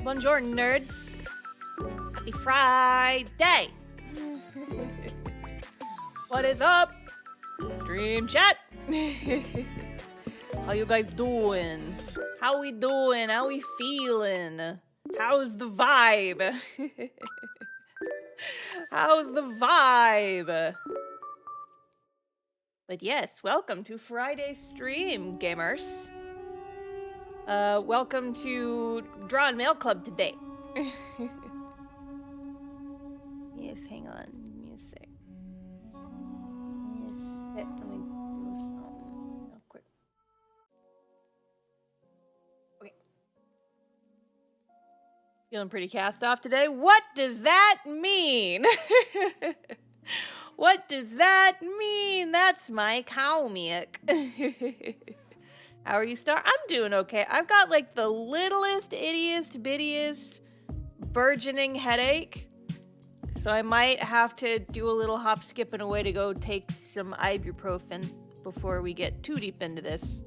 Bonjour, nerds. Happy Friday. What is up? Stream chat. How you guys doing? How we doing? How we feeling? How's the vibe? How's the vibe? But yes, welcome to Friday stream, gamers. Welcome to Draw and Mail Club today. Yes, hang on. Give me a sec. Let me do something real quick. Okay. Feeling pretty cast off today? What does that mean? What does that mean? That's my cow milk. How are you, Star? I'm doing okay. I've got like the littlest, ittiest, bittiest, burgeoning headache. So I might have to do a little hop, skip, and away to go take some ibuprofen before we get too deep into this.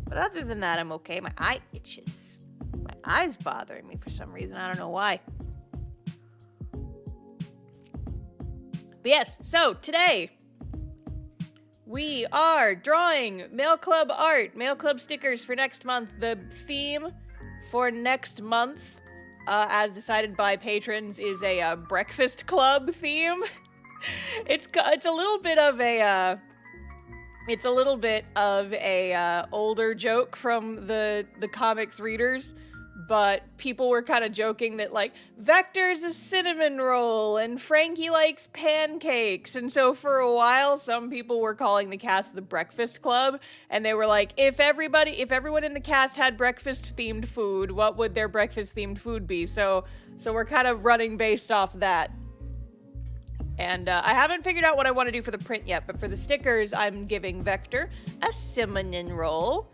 But other than that, I'm okay. My eye itches. My eye's bothering me for some reason. I don't know why. But yes, so today we are drawing Mail Club art, Mail Club stickers for next month. The theme for next month, as decided by patrons, is a breakfast club theme. It's a little bit of a older joke from the comics readers, but people were kind of joking that, like, Vector's a cinnamon roll and Frankie likes pancakes. And so for a while, some people were calling the cast the Breakfast Club. And they were like, if everyone in the cast had breakfast-themed food, what would their breakfast-themed food be? So we're kind of running based off that. And I haven't figured out what I want to do for the print yet, but for the stickers, I'm giving Vector a cinnamon roll.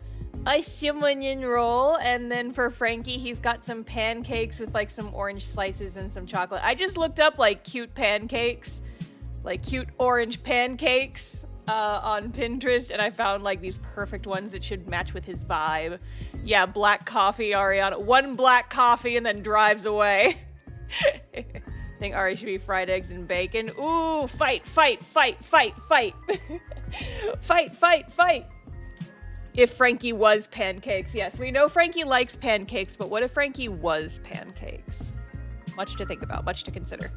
And then for Frankie, he's got some pancakes with like some orange slices and some chocolate. I just looked up like cute pancakes, like cute orange pancakes on Pinterest, and I found like these perfect ones that should match with his vibe. Yeah, black coffee, Ariana. One black coffee and then drives away. I think Ari should be fried eggs and bacon. Ooh, fight. Fight. Fight. If Frankie was pancakes. Yes, we know Frankie likes pancakes, but what if Frankie was pancakes? Much to think about, much to consider.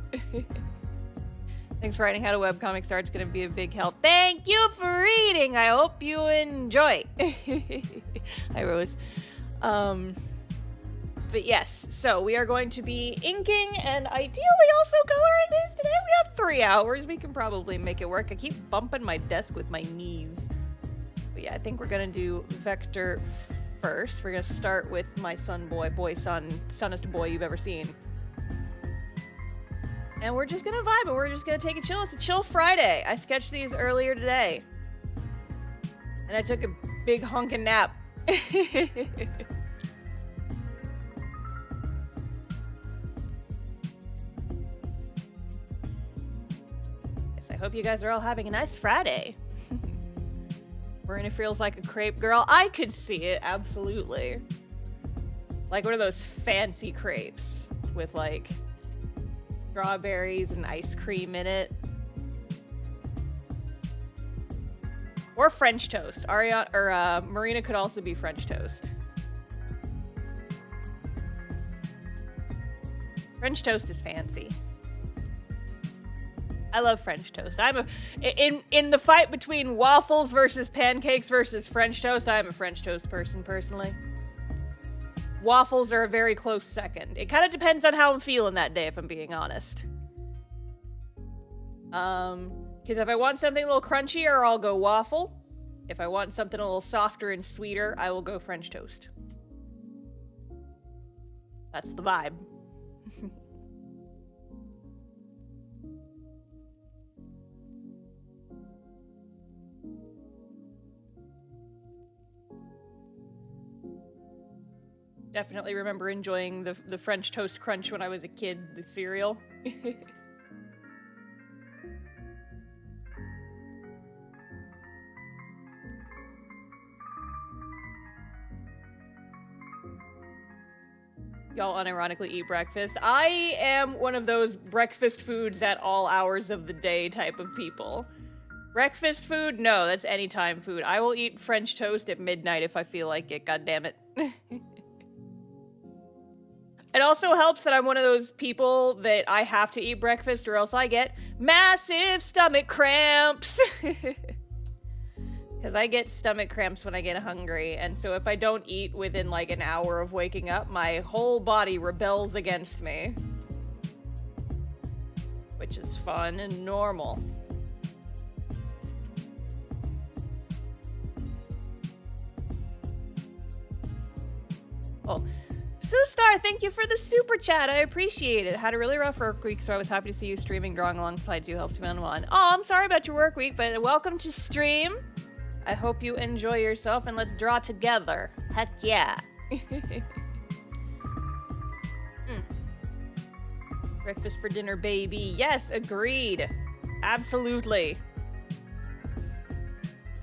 Thanks for writing how to webcomic start. It's going to be a big help. Thank you for reading. I hope you enjoy. Hi, Rose. But yes, so we are going to be inking and ideally also coloring these today. We have 3 hours. We can probably make it work. I keep bumping my desk with my knees. But yeah, I think we're gonna do Vector first. We're gonna start with my sunnest boy you've ever seen. And we're just gonna vibe and we're just gonna take a chill. It's a chill Friday. I sketched these earlier today. And I took a big honkin' nap. Yes, I hope you guys are all having a nice Friday. Marina feels like a crepe girl. I could see it, absolutely. Like one of those fancy crepes with like strawberries and ice cream in it. Or French toast. Marina could also be French toast. French toast is fancy. I love French toast. In the fight between waffles versus pancakes versus French toast, I'm a French toast person, personally. Waffles are a very close second. It kind of depends on how I'm feeling that day, if I'm being honest. Because if I want something a little crunchier, I'll go waffle. If I want something a little softer and sweeter, I will go French toast. That's the vibe. Definitely remember enjoying the French Toast Crunch when I was a kid, the cereal. y'all unironically eat breakfast. I am one of those breakfast foods at all hours of the day type of people. Breakfast food? No, that's anytime food. I will eat French toast at midnight if I feel like it, god damn it. It also helps that I'm one of those people that I have to eat breakfast or else I get massive stomach cramps. Because I get stomach cramps when I get hungry, and so if I don't eat within like an hour of waking up, my whole body rebels against me. Which is fun and normal. Oh. Sustar, thank you for the super chat. I appreciate it. Had a really rough work week, so I was happy to see you streaming, drawing alongside you. Helps me on. Oh, I'm sorry about your work week, but welcome to stream. I hope you enjoy yourself, and let's draw together. Heck yeah. Breakfast for dinner, baby. Yes, agreed. Absolutely.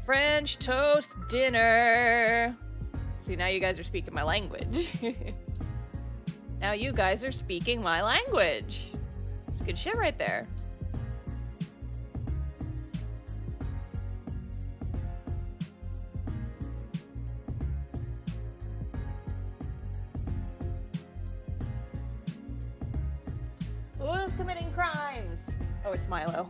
French toast dinner. See, now you guys are speaking my language. Now you guys are speaking my language. It's good shit right there. Who's committing crimes? Oh, it's Milo.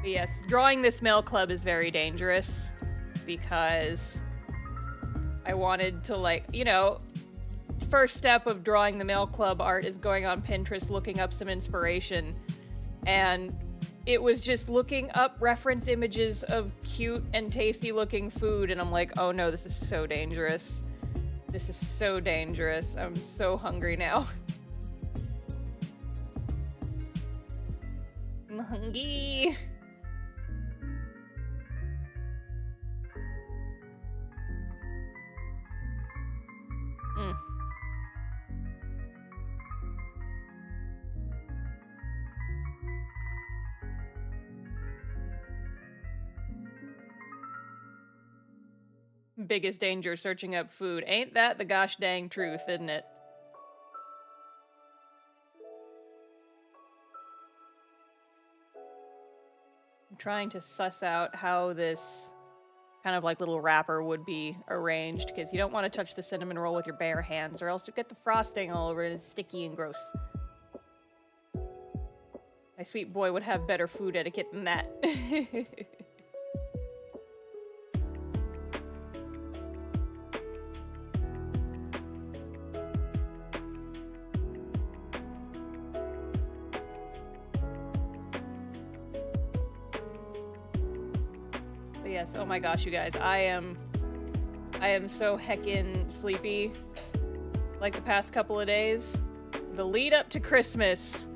Yes, drawing this mail club is very dangerous because I wanted to, like, you know, first step of drawing the mail club art is going on Pinterest, looking up some inspiration, and it was just looking up reference images of cute and tasty looking food, and I'm like, oh no, this is so dangerous. This is so dangerous. I'm so hungry now. I'm hungry. Biggest danger, searching up food. Ain't that the gosh dang truth, isn't it? I'm trying to suss out how this kind of like little wrapper would be arranged, because you don't want to touch the cinnamon roll with your bare hands or else you get the frosting all over it and it's sticky and gross. My sweet boy would have better food etiquette than that. Yes, oh my gosh, you guys, I am so heckin' sleepy, like the past couple of days. The lead up to Christmas,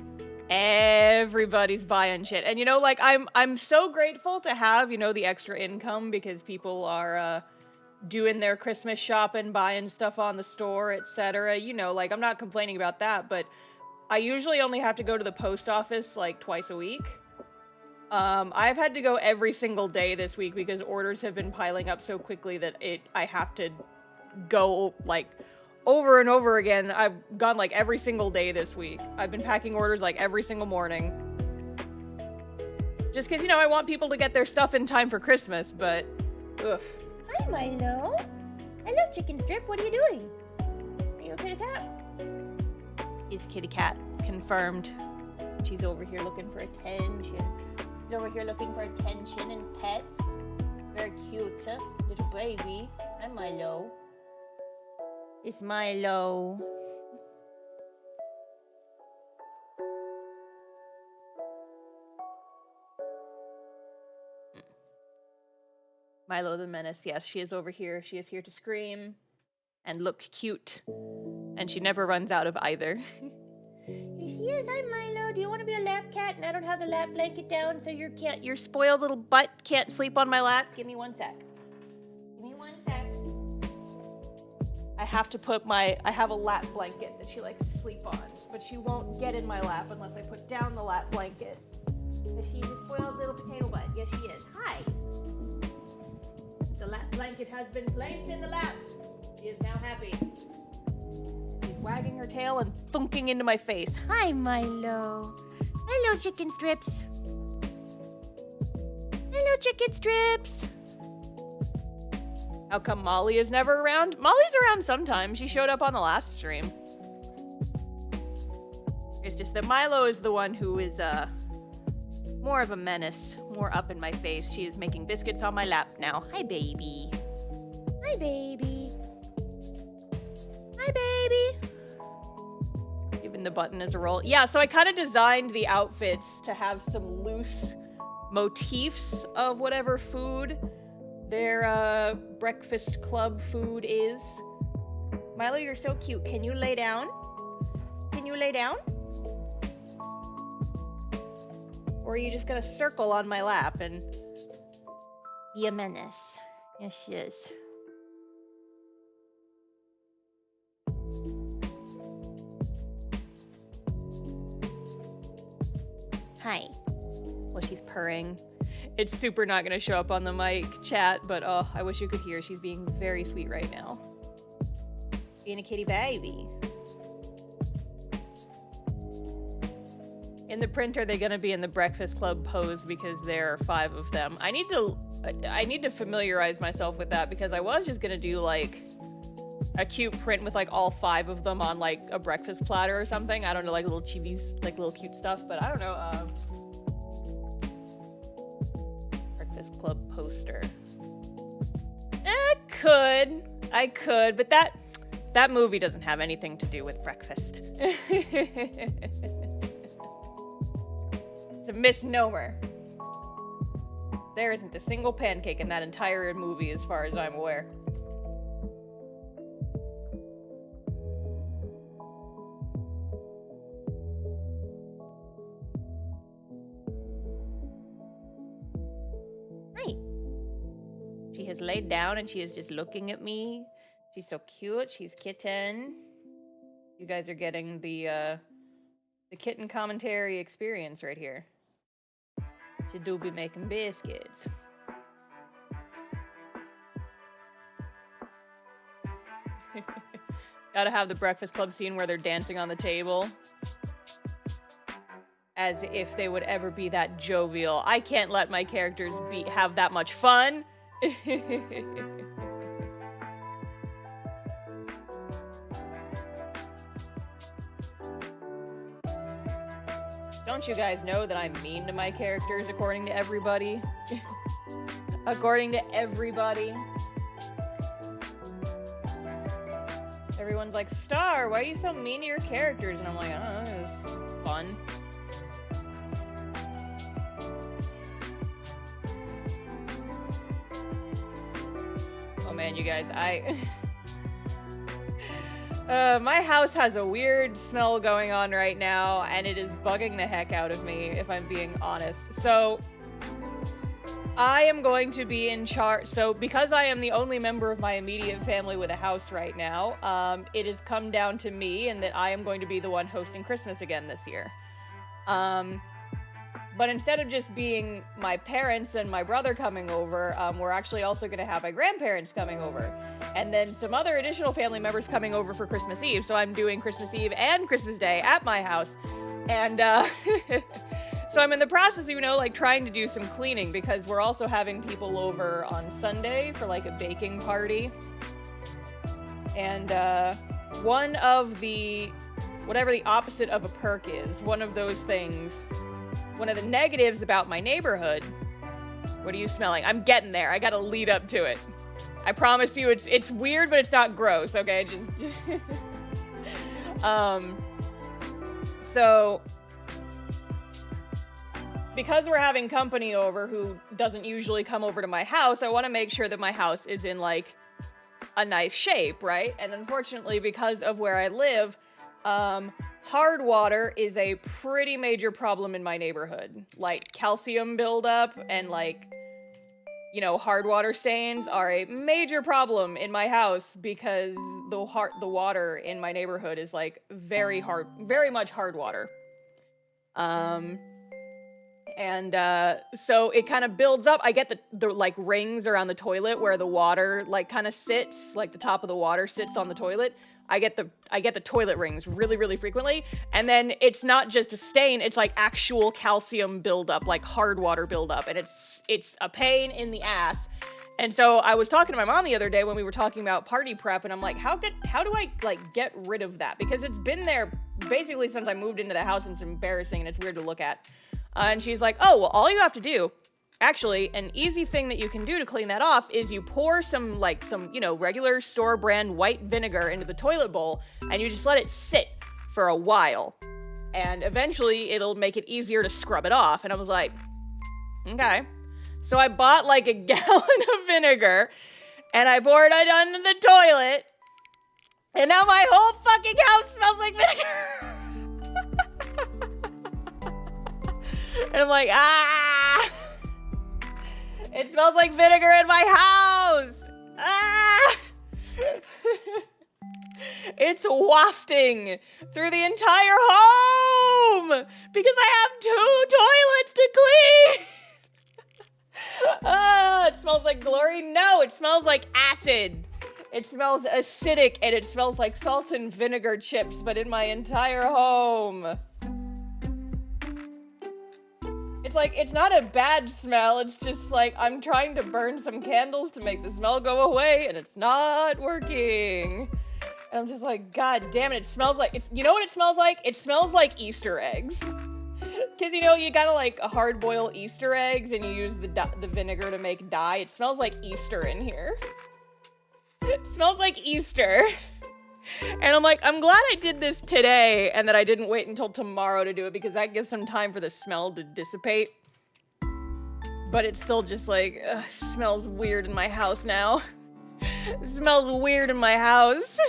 everybody's buying shit, and you know, like, I'm so grateful to have, you know, the extra income, because people are doing their Christmas shopping, buying stuff on the store, etc. You know, like, I'm not complaining about that, but I usually only have to go to the post office like twice a week. I've had to go every single day this week because orders have been piling up so quickly that I have to go, like, over and over again. I've gone, like, every single day this week. I've been packing orders, like, every single morning. Just because, you know, I want people to get their stuff in time for Christmas, but, ugh. Hi, Milo. Hello, Chicken Strip. What are you doing? Are you a kitty cat? It's kitty cat. Confirmed. She's over here looking for attention. Over here looking for attention and pets. Very cute, little baby. Hi, Milo. It's Milo. Milo the Menace. Yes, she is over here. She is here to scream and look cute. And she never runs out of either. Yes, hi, Milo. Do you want to be a lap cat? And I don't have the lap blanket down, so your spoiled little butt can't sleep on my lap. Give me one sec. Give me one sec. I have to put I have a lap blanket that she likes to sleep on, but she won't get in my lap unless I put down the lap blanket. She's a spoiled little potato butt. Yes, she is. Hi. The lap blanket has been placed in the lap. She is now happy. She's wagging her tail and thunking into my face. Hi, Milo. Hello, chicken strips. Hello, chicken strips. How come Molly is never around? Molly's around sometimes. She showed up on the last stream. It's just that Milo is the one who is, more of a menace, more up in my face. She is making biscuits on my lap now. Hi, baby. Hi, baby. Hi, baby. Even the button is a roll. Yeah, so I kind of designed the outfits to have some loose motifs of whatever food their breakfast club food is. Milo, you're so cute. Can you lay down? Can you lay down? Or are you just gonna circle on my lap and be a menace? Yes, she is. Hi. Well, she's purring. It's super not gonna show up on the mic chat, but oh, I wish you could hear. She's being very sweet right now. Being a kitty baby. In the print, are they gonna be in the Breakfast Club pose because there are 5 of them? I need to familiarize myself with that because I was just gonna do like a cute print with like all 5 of them on like a breakfast platter or something. I don't know, like little chibis, like little cute stuff, but I don't know. Breakfast Club poster. I could, but that movie doesn't have anything to do with breakfast. It's a misnomer. There isn't a single pancake in that entire movie as far as I'm aware. Hi. She has laid down and she is just looking at me. She's so cute. She's kitten. You guys are getting the kitten commentary experience right here. She do be making biscuits. Gotta have the Breakfast Club scene where they're dancing on the table. As if they would ever be that jovial. I can't let my characters have that much fun. Don't you guys know that I'm mean to my characters according to everybody? According to everybody. Everyone's like, Star, why are you so mean to your characters? And I'm like, I don't know, it's fun. Oh man, you guys, my house has a weird smell going on right now, and it is bugging the heck out of me, if I'm being honest. So, I am going to be in charge. So, because I am the only member of my immediate family with a house right now, it has come down to me, and that I am going to be the one hosting Christmas again this year. But instead of just being my parents and my brother coming over, we're actually also going to have my grandparents coming over. And then some other additional family members coming over for Christmas Eve. So I'm doing Christmas Eve and Christmas Day at my house. And so I'm in the process, you know, like trying to do some cleaning because we're also having people over on Sunday for like a baking party. And one of the, whatever the opposite of a perk is, one of those things, one of the negatives about my neighborhood. What are you smelling? I'm getting there. I gotta lead up to it. I promise you it's weird, but it's not gross, okay? Just so because we're having company over who doesn't usually come over to my house, I want to make sure that my house is in like a nice shape, right? And unfortunately, because of where I live, hard water is a pretty major problem in my neighborhood. Like calcium buildup and like you know, hard water stains are a major problem in my house because the water in my neighborhood is like very much hard water. So it kind of builds up. I get the like rings around the toilet where the water like kind of sits, like the top of the water sits on the toilet. I get the toilet rings really frequently, and then it's not just a stain, it's like actual calcium buildup, like hard water buildup, and it's a pain in the ass. And so I was talking to my mom the other day when we were talking about party prep, and I'm like, how do I like get rid of that? Because it's been there basically since I moved into the house, and it's embarrassing and it's weird to look at. And she's like, oh, well, all you have to do, actually, an easy thing that you can do to clean that off is you pour some, you know, regular store brand white vinegar into the toilet bowl, and you just let it sit for a while. And eventually it'll make it easier to scrub it off. And I was like, okay. So I bought like a gallon of vinegar, and I poured it onto the toilet, and now my whole fucking house smells like vinegar. And I'm like, ah! It smells like vinegar in my house! Ah! It's wafting through the entire home! Because I have 2 toilets to clean! Ah, it smells like glory? No, it smells like acid. It smells acidic, and it smells like salt and vinegar chips, but in my entire home. It's like, it's not a bad smell, it's just like, I'm trying to burn some candles to make the smell go away, and it's not working. And I'm just like, god damn it, it smells like, you know what it smells like? It smells like Easter eggs. Because, you know, you gotta like hard boil Easter eggs, and you use the vinegar to make dye. It smells like Easter in here. It smells like Easter. And I'm like, I'm glad I did this today and that I didn't wait until tomorrow to do it, because that gives some time for the smell to dissipate. But it's still just like, smells weird in my house now. It smells weird in my house.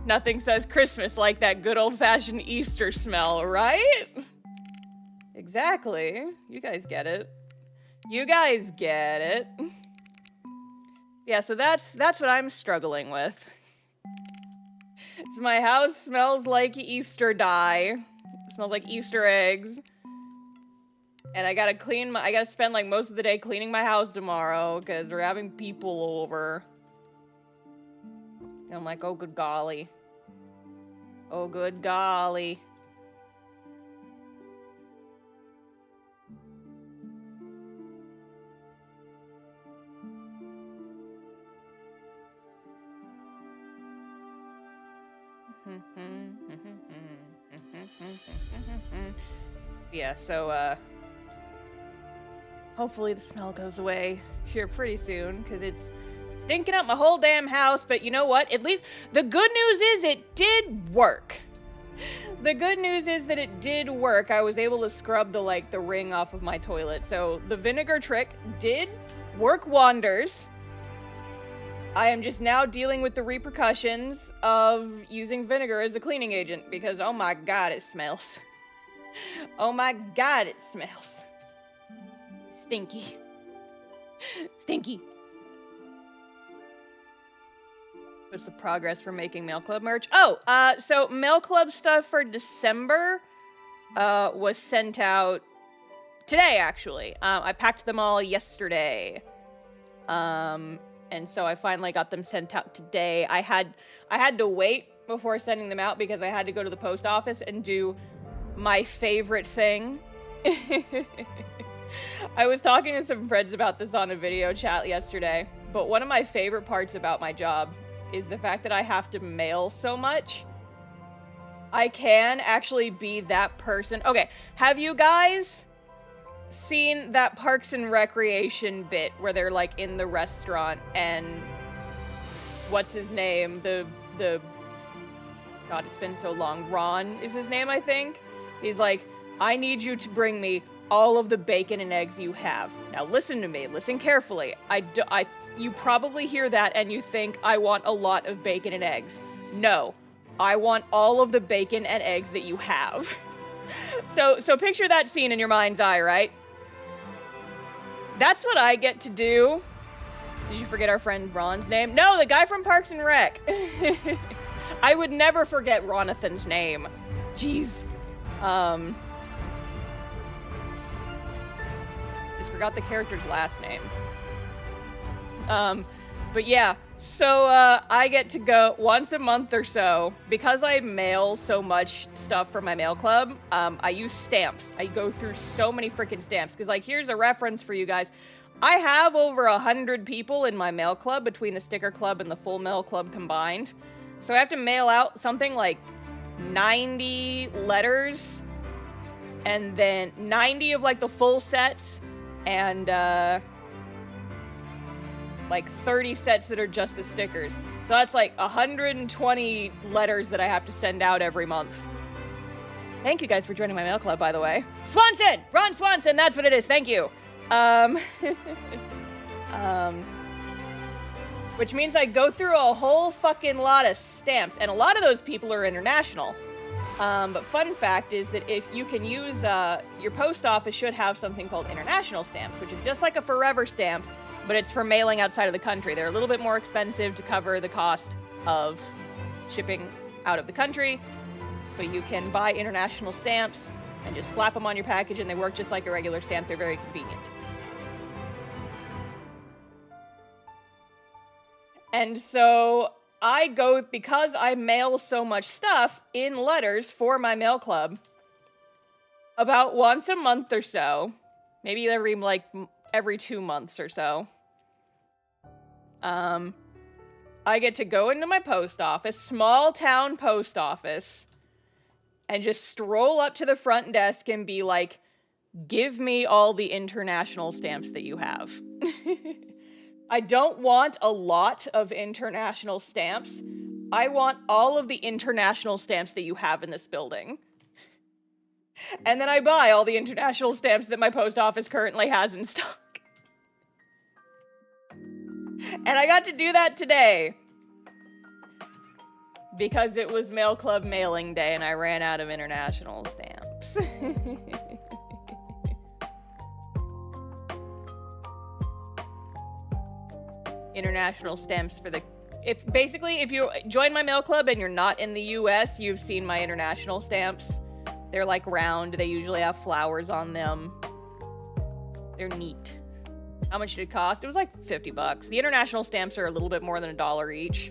Nothing says Christmas like that good old-fashioned Easter smell, right? Exactly. You guys get it. You guys get it. Yeah, so that's what I'm struggling with. So my house smells like Easter dye. It smells like Easter eggs. And I gotta spend like most of the day cleaning my house tomorrow because we're having people over. And I'm like, oh good golly. Oh good golly. Yeah, so, hopefully the smell goes away here pretty soon, because it's stinking up my whole damn house, but you know what? At least, the good news is it did work. The good news is that it did work. I was able to scrub the ring off of my toilet, so the vinegar trick did work wonders. I am just now dealing with the repercussions of using vinegar as a cleaning agent, because oh my god, it smells. Oh my god, it smells. Stinky. Stinky. What's the progress for making Mail Club merch? Oh, so Mail Club stuff for December was sent out today, actually. I packed them all yesterday. And so I finally got them sent out today. I had to wait before sending them out because I had to go to the post office and do my favorite thing. I was talking to some friends about this on a video chat yesterday, but one of my favorite parts about my job is the fact that I have to mail so much. I can actually be that person. Okay, have you guys seen that Parks and Recreation bit where they're like in the restaurant and what's his name? The God, it's been so long. Ron is his name, I think. He's like, I need you to bring me all of the bacon and eggs you have. Now listen to me, listen carefully. You probably hear that and you think I want a lot of bacon and eggs. No, I want all of the bacon and eggs that you have. So picture that scene in your mind's eye, right? That's what I get to do. Did you forget our friend Ron's name? No, the guy from Parks and Rec. I would never forget Ronathan's name. Jeez. Just forgot the character's last name. But yeah, so I get to go once a month or so. Because I mail so much stuff for my mail club, I use stamps. I go through so many freaking stamps. Because, like, here's a reference for you guys. I have over 100 people in my mail club between the sticker club and the full mail club combined. So I have to mail out something like 90 letters, and then 90 of like the full sets, and like 30 sets that are just the stickers. So that's like 120 letters that I have to send out every month. Thank you guys for joining my mail club, by the way. Swanson! Ron Swanson, that's what it is, thank you. Which means I go through a whole fucking lot of stamps, and a lot of those people are international. But fun fact is that if you can use, your post office should have something called international stamps, which is just like a forever stamp, but it's for mailing outside of the country. They're a little bit more expensive to cover the cost of shipping out of the country, but you can buy international stamps and just slap them on your package, and they work just like a regular stamp. They're very convenient. And so I go, because I mail so much stuff in letters for my mail club, about once a month or so, maybe every 2 months or so, I get to go into my post office, small town post office, and just stroll up to the front desk and be like, give me all the international stamps that you have. I don't want a lot of international stamps. I want all of the international stamps that you have in this building. And then I buy all the international stamps that my post office currently has in stock. And I got to do that today. Because it was Mail Club mailing day and I ran out of international stamps. International stamps for the... If you join my mail club and you're not in the US, you've seen my international stamps. They're like round. They usually have flowers on them. They're neat. How much did it cost? It was like 50 bucks. The international stamps are a little bit more than $1 each.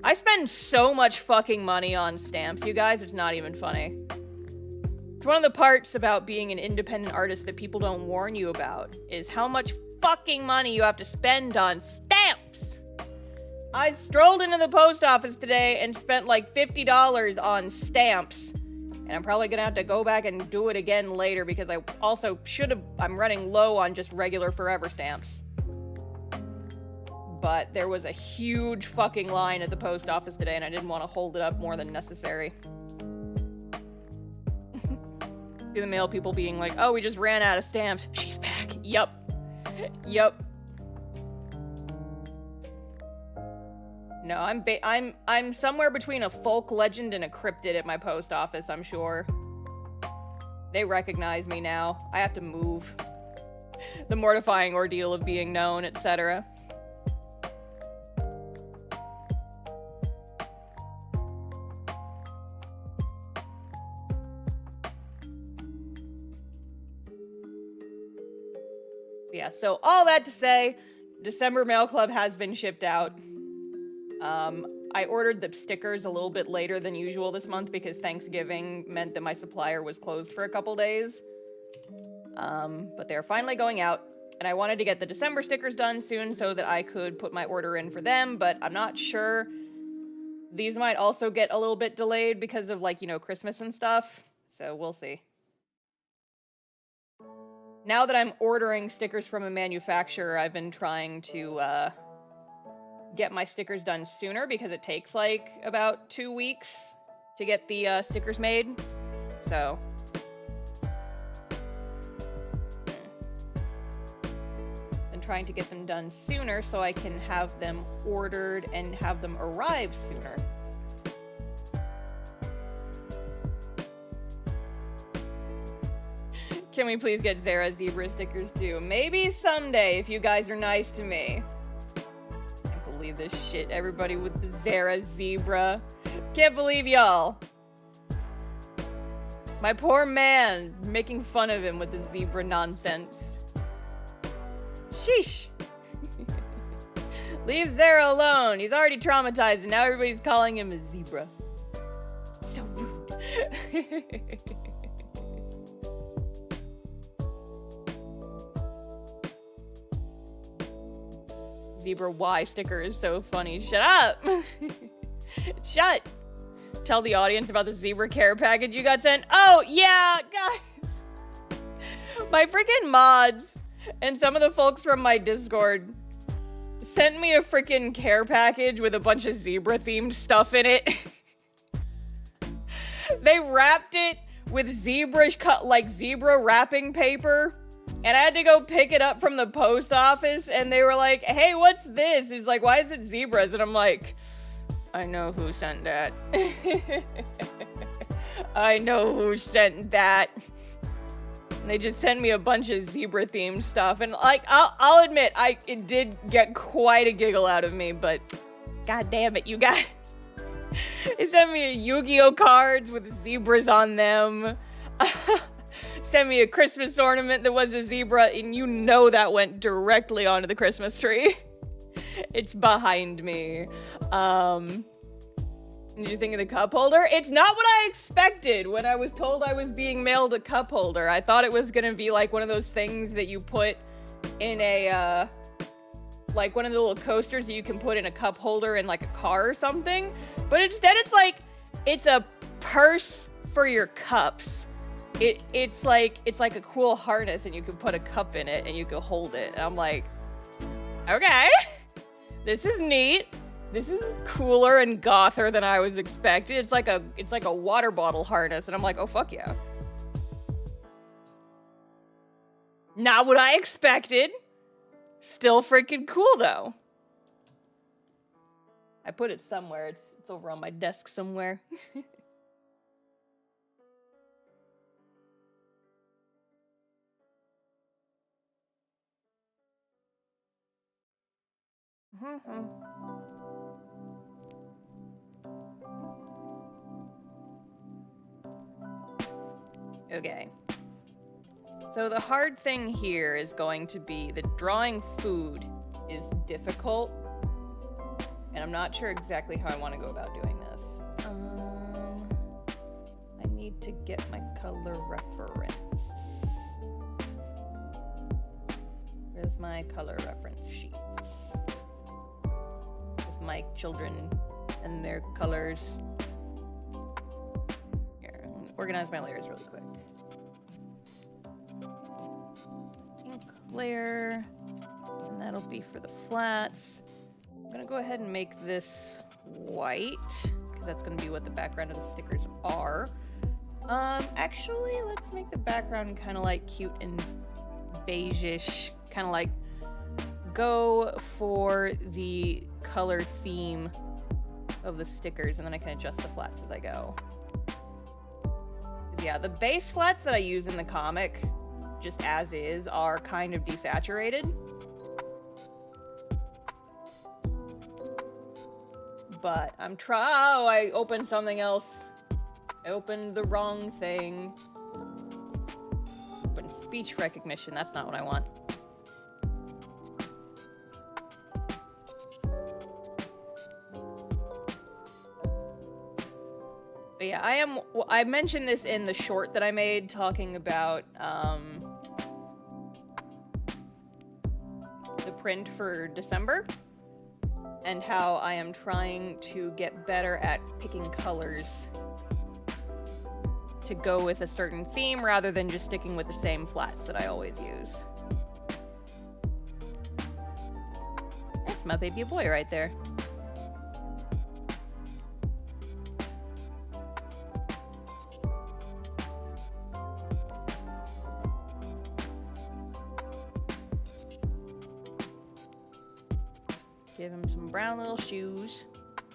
I spend so much fucking money on stamps, you guys, it's not even funny. It's one of the parts about being an independent artist that people don't warn you about, is how much fucking money you have to spend on stamps! I strolled into the post office today and spent like $50 on stamps. And I'm probably gonna have to go back and do it again later because I also I'm running low on just regular forever stamps. But there was a huge fucking line at the post office today and I didn't want to hold it up more than necessary. See the mail people being like, oh, we just ran out of stamps. She's back. Yup. Yup. No, I'm somewhere between a folk legend and a cryptid at my post office, I'm sure. They recognize me now. I have to move. The mortifying ordeal of being known, etc. Yeah, so all that to say, December Mail Club has been shipped out. I ordered the stickers a little bit later than usual this month because Thanksgiving meant that my supplier was closed for a couple days. But they're finally going out, and I wanted to get the December stickers done soon so that I could put my order in for them, but I'm not sure. These might also get a little bit delayed because of, like, you know, Christmas and stuff, so we'll see. Now that I'm ordering stickers from a manufacturer, I've been trying to, get my stickers done sooner because it takes, like, about 2 weeks to get the, stickers made. So. I'm trying to get them done sooner so I can have them ordered and have them arrive sooner. Can we please get Zara zebra stickers too? Maybe someday if you guys are nice to me. Can't believe this shit. Everybody with the Zara zebra. Can't believe y'all. My poor man, making fun of him with the zebra nonsense. Sheesh. Leave Zara alone. He's already traumatized and now everybody's calling him a zebra. So rude. Zebra Y sticker is so funny. Shut up! Shut! Tell the audience about the zebra care package you got sent. Oh, yeah, guys! My freaking mods and some of the folks from my Discord sent me a freaking care package with a bunch of zebra-themed stuff in it. They wrapped it with zebra wrapping paper. And I had to go pick it up from the post office, and they were like, hey, what's this? He's like, why is it zebras? And I'm like, I know who sent that. I know who sent that. And they just sent me a bunch of zebra-themed stuff. And, like, I'll admit, it did get quite a giggle out of me, but god damn it, you guys. They sent me a Yu-Gi-Oh cards with zebras on them. Sent me a Christmas ornament that was a zebra, and you know that went directly onto the Christmas tree. It's behind me. Did you think of the cup holder? It's not what I expected when I was told I was being mailed a cup holder. I thought it was gonna be like one of those things that you put in a, like one of the little coasters that you can put in a cup holder in like a car or something. But instead it's a purse for your cups. It's like a cool harness and you can put a cup in it and you can hold it. And I'm like, okay, this is neat. This is cooler and gother than I was expecting. It's like a water bottle harness and I'm like, oh fuck yeah. Not what I expected. Still freaking cool though. I put it somewhere. It's over on my desk somewhere. Okay. So the hard thing here is going to be that drawing food is difficult. And I'm not sure exactly how I want to go about doing this. I need to get my color reference. Where's my color reference sheets? With my children and their colors. Here, let me organize my layers really quick. Pink layer, and that'll be for the flats. I'm gonna go ahead and make this white, because that's gonna be what the background of the stickers are. Actually, let's make the background kind of like cute and beige-ish, kind of like go for the color theme of the stickers, and then I can adjust the flats as I go. Yeah, the base flats that I use in the comic, just as is, are kind of desaturated. But I'm oh, I opened something else. I opened the wrong thing. Open speech recognition, that's not what I want. But yeah, I mentioned this in the short that I made talking about the print for December and how I am trying to get better at picking colors to go with a certain theme rather than just sticking with the same flats that I always use. That's my baby boy right there. Give him some brown little shoes,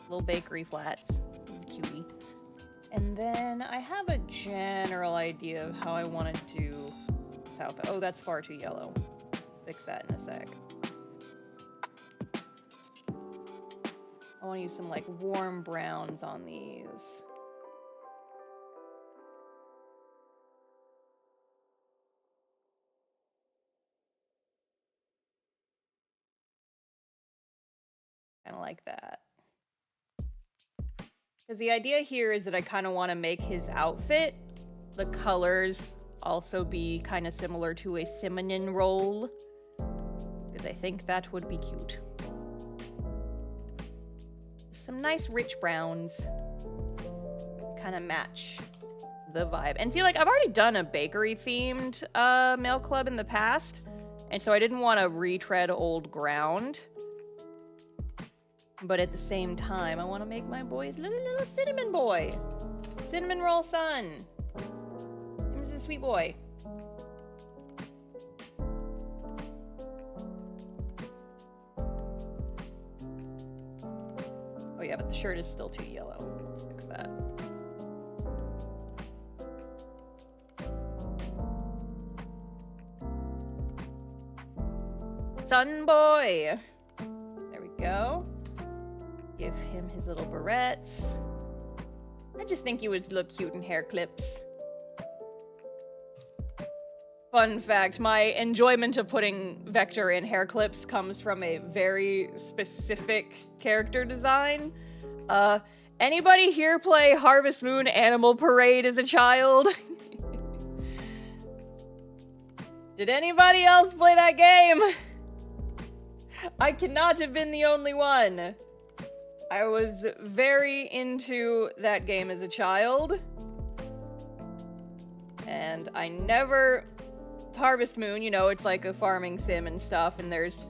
little bakery flats. He's a cutie. And then I have a general idea of how I want to do this outfit. Oh, that's far too yellow. Fix that in a sec. I want to use some, like, warm browns on these. Kind of like that. Because the idea here is that I kind of want to make his outfit, the colors, also be kind of similar to a cinnamon roll. Because I think that would be cute. Some nice rich browns. Kind of match the vibe. And see, like, I've already done a bakery-themed mail club in the past. And so I didn't want to retread old ground. But at the same time, I want to make my boy's little cinnamon boy. Cinnamon roll son. He's a sweet boy. Oh yeah, but the shirt is still too yellow. Let's fix that. Sun boy. There we go. Give him his little barrettes. I just think he would look cute in hair clips. Fun fact, my enjoyment of putting Vector in hair clips comes from a very specific character design. Anybody here play Harvest Moon Animal Parade as a child? Did anybody else play that game? I cannot have been the only one. I was very into that game as a child. And I never... Harvest Moon, you know, it's like a farming sim and stuff, and there's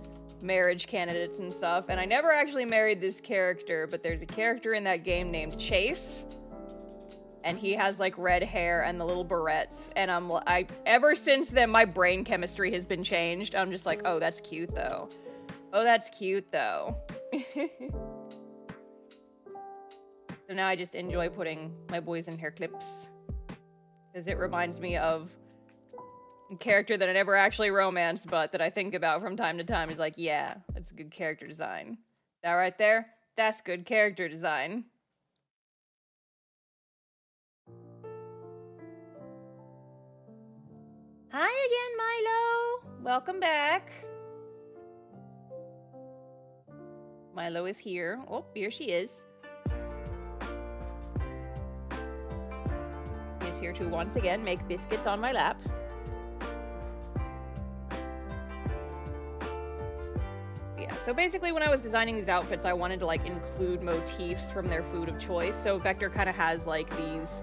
marriage candidates and stuff. And I never actually married this character, but there's a character in that game named Chase. And he has, like, red hair and the little barrettes. And ever since then, my brain chemistry has been changed. I'm just like, oh, that's cute, though. Oh, that's cute, though. So now I just enjoy putting my boys in hair clips. Because it reminds me of a character that I never actually romanced, but that I think about from time to time. Is like, yeah, that's a good character design. That right there? That's good character design. Hi again, Milo! Welcome back. Milo is here. Oh, here she is. He's here to once again make biscuits on my lap. Yeah, so basically when I was designing these outfits, I wanted to like include motifs from their food of choice. So Vector kind of has like these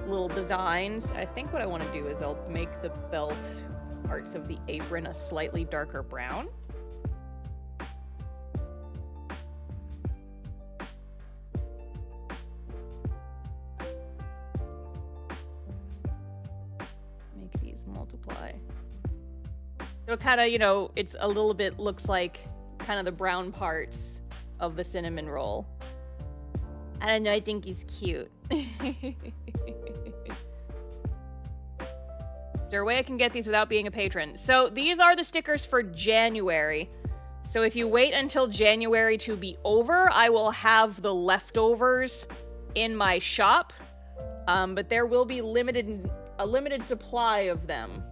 little designs. I think what I want to do is I'll make the belt parts of the apron a slightly darker brown. Make these multiply. So it kind of, you know, it's a little bit looks like kind of the brown parts of the cinnamon roll. I don't know, I think he's cute. Is there a way I can get these without being a patron? So these are the stickers for January. So if you wait until January to be over, I will have the leftovers in my shop. But there will be a limited supply of them.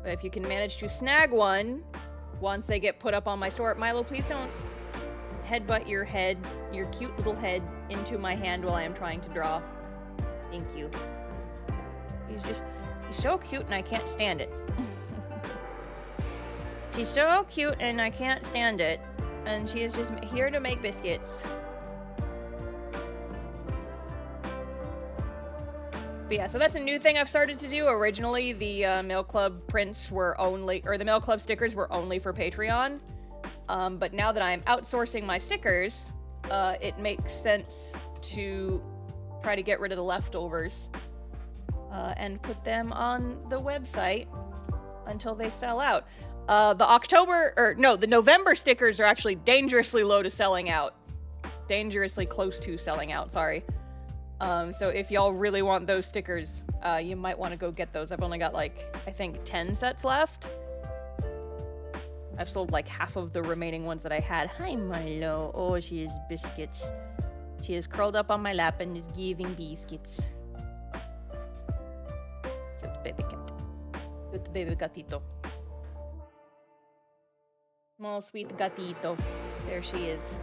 But if you can manage to snag one once they get put up on my store. Milo, please don't headbutt your head, your cute little head, into my hand while I am trying to draw. Thank you. He's so cute and I can't stand it. She's so cute and I can't stand it. And she is just here to make biscuits. But yeah, so that's a new thing I've started to do. Originally, the Mail Club prints were only, or the Mail Club stickers were only for Patreon. But now that I'm outsourcing my stickers, it makes sense to try to get rid of the leftovers and put them on the website until they sell out. The November stickers are actually dangerously low to selling out. Dangerously close to selling out, sorry. So if y'all really want those stickers, you might want to go get those. I've only got like, I think 10 sets left. I've sold like half of the remaining ones that I had. Hi, Milo. Oh, she is biscuits. She is curled up on my lap and is giving biscuits. Cute baby cat. Cute baby gatito. Small sweet gatito. There she is.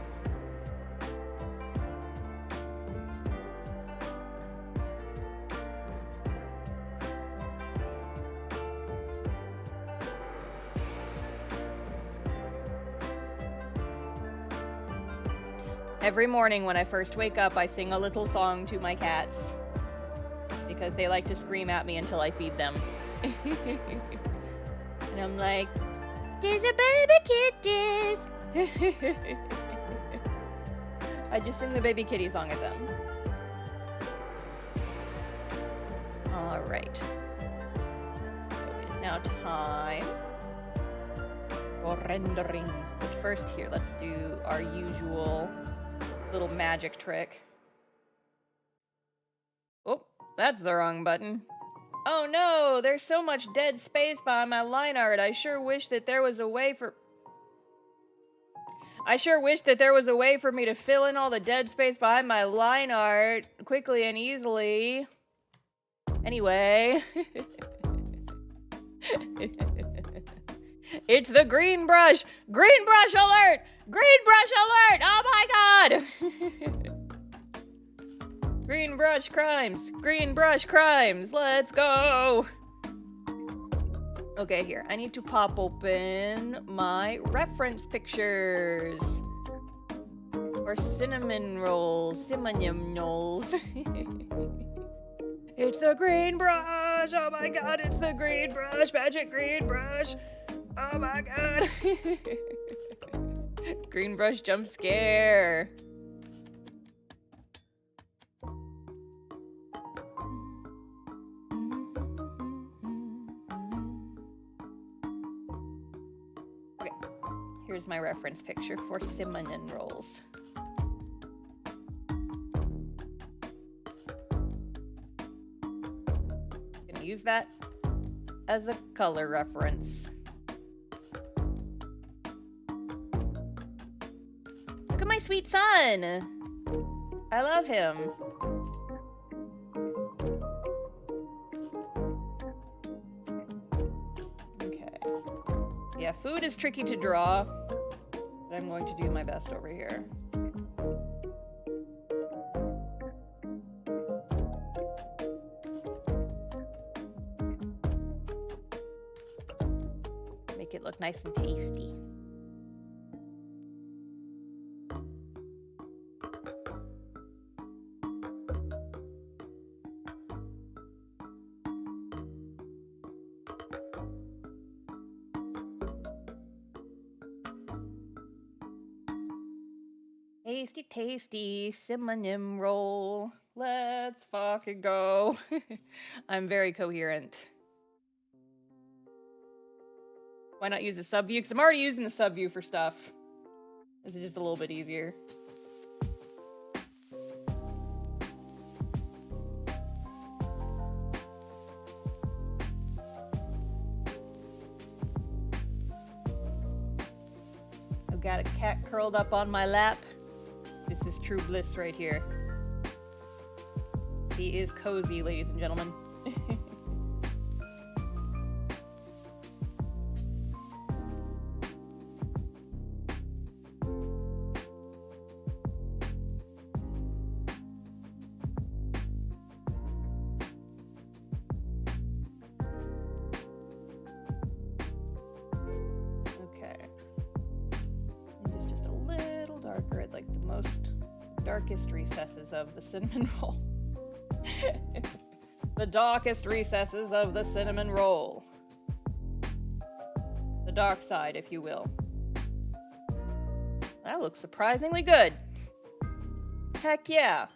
Every morning when I first wake up, I sing a little song to my cats because they like to scream at me until I feed them. And I'm like, "There's a baby kitties." I just sing the baby kitty song at them. All right. So it is now time for rendering. But first here, let's do our usual little magic trick. Oh, that's the wrong button. Oh no, there's so much dead space behind my line art. I sure wish that there was a way for me to fill in all the dead space behind my line art quickly and easily. Anyway. It's the green brush! Green brush alert! Green brush alert! Oh my god! Green brush crimes! Green brush crimes! Let's go! Okay, here. I need to pop open my reference pictures. Or cinnamon rolls. Cinnamon rolls. It's the green brush! Oh my god, it's the green brush! Magic green brush! Oh my god! Green brush jump scare! Okay, here's my reference picture for cinnamon rolls. Gonna use that as a color reference. Look at my sweet son! I love him. Okay. Yeah, food is tricky to draw, but I'm going to do my best over here. Make it look nice and tasty. Tasty, tasty cinnamon roll. Let's fucking go. I'm very coherent. Why not use the sub view? Because I'm already using the sub view for stuff. This is just a little bit easier. I've got a cat curled up on my lap. This is true bliss right here. She is cozy, ladies and gentlemen. Darkest recesses of the cinnamon roll. The darkest recesses of the cinnamon roll. The dark side, if you will. That looks surprisingly good. Heck yeah.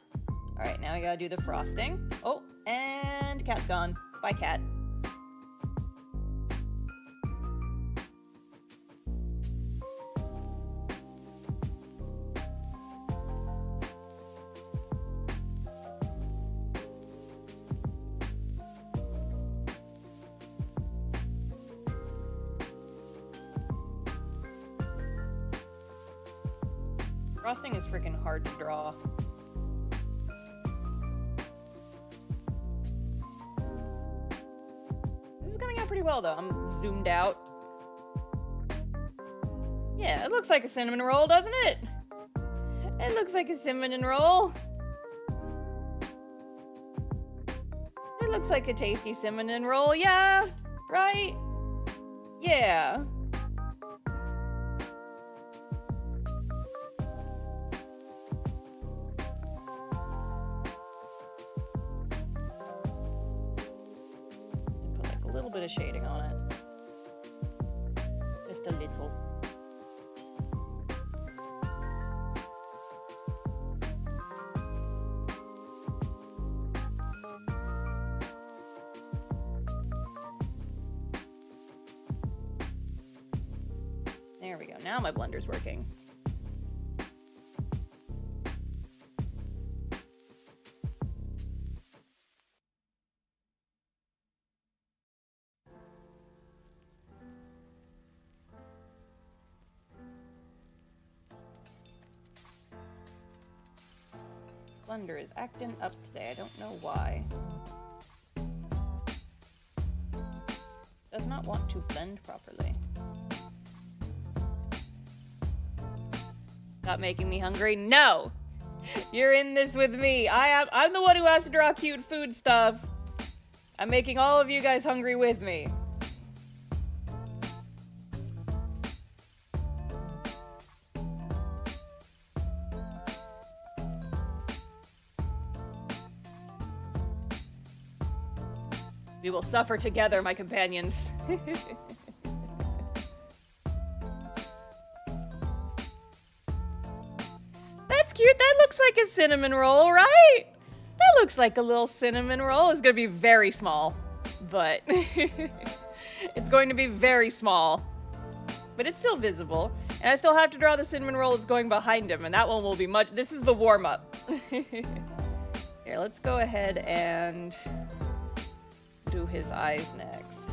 Alright, now we gotta do the frosting. Oh, and cat's gone. Bye, cat. Frosting is freaking hard to draw. This is coming out pretty well, though. I'm zoomed out. Yeah, it looks like a cinnamon roll, doesn't it? It looks like a cinnamon roll. It looks like a tasty cinnamon roll, yeah, right? Yeah. Put like a little bit of shading on it. Just a little. There we go. Now my blender's working. Blender is acting up today. I don't know why. Does not want to blend properly. Stop making me hungry. No! You're in this with me. I'm the one who has to draw cute food stuff. I'm making all of you guys hungry with me. We will suffer together, my companions. That's cute. That looks like a cinnamon roll, right? That looks like a little cinnamon roll. It's going to be very small, but it's going to be very small. But it's still visible. And I still have to draw the cinnamon roll that's going behind him, and that one will be much... This is the warm-up. Here, let's go ahead and do his eyes next.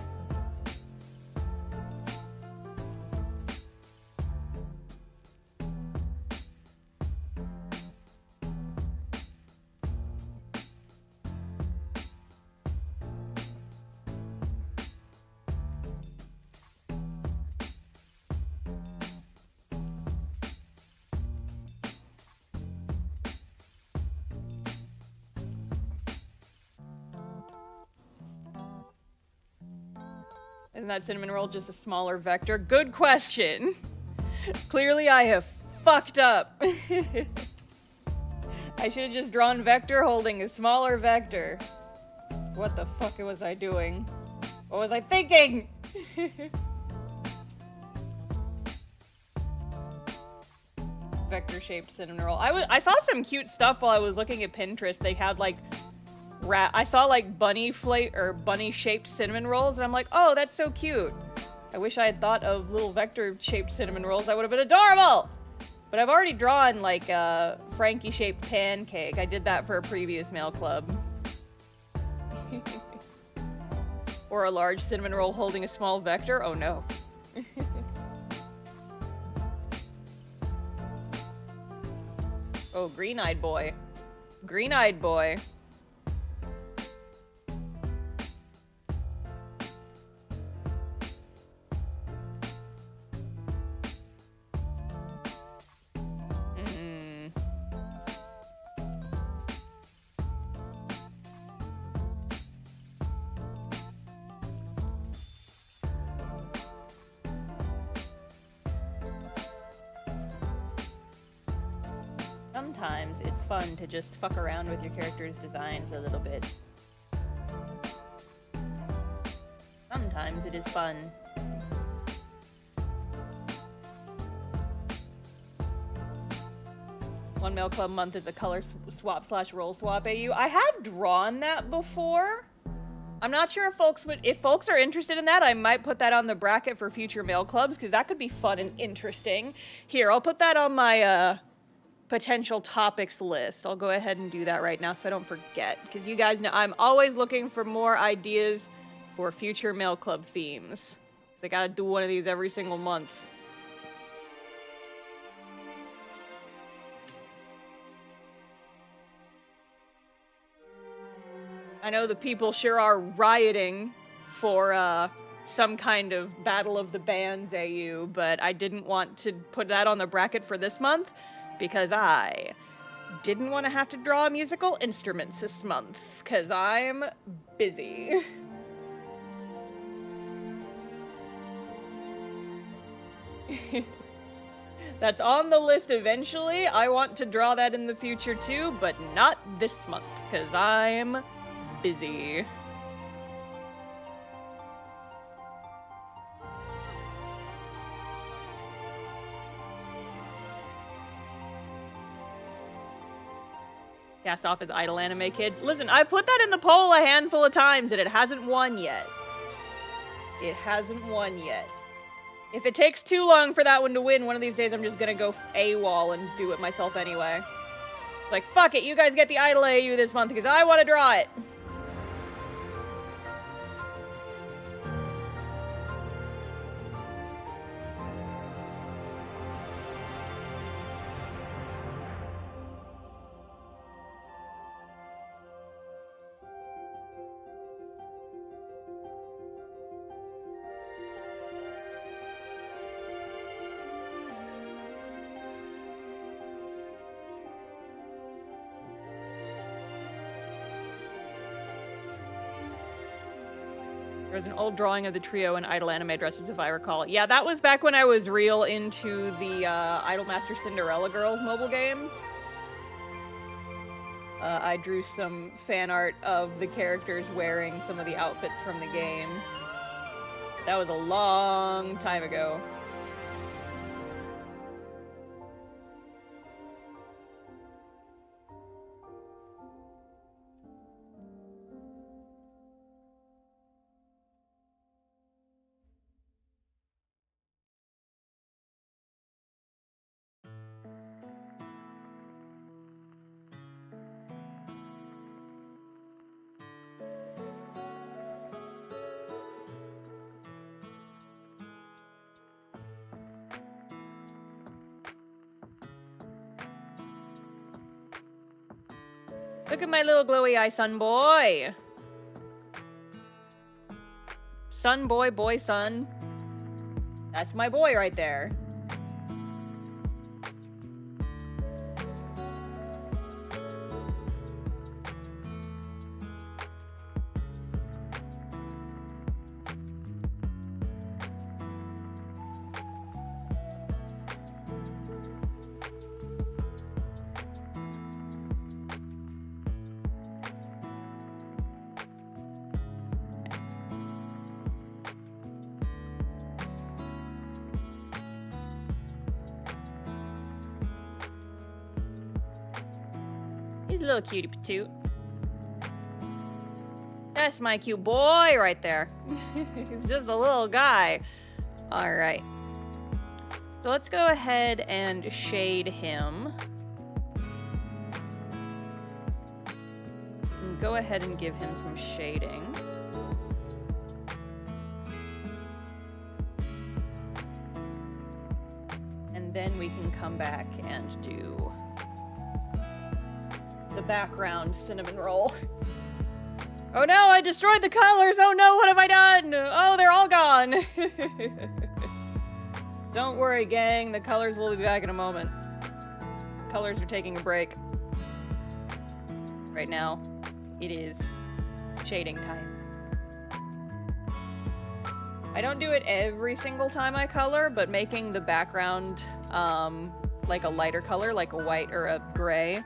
Isn't that cinnamon roll just a smaller vector? Good question. Clearly I have fucked up. I should have just drawn vector holding a smaller vector. What the fuck was I doing? What was I thinking? Vector shaped cinnamon roll. I saw some cute stuff while I was looking at Pinterest. They had like I saw like bunny shaped cinnamon rolls, and I'm like, oh, that's so cute. I wish I had thought of little vector shaped cinnamon rolls. That would have been adorable. But I've already drawn like a Frankie shaped pancake. I did that for a previous mail club. Or a large cinnamon roll holding a small vector. Oh no. Oh, green-eyed boy. Green-eyed boy. Sometimes it's fun to just fuck around with your character's designs a little bit. Sometimes it is fun. One mail club month is a color swap / roll swap AU. I have drawn that before. I'm not sure if folks are interested in that, I might put that on the bracket for future mail clubs, because that could be fun and interesting. Here, I'll put that on my potential topics list. I'll go ahead and do that right now so I don't forget, because you guys know I'm always looking for more ideas for future mail club themes. So I gotta do one of these every single month. I know the people sure are rioting for some kind of Battle of the Bands AU, but I didn't want to put that on the bracket for this month because I didn't want to have to draw musical instruments this month because I'm busy. That's on the list eventually. I want to draw that in the future too, but not this month because I'm busy. Cast off as idle anime kids. Listen, I put that in the poll a handful of times and it hasn't won yet. It hasn't won yet. If it takes too long for that one to win, one of these days I'm just gonna go AWOL and do it myself anyway. Like, fuck it, you guys get the idle AU this month because I want to draw it. There was an old drawing of the trio in Idol anime dresses, if I recall. Yeah, that was back when I was real into the Idolmaster Cinderella Girls mobile game. I drew some fan art of the characters wearing some of the outfits from the game. That was a long time ago. Look at my little glowy eye sun boy. Sun boy, boy sun. That's my boy right there. He's a little cutie patoot. That's my cute boy right there. He's just a little guy. All right. So let's go ahead and shade him. And go ahead and give him some shading. And then we can come back and do the background cinnamon roll. Oh no, I destroyed the colors! Oh no, what have I done? Oh, they're all gone! Don't worry, gang, the colors will be back in a moment. Colors are taking a break. Right now, it is shading time. I don't do it every single time I color, but making the background like a lighter color, like a white or a gray,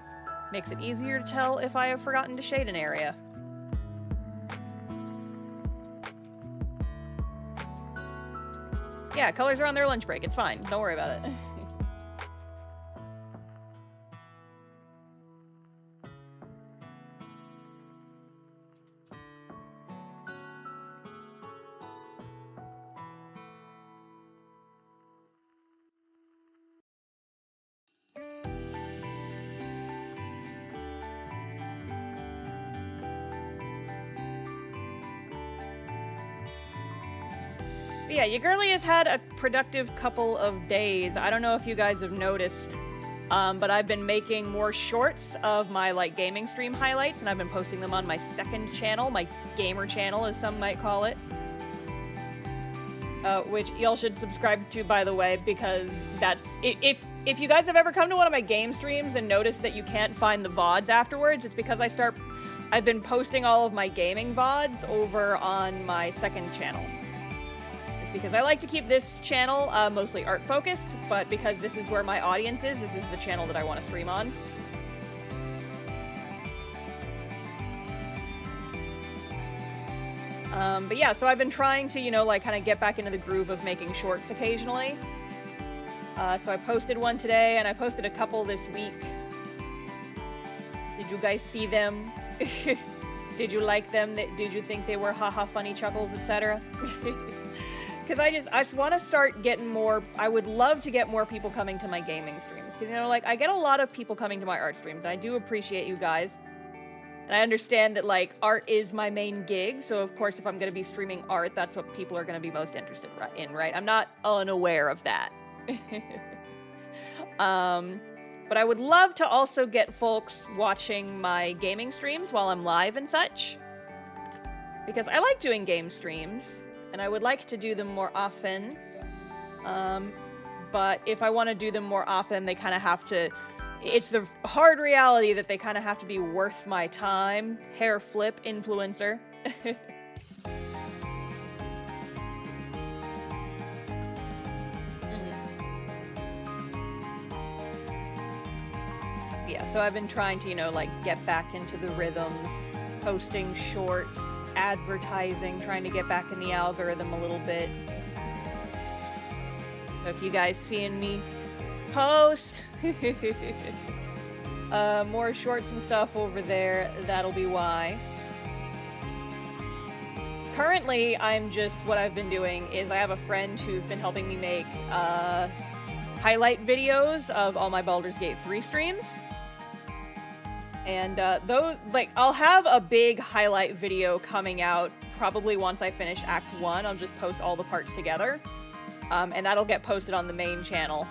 makes it easier to tell if I have forgotten to shade an area. Yeah, colors are on their lunch break. It's fine. Don't worry about it. Yeah, your girlie has had a productive couple of days. I don't know if you guys have noticed But I've been making more shorts of my like gaming stream highlights, and I've been posting them on my second channel, my gamer channel, as some might call it. Which y'all should subscribe to, by the way, because that's if you guys have ever come to one of my game streams and noticed that you can't find the VODs afterwards, it's because I've been posting all of my gaming VODs over on my second channel. It's because I like to keep this channel mostly art focused, but because this is where my audience is, this is the channel that I want to stream on. But yeah, so I've been trying to, you know, like kind of get back into the groove of making shorts occasionally. So I posted one today, and I posted a couple this week. Did you guys see them? Did you like them? Did you think they were haha funny chuckles, etc.? Because I just want to start getting more. I would love to get more people coming to my gaming streams. Because, you know, like, I get a lot of people coming to my art streams, and I do appreciate you guys. And I understand that, like, art is my main gig, so of course if I'm going to be streaming art, that's what people are going to be most interested in, right? I'm not unaware of that. But I would love to also get folks watching my gaming streams while I'm live and such. Because I like doing game streams, and I would like to do them more often. But if I want to do them more often, they kind of have to... It's the hard reality that they kind of have to be worth my time. Hair flip influencer. Yeah, so I've been trying to, you know, like, get back into the rhythms, posting shorts, advertising, trying to get back in the algorithm a little bit. So if you guys seeing me post more shorts and stuff over there, that'll be why. Currently, what I've been doing is I have a friend who's been helping me make highlight videos of all my Baldur's Gate 3 streams. And those, like, I'll have a big highlight video coming out probably once I finish Act 1. I'll just post all the parts together. And that'll get posted on the main channel.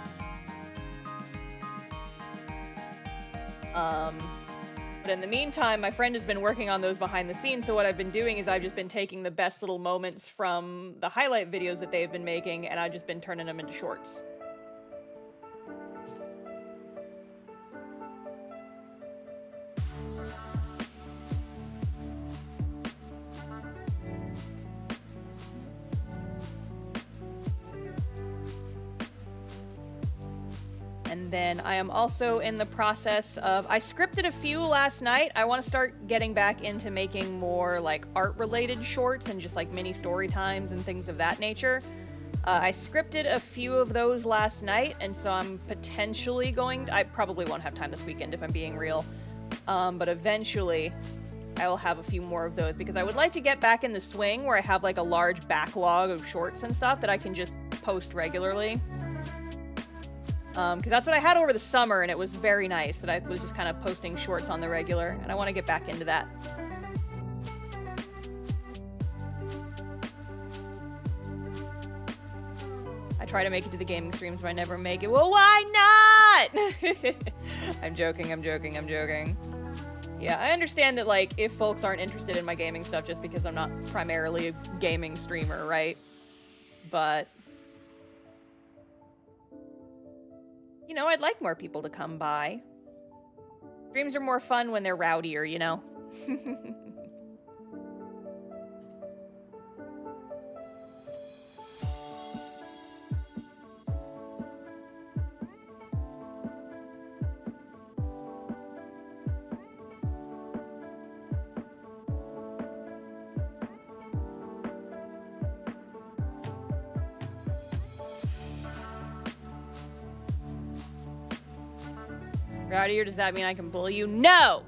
But in the meantime, my friend has been working on those behind the scenes, so what I've been doing is I've just been taking the best little moments from the highlight videos that they've been making, and I've just been turning them into shorts. And then I am also in the process of, I scripted a few last night. I want to start getting back into making more like art related shorts and just like mini story times and things of that nature. I scripted a few of those last night, and so I'm potentially I probably won't have time this weekend if I'm being real. But eventually I will have a few more of those because I would like to get back in the swing where I have like a large backlog of shorts and stuff that I can just post regularly. Because that's what I had over the summer, and it was very nice that I was just kind of posting shorts on the regular, and I want to get back into that. I try to make it to the gaming streams, but I never make it. Well, why not? I'm joking. Yeah, I understand that, like, if folks aren't interested in my gaming stuff just because I'm not primarily a gaming streamer, right? But... you know, I'd like more people to come by. Streams are more fun when they're rowdier, you know? Rowdier, does that mean I can bully you? No!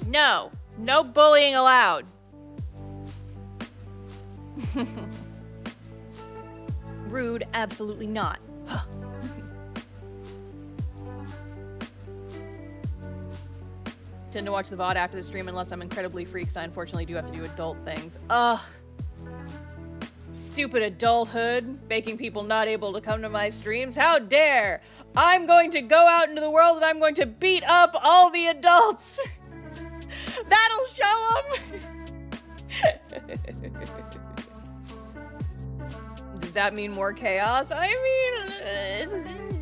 No! No bullying allowed! Rude, absolutely not. Tend to watch the VOD after the stream unless I'm incredibly free, because I unfortunately do have to do adult things. Ugh. stupid adulthood, making people not able to come to my streams. How dare! I'm going to go out into the world and I'm going to beat up all the adults! That'll show them! Does that mean more chaos? I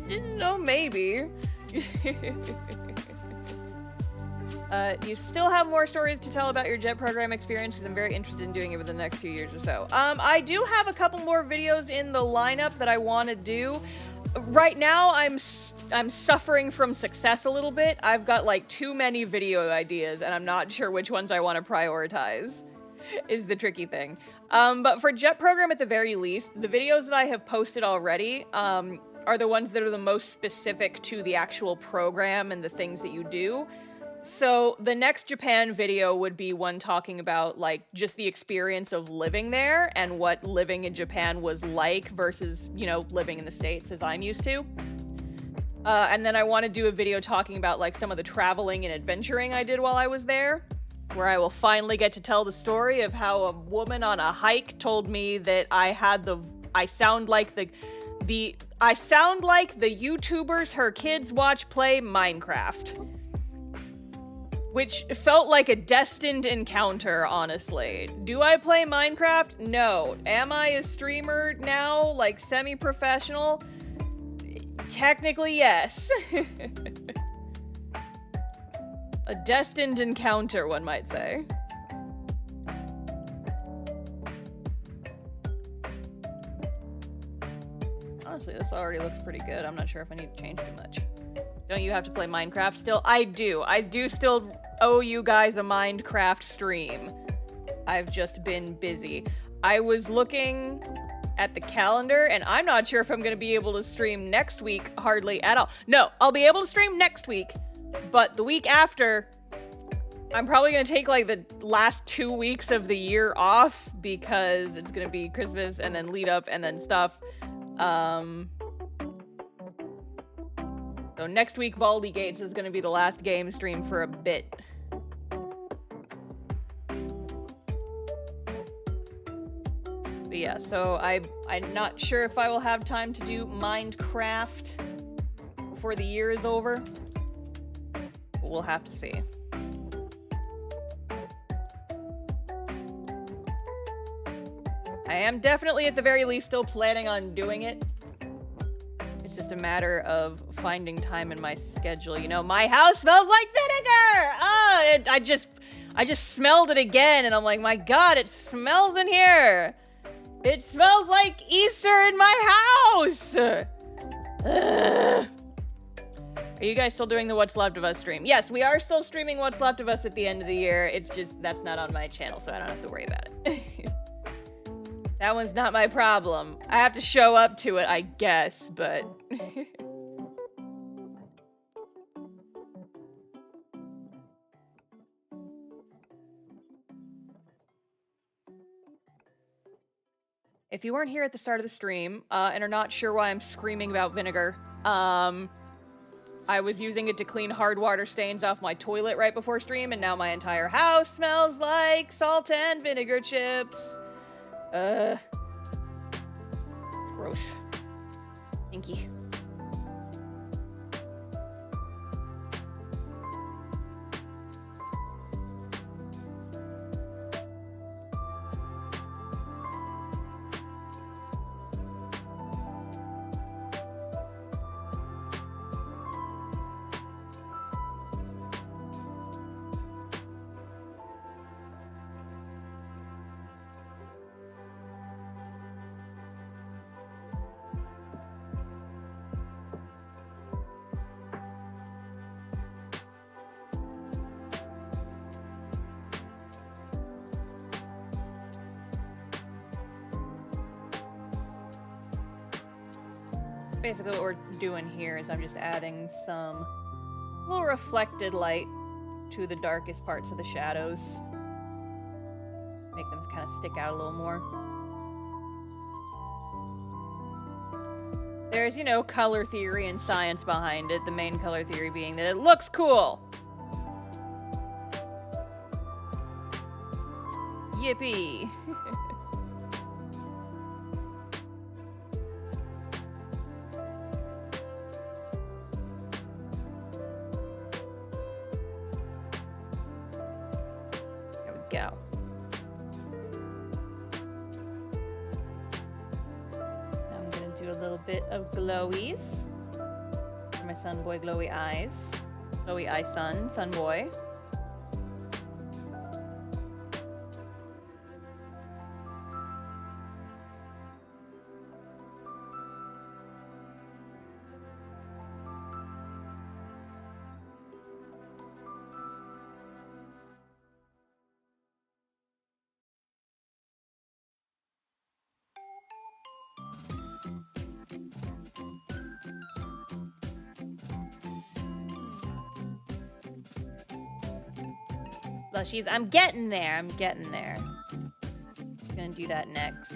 mean, no, maybe. You still have more stories to tell about your jet program experience because I'm very interested in doing it within the next few years or so. I do have a couple more videos in the lineup that I want to do. Right now, I'm suffering from success a little bit. I've got like too many video ideas and I'm not sure which ones I want to prioritize, is the tricky thing. But for jet program at the very least, the videos that I have posted already are the ones that are the most specific to the actual program and the things that you do. So the next Japan video would be one talking about like just the experience of living there and what living in Japan was like versus, you know, living in the States as I'm used to. And then I want to do a video talking about like some of the traveling and adventuring I did while I was there, where I will finally get to tell the story of how a woman on a hike told me that I sound like the YouTubers her kids watch play Minecraft. Which felt like a destined encounter, honestly. Do I play Minecraft? No. Am I a streamer now, like semi-professional? Technically, yes. A destined encounter, one might say. Honestly, this already looks pretty good. I'm not sure if I need to change too much. Don't you have to play Minecraft still? I do. I do still owe you guys a Minecraft stream. I've just been busy. I was looking at the calendar, and I'm not sure if I'm going to be able to stream next week hardly at all. No, I'll be able to stream next week, but the week after, I'm probably going to take like the last 2 weeks of the year off because it's going to be Christmas and then lead up and then stuff. So next week, Baldy Gates is going to be the last game stream for a bit. But yeah, so I'm not sure if I will have time to do Minecraft before the year is over. But we'll have to see. I am definitely, at the very least, still planning on doing it. It's just a matter of finding time in my schedule. You know, my house smells like vinegar! Oh, I just smelled it again, and I'm like, my God, it smells in here! It smells like Easter in my house! Ugh. Are you guys still doing the What's Left of Us stream? Yes, we are still streaming What's Left of Us at the end of the year. It's just, that's not on my channel, so I don't have to worry about it. That one's not my problem. I have to show up to it, I guess, but... If you weren't here at the start of the stream, and are not sure why I'm screaming about vinegar, I was using it to clean hard water stains off my toilet right before stream, and now my entire house smells like salt and vinegar chips. Gross. Stinky. Basically what we're doing here is I'm just adding some little reflected light to the darkest parts of the shadows. Make them kind of stick out a little more. There's, you know, color theory and science behind it, the main color theory being that it looks cool! Yippee! bit of glowies for my sun boy glowy eyes. Glowy eye sun boy. Blushies. I'm getting there. I'm getting there. Gonna do that next.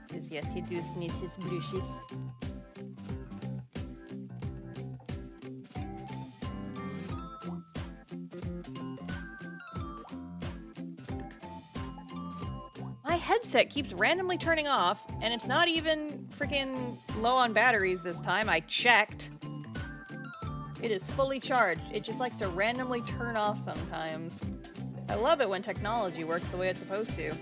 Because yes, he does need his blushies. My headset keeps randomly turning off, and it's not even freaking low on batteries this time. I checked. It is fully charged. It just likes to randomly turn off sometimes. I love it when technology works the way it's supposed to.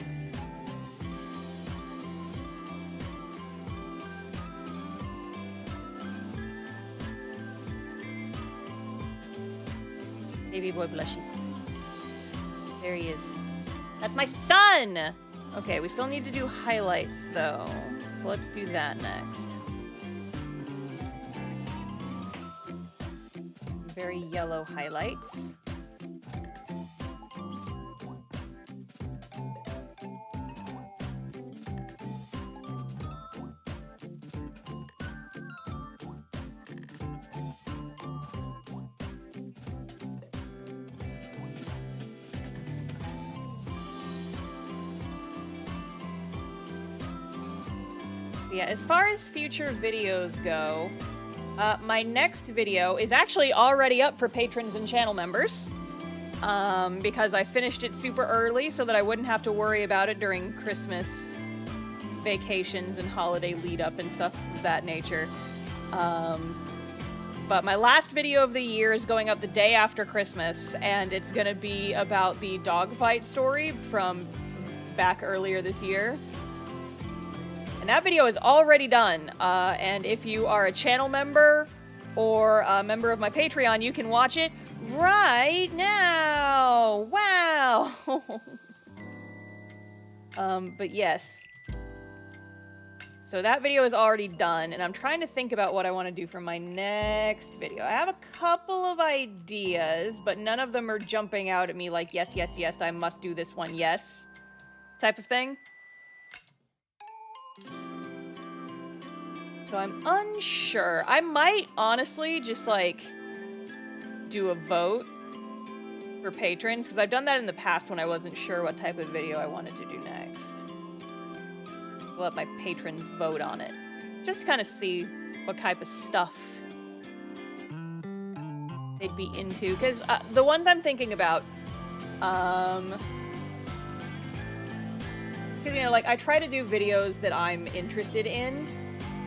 Baby boy blushes. There he is. That's my son! Okay, we still need to do highlights though. So let's do that next. Very yellow highlights. Yeah, as far as future videos go, my next video is actually already up for patrons and channel members, because I finished it super early so that I wouldn't have to worry about it during Christmas vacations and holiday lead up and stuff of that nature. But my last video of the year is going up the day after Christmas, and it's going to be about the dogfight story from back earlier this year. And that video is already done, and if you are a channel member or a member of my Patreon, you can watch it right now! Wow! But yes. So that video is already done, and I'm trying to think about what I want to do for my next video. I have a couple of ideas, but none of them are jumping out at me like, yes, yes, yes, I must do this one, yes, type of thing. So I'm unsure. I might honestly just like do a vote for patrons, because I've done that in the past when I wasn't sure what type of video I wanted to do next. I'll let my patrons vote on it, just to kind of see what type of stuff they'd be into. Because the ones I'm thinking about, because, you know, like, I try to do videos that I'm interested in,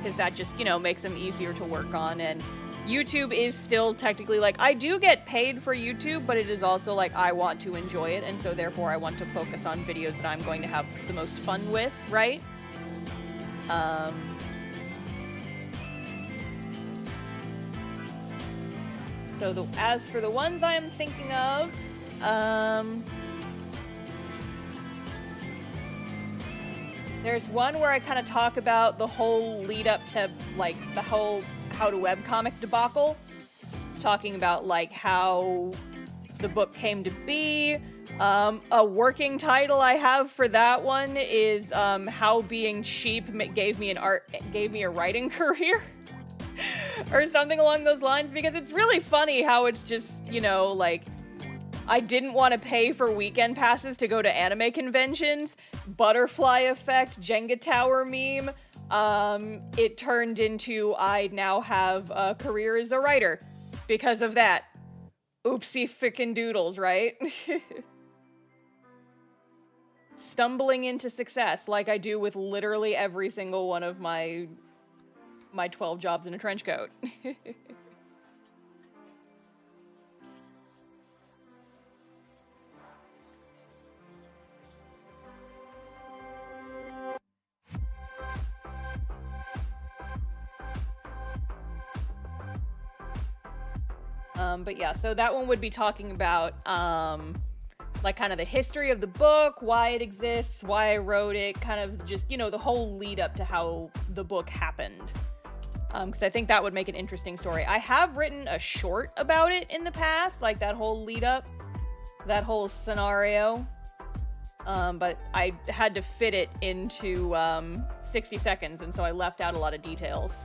because that just, you know, makes them easier to work on. And YouTube is still technically, like, I do get paid for YouTube, but it is also, like, I want to enjoy it, and so therefore I want to focus on videos that I'm going to have the most fun with, right? So as for the ones I'm thinking of, there's one where I kind of talk about the whole lead up to, like, the whole how to webcomic debacle. Talking about, like, how the book came to be. A working title I have for that one is, How Being Cheap gave me a writing career. Or something along those lines, because it's really funny how it's just, you know, like, I didn't want to pay for weekend passes to go to anime conventions. Butterfly effect, Jenga tower meme. It turned into I now have a career as a writer because of that. Oopsie frickin' doodles, right? Stumbling into success like I do with literally every single one of my 12 jobs in a trench coat. But yeah, so that one would be talking about, like, kind of the history of the book, why it exists, why I wrote it, kind of just, you know, the whole lead up to how the book happened. Because I think that would make an interesting story. I have written a short about it in the past, like that whole lead up, that whole scenario. But I had to fit it into 60 seconds, and so I left out a lot of details.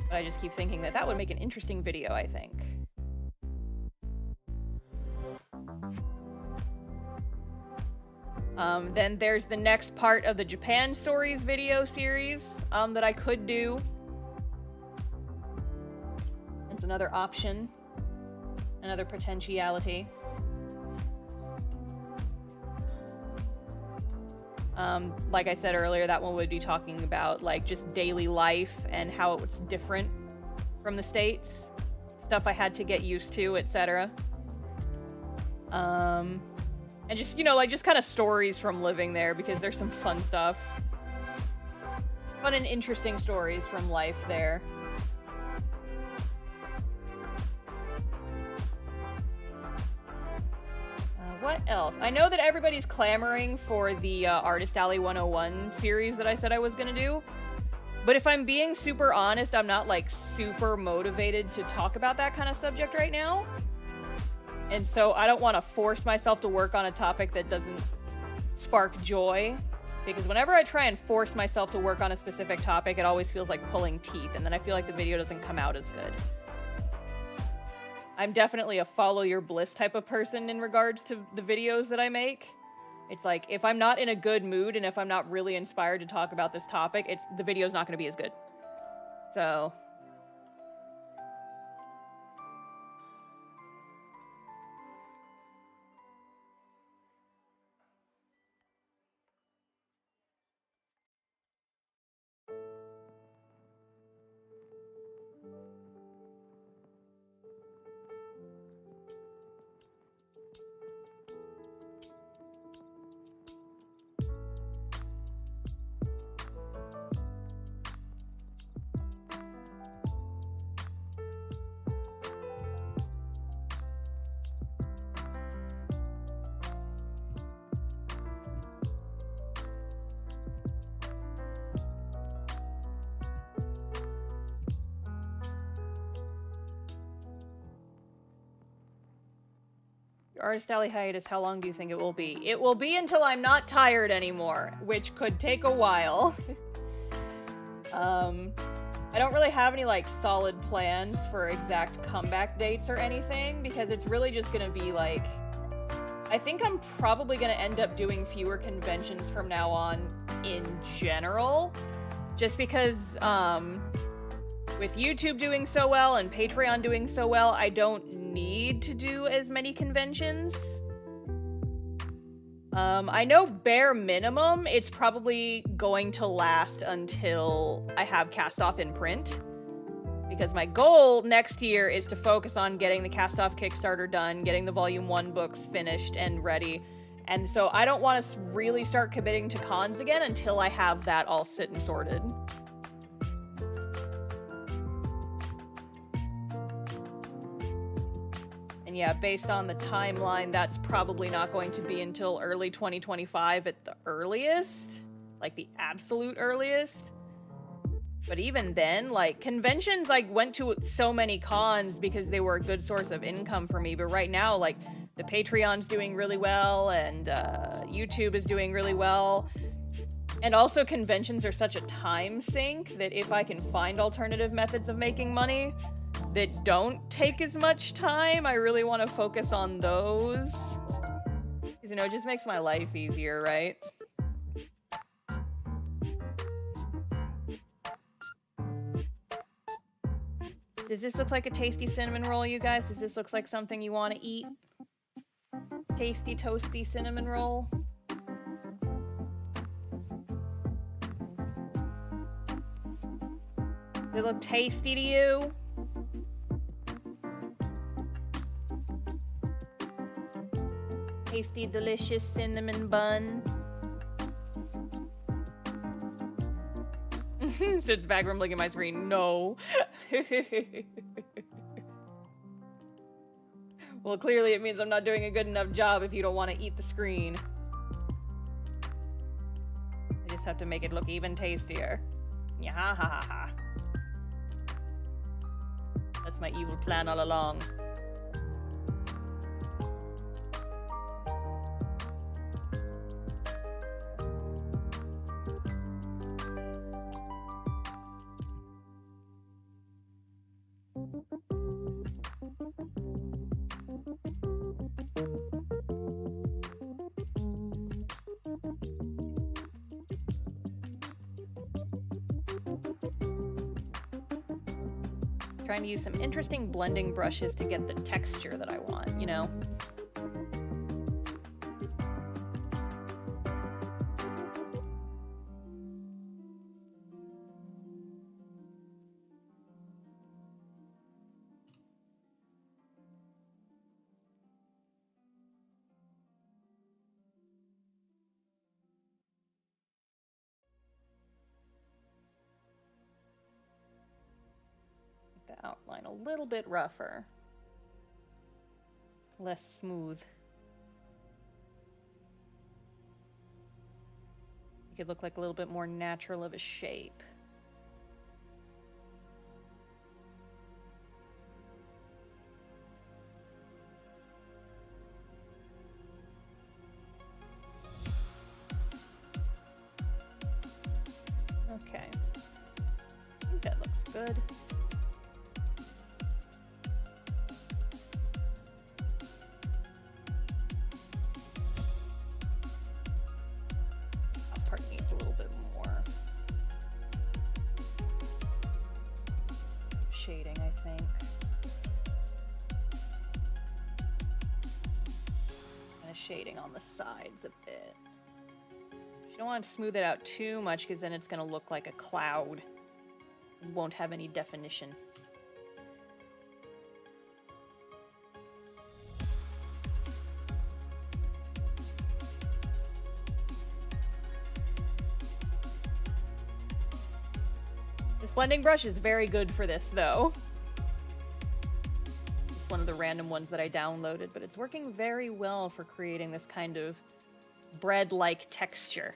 But I just keep thinking that that would make an interesting video, I think. Then there's the next part of the Japan Stories video series that I could do. It's another option, another potentiality. Like I said earlier, that one would be talking about like just daily life and how it was different from the States. Stuff I had to get used to, etc. And just, you know, like just kind of stories from living there, because there's some fun stuff. Fun and interesting stories from life there. What else? I know that everybody's clamoring for the Artist Alley 101 series that I said I was gonna do. But if I'm being super honest, I'm not like super motivated to talk about that kind of subject right now. And so I don't want to force myself to work on a topic that doesn't spark joy. Because whenever I try and force myself to work on a specific topic, it always feels like pulling teeth. And then I feel like the video doesn't come out as good. I'm definitely a follow your bliss type of person in regards to the videos that I make. It's like, if I'm not in a good mood and if I'm not really inspired to talk about this topic, the video's not going to be as good. So... Artist Alley hiatus, how long do you think it will be? It will be until I'm not tired anymore, which could take a while. I don't really have any, like, solid plans for exact comeback dates or anything, because it's really just gonna be, like... I think I'm probably gonna end up doing fewer conventions from now on in general, just because, with YouTube doing so well and Patreon doing so well, I don't need to do as many conventions. I know bare minimum, it's probably going to last until I have Cast Off in print. Because my goal next year is to focus on getting the Cast Off Kickstarter done, getting the Volume 1 books finished and ready. And so I don't want to really start committing to cons again until I have that all sit and sorted. And yeah, based on the timeline, that's probably not going to be until early 2025 at the earliest. Like, the absolute earliest. But even then, like, conventions, like, went to so many cons because they were a good source of income for me. But right now, like, the Patreon's doing really well, and YouTube is doing really well. And also, conventions are such a time sink that if I can find alternative methods of making money that don't take as much time, I really want to focus on those. Because, you know, it just makes my life easier, right? Does this look like a tasty cinnamon roll, you guys? Does this look like something you want to eat? Tasty, toasty cinnamon roll? They look tasty to you? Tasty, delicious cinnamon bun. Sits back from looking at my screen. No. Well, clearly it means I'm not doing a good enough job if you don't want to eat the screen. I just have to make it look even tastier. Yahahaha. That's my evil plan all along. Trying to use some interesting blending brushes to get the texture that I want, you know? The outline a little bit rougher, less smooth. It could look like a little bit more natural of a shape. Okay, I think that looks good. Shading, I think. And a shading on the sides a bit. You don't want to smooth it out too much because then it's going to look like a cloud. It won't have any definition. Blending brush is very good for this, though. It's one of the random ones that I downloaded, but it's working very well for creating this kind of bread-like texture.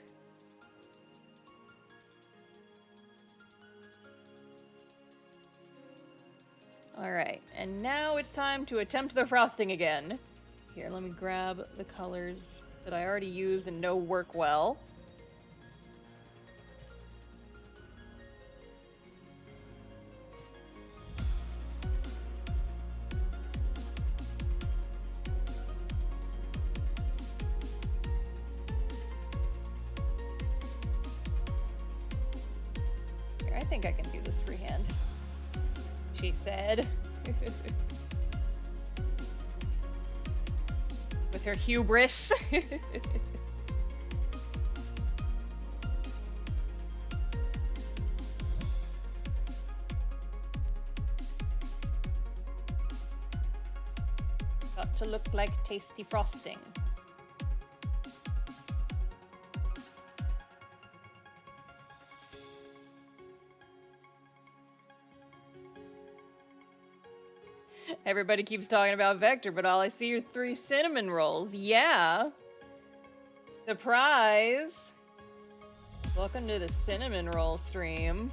Alright, and now it's time to attempt the frosting again. Here, let me grab the colors that I already used and know work well. I think I can do this freehand, she said. With her hubris. Got to look like tasty frosting. Everybody keeps talking about Vector, but all I see are 3 cinnamon rolls. Yeah. Surprise. Welcome to the cinnamon roll stream.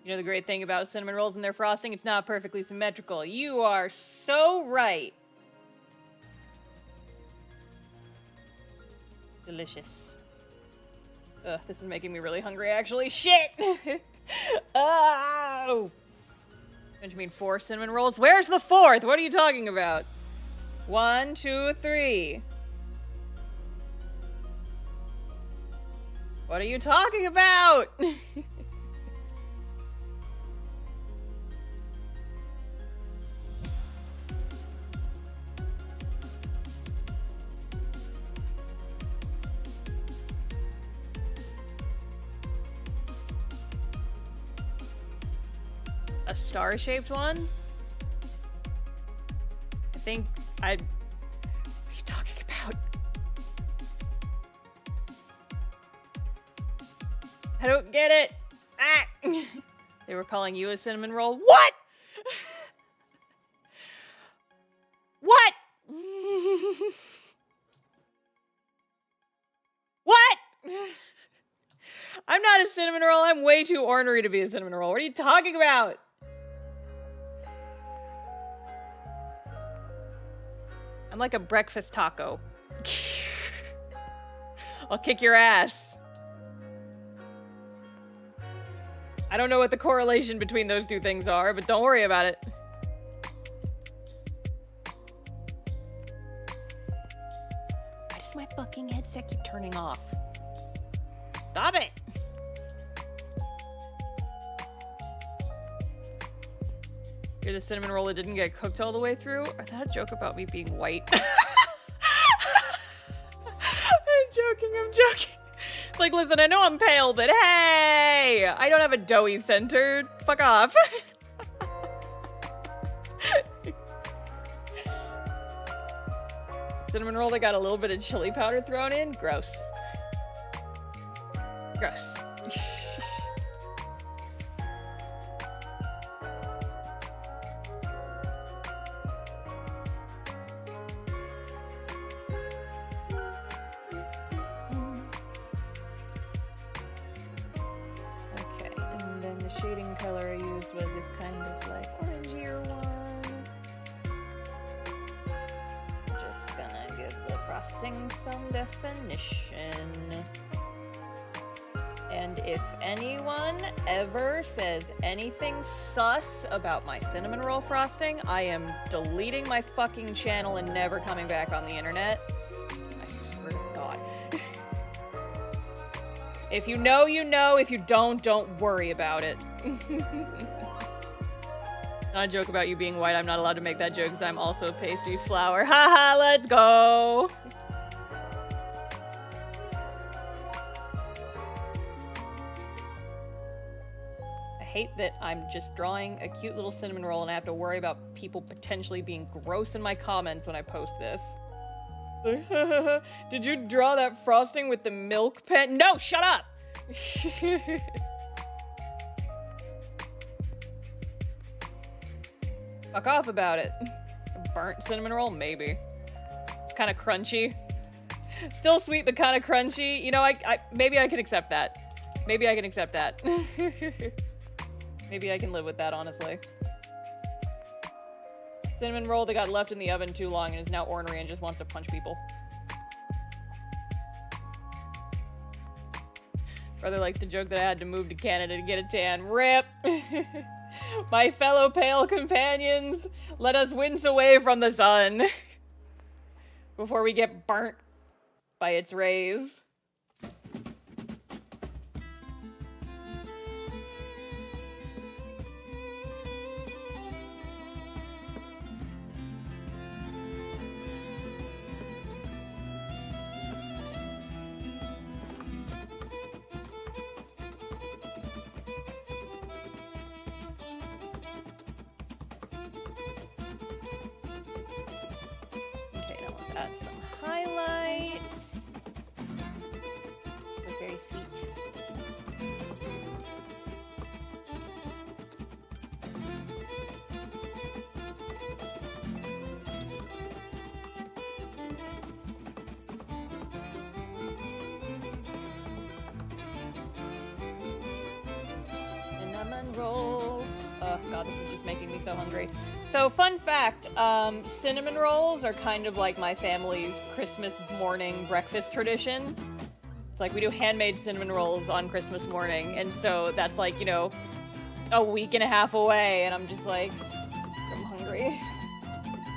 You know the great thing about cinnamon rolls and their frosting? It's not perfectly symmetrical. You are so right. Delicious. Ugh, this is making me really hungry, actually. Shit! Oh! Don't you mean 4 cinnamon rolls? Where's the 4th? What are you talking about? 1, 2, 3. What are you talking about? a star-shaped one. I think I... What are you talking about? I don't get it. Ah! They were calling you a cinnamon roll. What? What? What? I'm not a cinnamon roll. I'm way too ornery to be a cinnamon roll. What are you talking about? I'm like a breakfast taco. I'll kick your ass. I don't know what the correlation between those two things are, but don't worry about it. Why does my fucking headset keep turning off? Stop it! You're the cinnamon roll that didn't get cooked all the way through? Is that a joke about me being white? I'm joking, I'm joking. It's like, listen, I know I'm pale, but hey! I don't have a doughy center. Fuck off. Cinnamon roll that got a little bit of chili powder thrown in? Gross. Gross. Okay, and then the shading color I used was this kind of like orangier one. Just gonna give the frosting some definition. And if anyone ever says anything sus about my cinnamon roll frosting, I am deleting my fucking channel and never coming back on the internet. I swear to God. If you know, you know. If you don't worry about it. Not a joke about you being white. I'm not allowed to make that joke because I'm also pastry flour. Haha, let's go! I hate that I'm just drawing a cute little cinnamon roll and I have to worry about people potentially being gross in my comments when I post this. Did you draw that frosting with the milk pen? No, shut up! Fuck off about it. A burnt cinnamon roll? Maybe. It's kind of crunchy. Still sweet, but kind of crunchy. You know, maybe I can accept that. Maybe I can accept that. Maybe I can live with that, honestly. Cinnamon roll that got left in the oven too long and is now ornery and just wants to punch people. Brother likes to joke that I had to move to Canada to get a tan. RIP! My fellow pale companions, let us wince away from the sun before we get burnt by its rays. Add some highlights. They're very sweet. Cinnamon roll. Oh god, this is just making me so hungry. So, fun fact, cinnamon rolls are kind of like my family's Christmas morning breakfast tradition. It's like we do handmade cinnamon rolls on Christmas morning, and so that's like, you know, a week and a half away, and I'm just like, I'm hungry.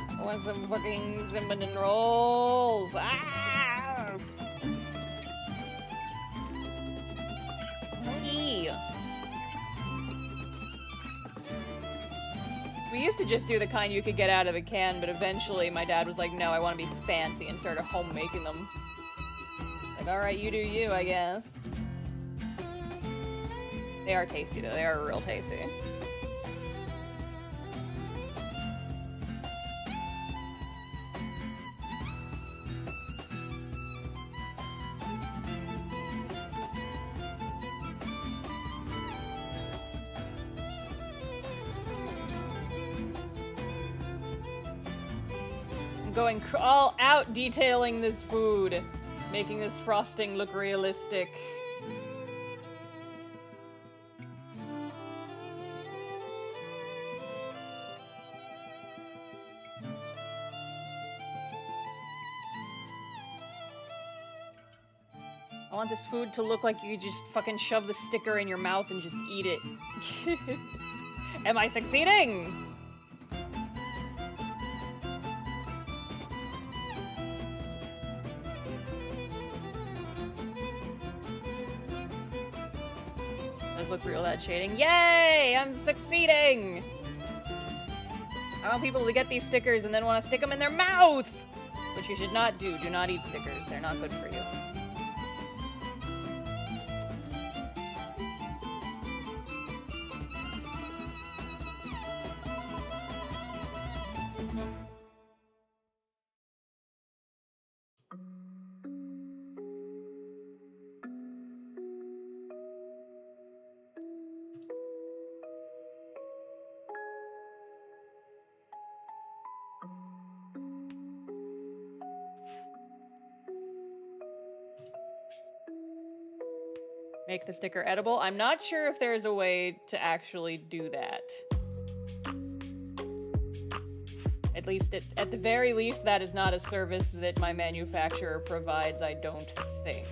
I want some fucking cinnamon rolls. Ah! Hey. We used to just do the kind you could get out of a can, but eventually my dad was like, no, I want to be fancy, and started home making them. Like, alright, you do you, I guess. They are tasty, though. They are real tasty. going all out detailing this food, making this frosting look realistic. I want this food to look like you just fucking shove the sticker in your mouth and just eat it. Am I succeeding? Does look real, that shading. Yay! I'm succeeding! I want people to get these stickers and then want to stick them in their mouth! Which you should not do. Do not eat stickers. They're not good for you. Make the sticker edible. I'm not sure if there's a way to actually do that. At the very least, that is not a service that my manufacturer provides, I don't think.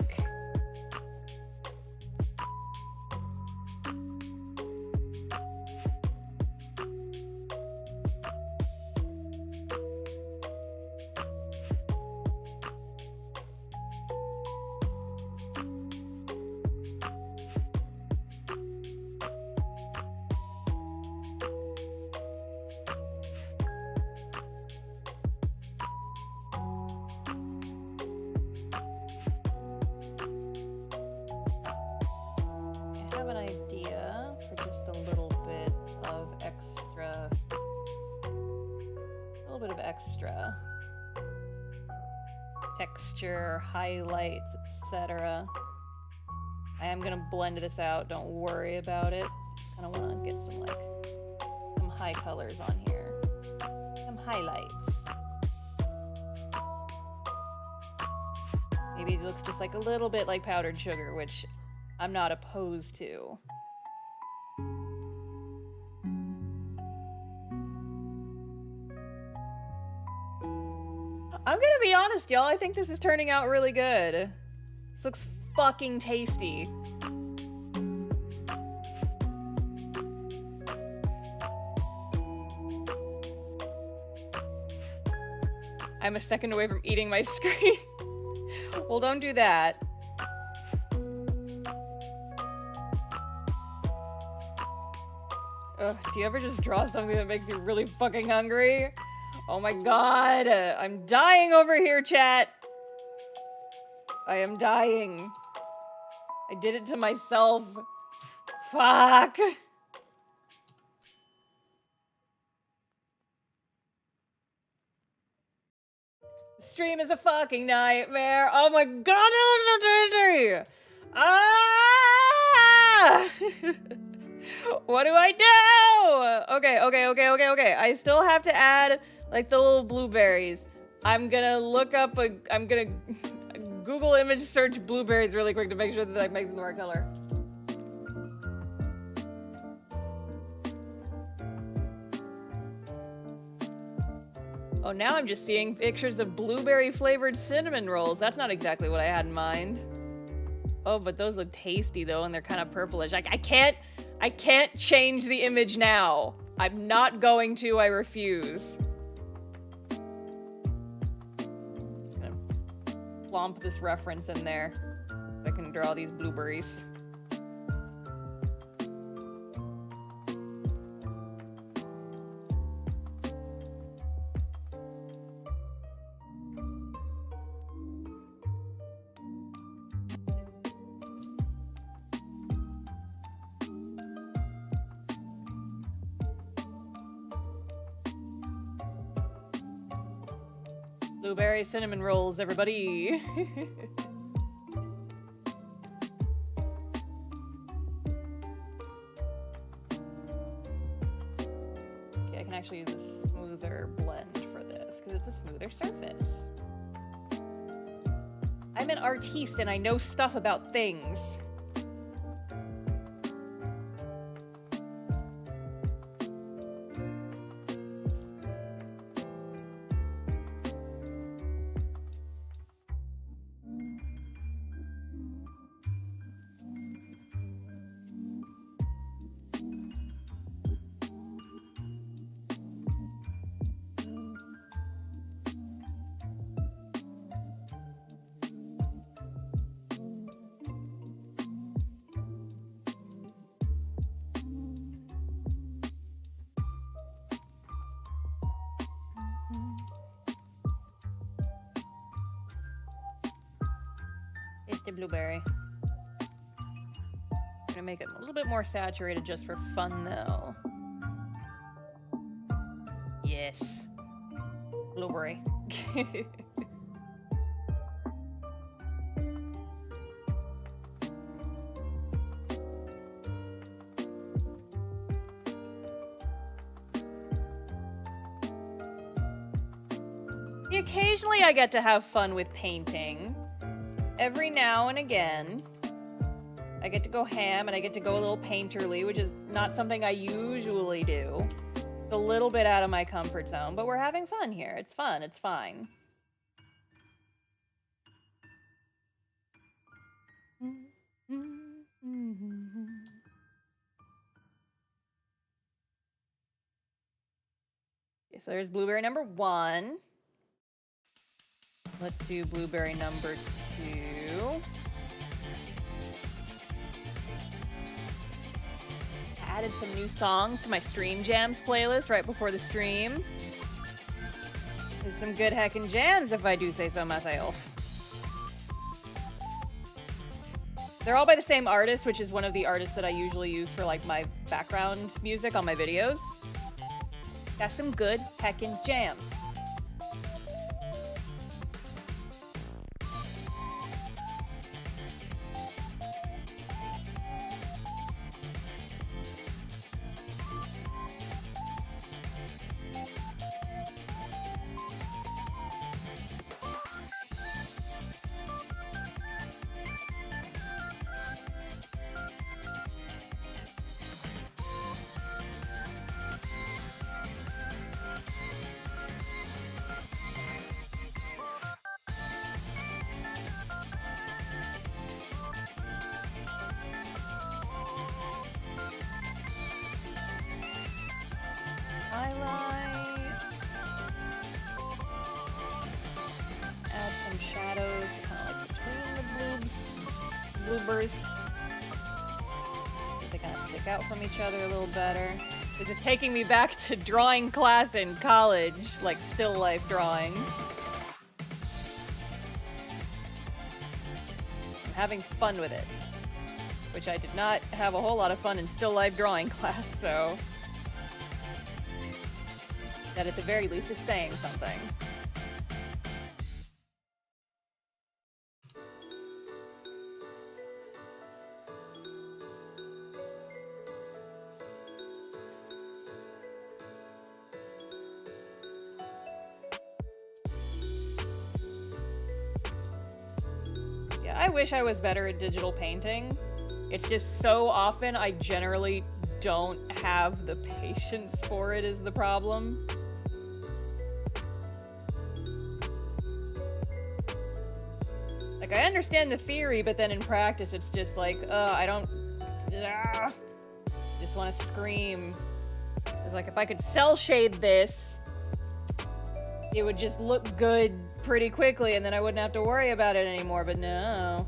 Highlights, etc. I am gonna blend this out, don't worry about it. Kinda wanna get some high colors on here. Some highlights. Maybe it looks just like a little bit like powdered sugar, which I'm not opposed to. I'm gonna be honest, y'all. I think this is turning out really good. This looks fucking tasty. I'm a second away from eating my screen. Well, don't do that. Ugh, do you ever just draw something that makes you really fucking hungry? Oh my god, I'm dying over here, chat. I am dying. I did it to myself. Fuck. The stream is a fucking nightmare. Oh my god, it looks so tasty. Ah! What do I do? Okay. I still have to add like the little blueberries. I'm gonna look up I'm gonna Google image search blueberries really quick to make sure that I make them the right color. Oh, now I'm just seeing pictures of blueberry flavored cinnamon rolls. That's not exactly what I had in mind. Oh, but those look tasty though, and they're kind of purplish. I can't change the image now. I'm not going to, I refuse. Plomp this reference in there so I can draw these blueberries. Blueberry cinnamon rolls, everybody. Okay, I can actually use a smoother blend for this because it's a a smoother surface. I'm an artiste and I know stuff about things. It's the blueberry. I'm gonna make it a little bit more saturated just for fun, though. Yes. Blueberry. Occasionally I get to have fun with painting. Every now and again, I get to go ham and I get to go a little painterly, which is not something I usually do. It's a little bit out of my comfort zone, but we're having fun here. It's fun. It's fine. Okay, so there's blueberry number 1. Let's do blueberry number 2. Added some new songs to my Stream Jams playlist right before the stream. There's some good heckin' jams, if I do say so myself. They're all by the same artist, which is one of the artists that I usually use for like my background music on my videos. Got some good heckin' jams. They kind of stick out from each other a little better. This is taking me back to drawing class in college, like still life drawing. I'm having fun with it, which I did not have a whole lot of fun in still life drawing class, so that at the very least is saying something. I wish I was better at digital painting. It's just so often I generally don't have the patience for it is the problem. Like, I understand the theory, but then in practice it's just like, I don't... just want to scream. It's like, if I could cell shade this, it would just look good pretty quickly, and then I wouldn't have to worry about it anymore, but no.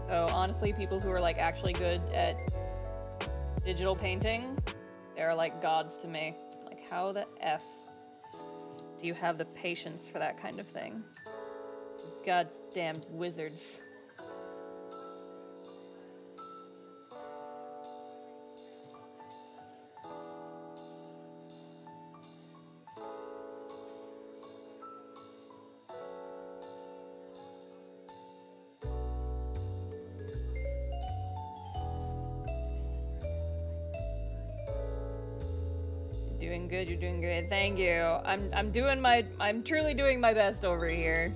So honestly, people who are like actually good at digital painting, they're like gods to me. Like, how the F do you have the patience for that kind of thing? God's damned wizards. doing good, you're doing good. Thank you. I'm truly doing my best over here.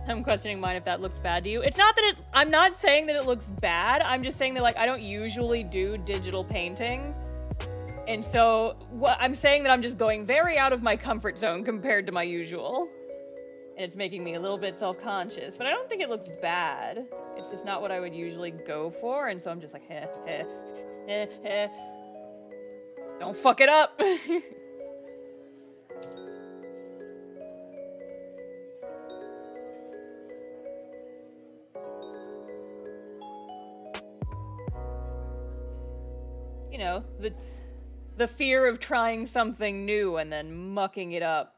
I'm questioning mine if that looks bad to you. It's not that it, I'm not saying that it looks bad. I'm just saying that, like, I don't usually do digital painting. And so, I'm saying that I'm just going very out of my comfort zone compared to my usual. And it's making me a little bit self-conscious. But I don't think it looks bad. It's just not what I would usually go for. And so I'm just like, heh, heh, heh, heh. Don't fuck it up. You know, the fear of trying something new and then mucking it up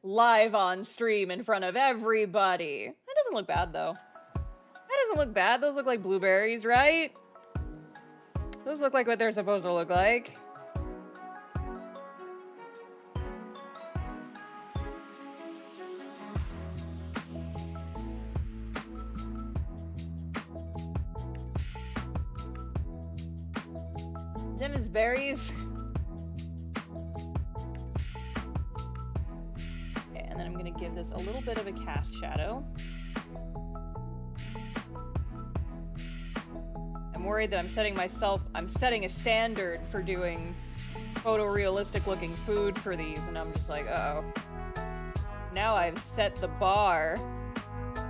live on stream in front of everybody. That doesn't look bad, though. That doesn't look bad. Those look like blueberries, right? Those look like what they're supposed to look like. Them is berries. Okay, and then I'm gonna give this a little bit of a cast shadow. I'm worried that I'm setting a standard for doing photorealistic looking food for these, and I'm just like, uh-oh. Now I've set the bar.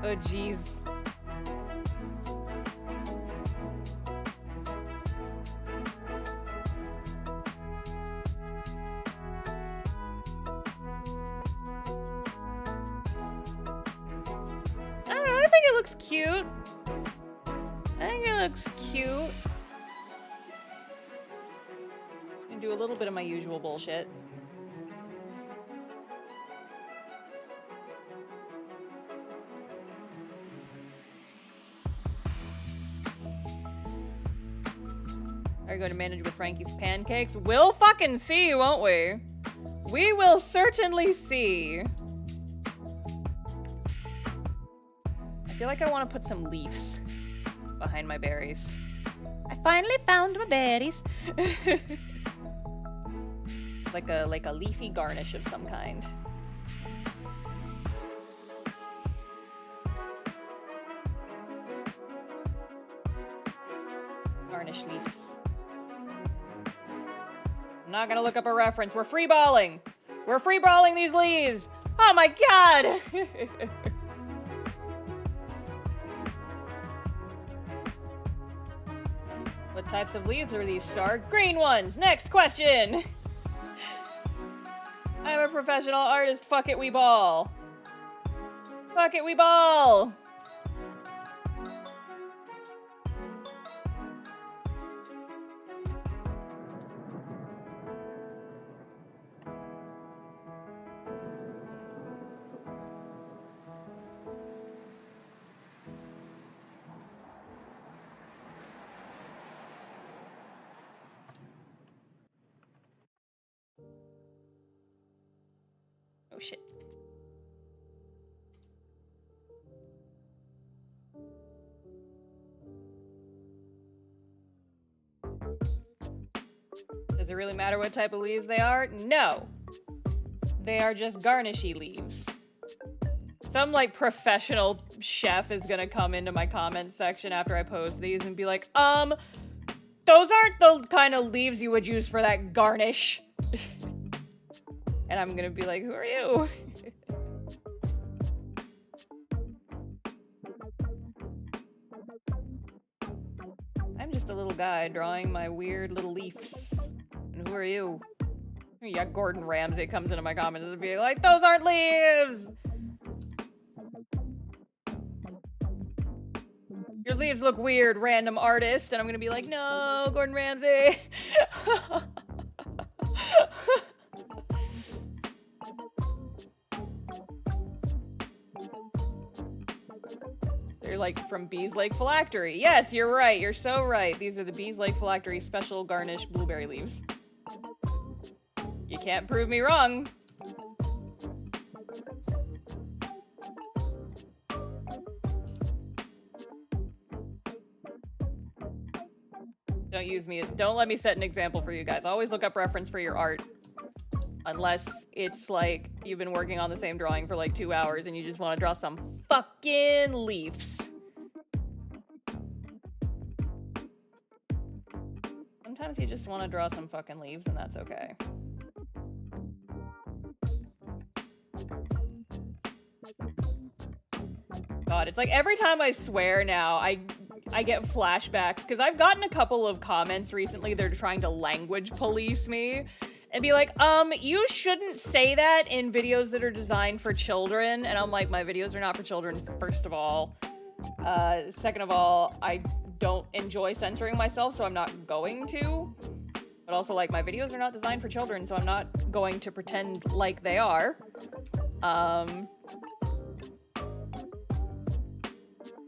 Oh, jeez. I think it looks cute. I think it looks cute. And do a little bit of my usual bullshit. Are you going to manage with Frankie's pancakes? We'll fucking see, won't we? We will certainly see. I feel like I want to put some leaves behind my berries. I finally found my berries. like a leafy garnish of some kind. Garnish leaves. I'm not gonna look up a reference. We're freeballing. We're freeballing these leaves. Oh my god. What types of leaves are these, Star? Green ones! Next question! I'm a professional artist. Fuck it, we ball. Fuck it, we ball! Oh shit. Does it really matter what type of leaves they are? No. They are just garnishy leaves. Some, like, professional chef is gonna come into my comments section after I post these and be like, those aren't the kind of leaves you would use for that garnish. And I'm gonna be like, who are you? I'm just a little guy drawing my weird little leaves. And who are you? Yeah, Gordon Ramsay comes into my comments and be like, those aren't leaves! Your leaves look weird, random artist. And I'm gonna be like, no, Gordon Ramsay. They're like from Bees Lake Phylactery. Yes, you're right. You're so right. These are the Bees Lake Phylactery special garnish blueberry leaves. You can't prove me wrong. Don't use me. Don't let me set an example for you guys. Always look up reference for your art. Unless it's like you've been working on the same drawing for like 2 hours and you just want to draw some fucking leaves. Sometimes you just want to draw some fucking leaves and that's okay. God, it's like every time I swear now, I get flashbacks because I've gotten a couple of comments recently. They're trying to language police me and be like, you shouldn't say that in videos that are designed for children. And I'm like, my videos are not for children, first of all. Second of all, I don't enjoy censoring myself, so I'm not going to. But also, like, my videos are not designed for children, so I'm not going to pretend like they are.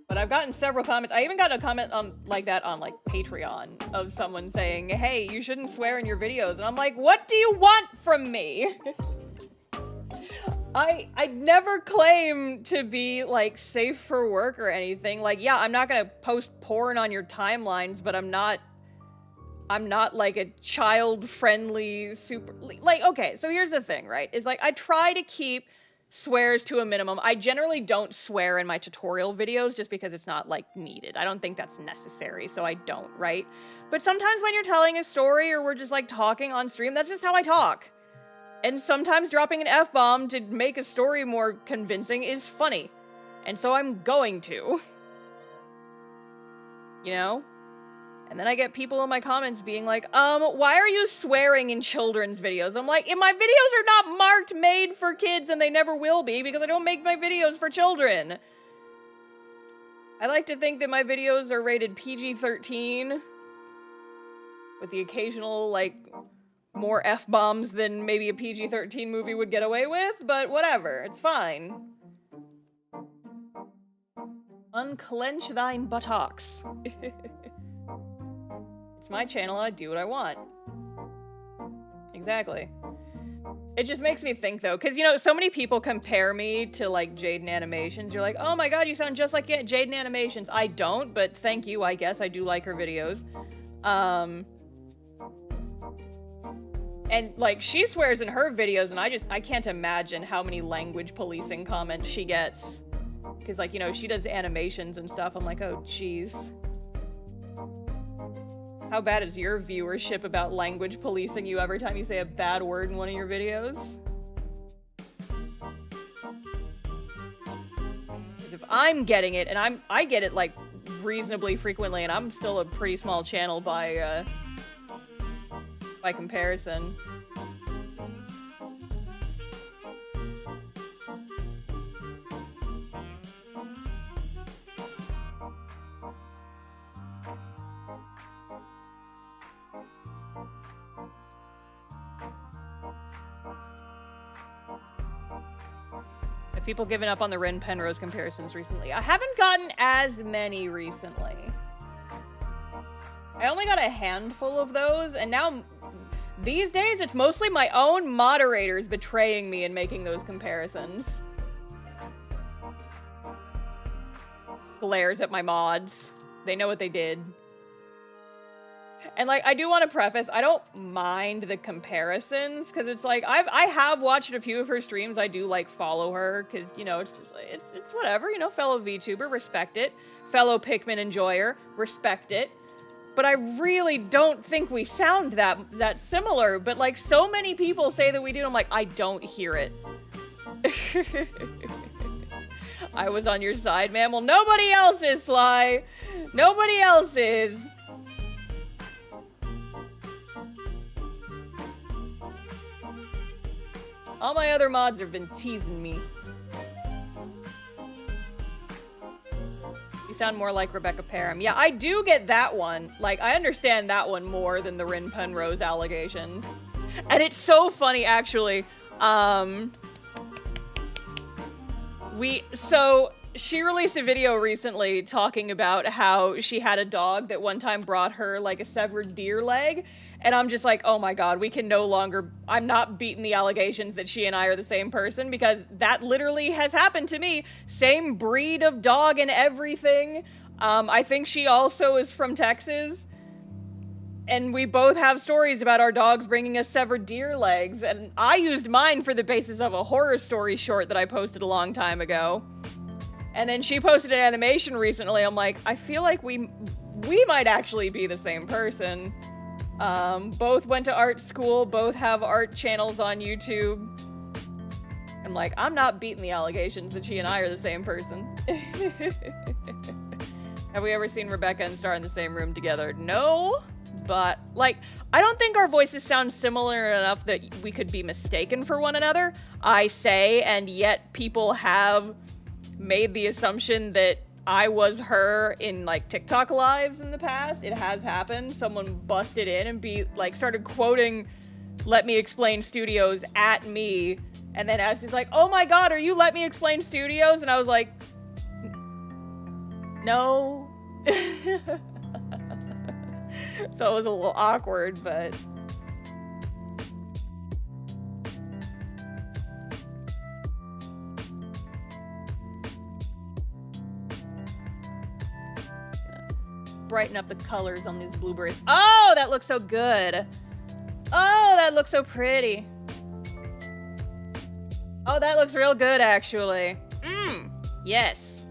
But I've gotten several comments. I even got a comment on like that on like Patreon of someone saying, hey, you shouldn't swear in your videos. And I'm like, what do you want from me? I never claim to be like safe for work or anything. Like, yeah, I'm not gonna post porn on your timelines, but I'm not like a child-friendly super, like, okay, so here's the thing, right? Is like, I try to keep swears to a minimum. I generally don't swear in my tutorial videos just because it's not like needed. I don't think that's necessary, so I don't, right? But sometimes when you're telling a story or we're just like talking on stream, that's just how I talk. And sometimes dropping an F-bomb to make a story more convincing is funny. And so I'm going to. You know? And then I get people in my comments being like, why are you swearing in children's videos? I'm like, my videos are not marked made for kids and they never will be because I don't make my videos for children. I like to think that my videos are rated PG-13 with the occasional, like, more F-bombs than maybe a PG-13 movie would get away with, but whatever, it's fine. Unclench thine buttocks. It's my channel, I do what I want. Exactly. It just makes me think, though, because, you know, so many people compare me to, like, Jaden Animations. You're like, oh my god, you sound just like Jaden Animations. I don't, but thank you, I guess. I do like her videos. And, like, she swears in her videos, and I can't imagine how many language policing comments she gets. Because, like, you know, she does animations and stuff. I'm like, oh, jeez. How bad is your viewership about language policing you every time you say a bad word in one of your videos? Because if I'm getting it, and I get it, like, reasonably frequently, and I'm still a pretty small channel by comparison. Have people given up on the Ren Penrose comparisons recently? I haven't gotten as many recently. I only got a handful of those, and now these days it's mostly my own moderators betraying me and making those comparisons. Glares at my mods. They know what they did. And, like, I do want to preface, I don't mind the comparisons, because it's like, I have watched a few of her streams. I do, like, follow her, because, you know, it's just, like, it's whatever, you know, fellow VTuber, respect it. Fellow Pikmin enjoyer, respect it. But I really don't think we sound that similar, but, like, so many people say that we do, I'm like, I don't hear it. I was on your side, man. Well, nobody else is, Sly. Nobody else is. All my other mods have been teasing me. You sound more like Rebecca Parham. Yeah, I do get that one. Like, I understand that one more than the Rin Penrose allegations. And it's so funny, actually. So she released a video recently talking about how she had a dog that one time brought her, like, a severed deer leg. And I'm just like, oh my god, we can no longer... I'm not beating the allegations that she and I are the same person, because that literally has happened to me. Same breed of dog and everything. I think she also is from Texas. And we both have stories about our dogs bringing us severed deer legs. And I used mine for the basis of a horror story short that I posted a long time ago. And then she posted an animation recently. I'm like, I feel like we might actually be the same person. Both went to art school, both have art channels on YouTube. I'm like, I'm not beating the allegations that she and I are the same person. Have we ever seen Rebecca and Star in the same room together? No, but, like, I don't think our voices sound similar enough that we could be mistaken for one another. I say, and yet people have made the assumption that I was her in, like, TikTok lives in the past. It has happened. Someone busted in and started quoting Let Me Explain Studios at me. And then Ashley's like, oh my god, are you Let Me Explain Studios? And I was like, no. So it was a little awkward, but... brighten up the colors on these blueberries. Oh, that looks so good. Oh, that looks so pretty. Oh, that looks real good, actually. Yes.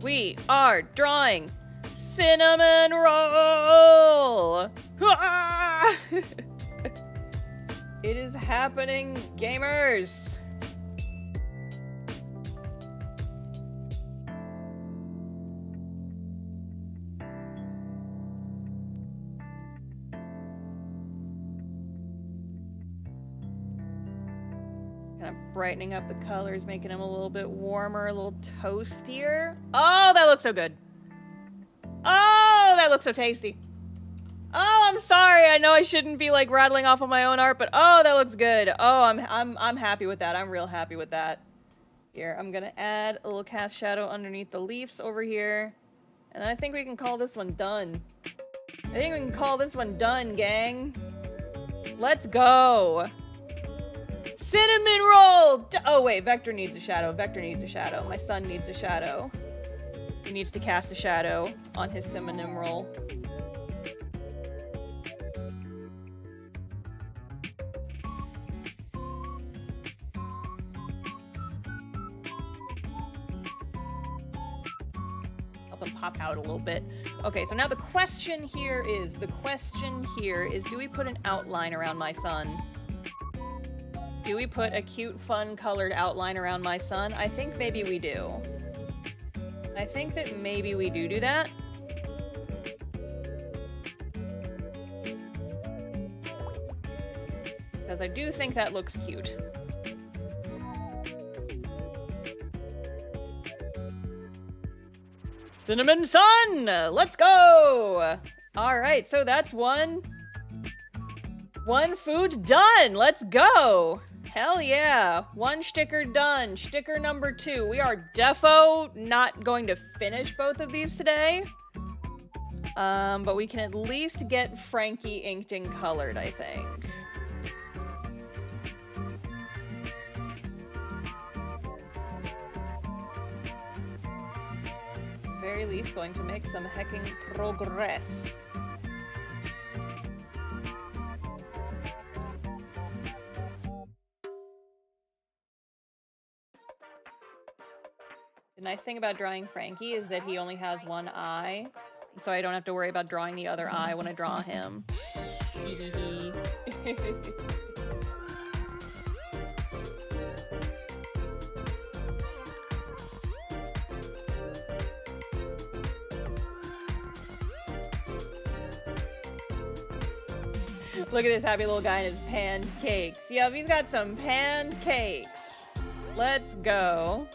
We are drawing cinnamon roll. It is happening, gamers. Brightening up the colors, making them a little bit warmer, a little toastier. Oh, that looks so good. Oh, that looks so tasty. Oh, I'm sorry. I know I shouldn't be like rattling off on my own art, but oh, that looks good. Oh, I'm happy with that. I'm real happy with that. Here, I'm gonna add a little cast shadow underneath the leaves over here, and I think we can call this one done. I think we can call this one done, gang. Let's go. Cinnamon roll! Oh wait, Vector needs a shadow. Vector needs a shadow. My son needs a shadow. He needs to cast a shadow on his cinnamon roll. Help him pop out a little bit. Okay, so now the question here is, do we put an outline around my son? Do we put a cute, fun, colored outline around my son? I think maybe we do. I think that maybe we do that. Because I do think that looks cute. Cinnamon Sun! Let's go! Alright, so that's one food done! Let's go! Hell yeah. One sticker done. Sticker number 2. We are defo not going to finish both of these today. But we can at least get Frankie inked and colored, I think. Very least going to make some hecking progress. The nice thing about drawing Frankie is that he only has one eye, so I don't have to worry about drawing the other eye when I draw him. Look at this happy little guy and his pancakes. Yep, he's got some pancakes. Let's go.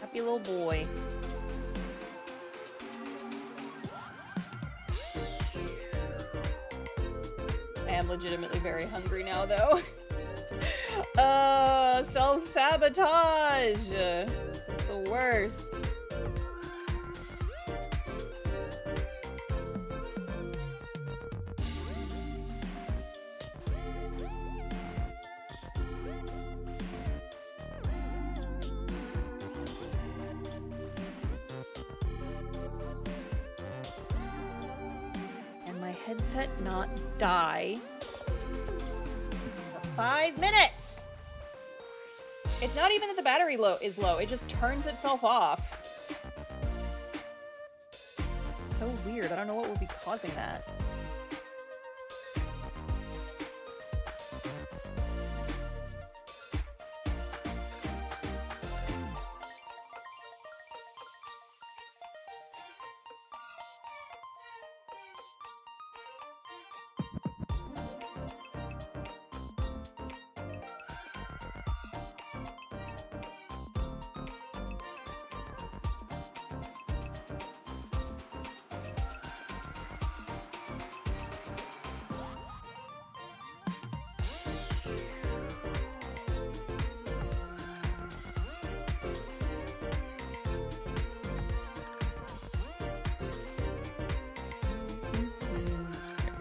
Happy little boy. I am legitimately very hungry now, though. Self-sabotage! It's the worst. And my headset not die for 5 minutes! It's not even that the battery is low, it just turns itself off. So weird, I don't know what would be causing that.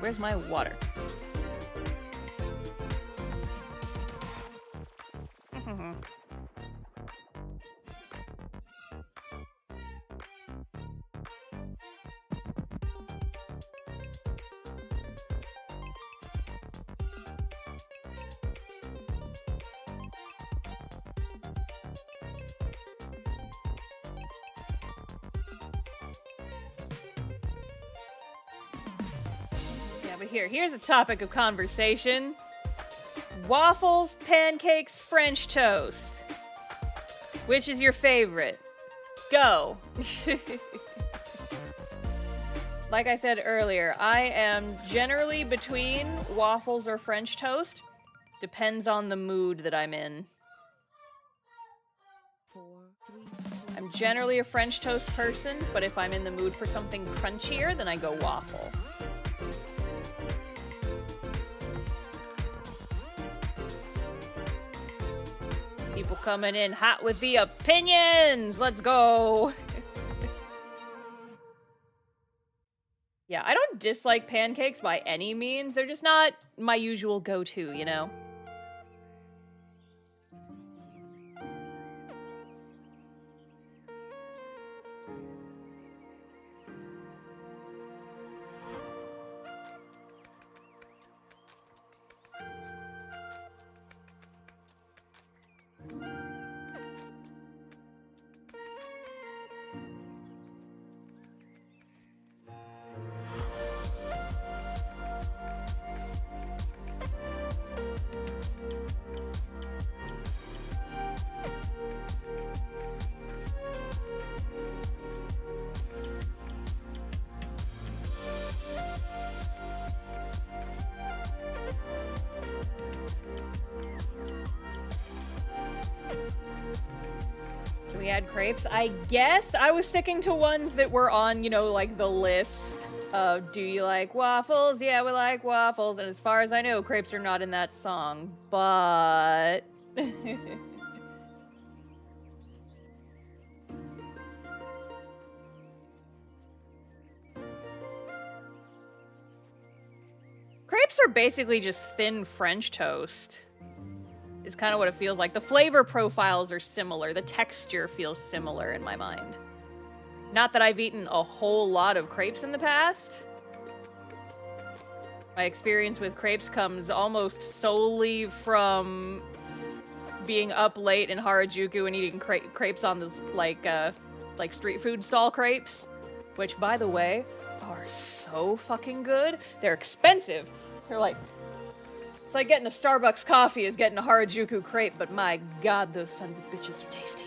Where's my water? But here's a topic of conversation. Waffles, pancakes, French toast. Which is your favorite? Go. Like I said earlier, I am generally between waffles or French toast. Depends on the mood that I'm in. I'm generally a French toast person, but if I'm in the mood for something crunchier, then I go waffle. People coming in hot with the opinions! Let's go! Yeah, I don't dislike pancakes by any means. They're just not my usual go-to, you know? We had crepes. I guess I was sticking to ones that were on, you know, like the list of do you like waffles? Yeah, we like waffles. And as far as I know, crepes are not in that song, but... Crepes are basically just thin French toast. Is kind of what it feels like. The flavor profiles are similar. The texture feels similar in my mind. Not that I've eaten a whole lot of crepes in the past. My experience with crepes comes almost solely from being up late in Harajuku and eating crepes on this, like street food stall crepes. Which, by the way, are so fucking good. They're expensive. They're like It's like getting a Starbucks coffee is getting a Harajuku crepe, but my god, those sons of bitches are tasty.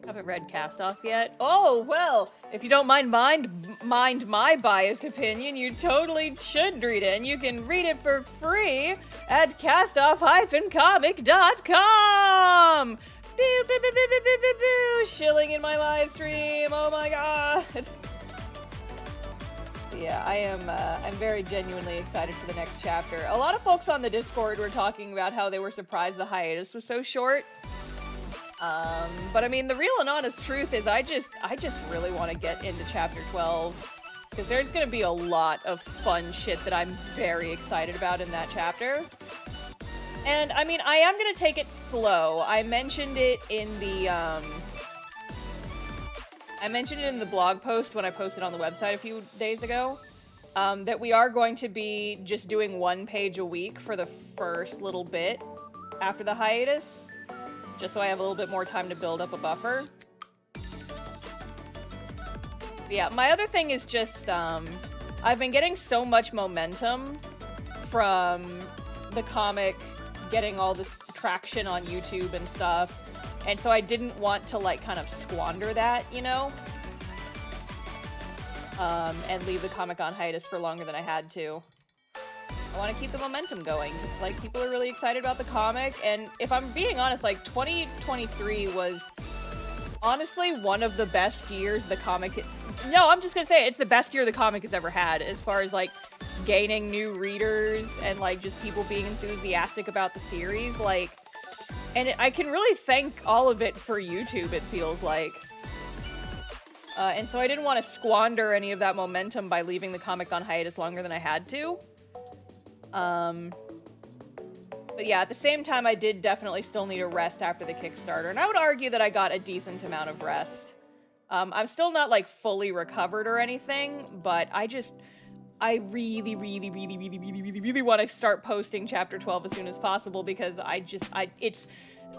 Haven't read Cast Off yet. Oh, well, if you don't mind my biased opinion, you totally should read it, and you can read it for free at castoff-comic.com! Boo, boo, boo, boo, boo, boo, boo, boo, shilling in my live stream, oh my god! Yeah, I'm very genuinely excited for the next chapter. A lot of folks on the Discord were talking about how they were surprised the hiatus was so short. But I mean, the real and honest truth is I just really want to get into chapter 12, because there's going to be a lot of fun shit that I'm very excited about in that chapter. And I mean, I am going to take it slow. I mentioned it in the blog post when I posted on the website a few days ago, that we are going to be just doing 1 page a week for the first little bit after the hiatus. Just so I have a little bit more time to build up a buffer. But yeah, my other thing is just, I've been getting so much momentum from the comic getting all this traction on YouTube and stuff, and so I didn't want to, like, kind of squander that, you know? And leave the comic on hiatus for longer than I had to. I want to keep the momentum going. Like, people are really excited about the comic, and if I'm being honest, like, 2023 was honestly one of the best years the comic... No, I'm just gonna say it, it's the best year the comic has ever had, as far as, like, gaining new readers and, like, just people being enthusiastic about the series, like... And I can really thank all of it for YouTube, it feels like. And so I didn't want to squander any of that momentum by leaving the comic on hiatus longer than I had to. But yeah, at the same time, I did definitely still need a rest after the Kickstarter, and I would argue that I got a decent amount of rest. I'm still not, like, fully recovered or anything, but I really want to start posting Chapter 12 as soon as possible, because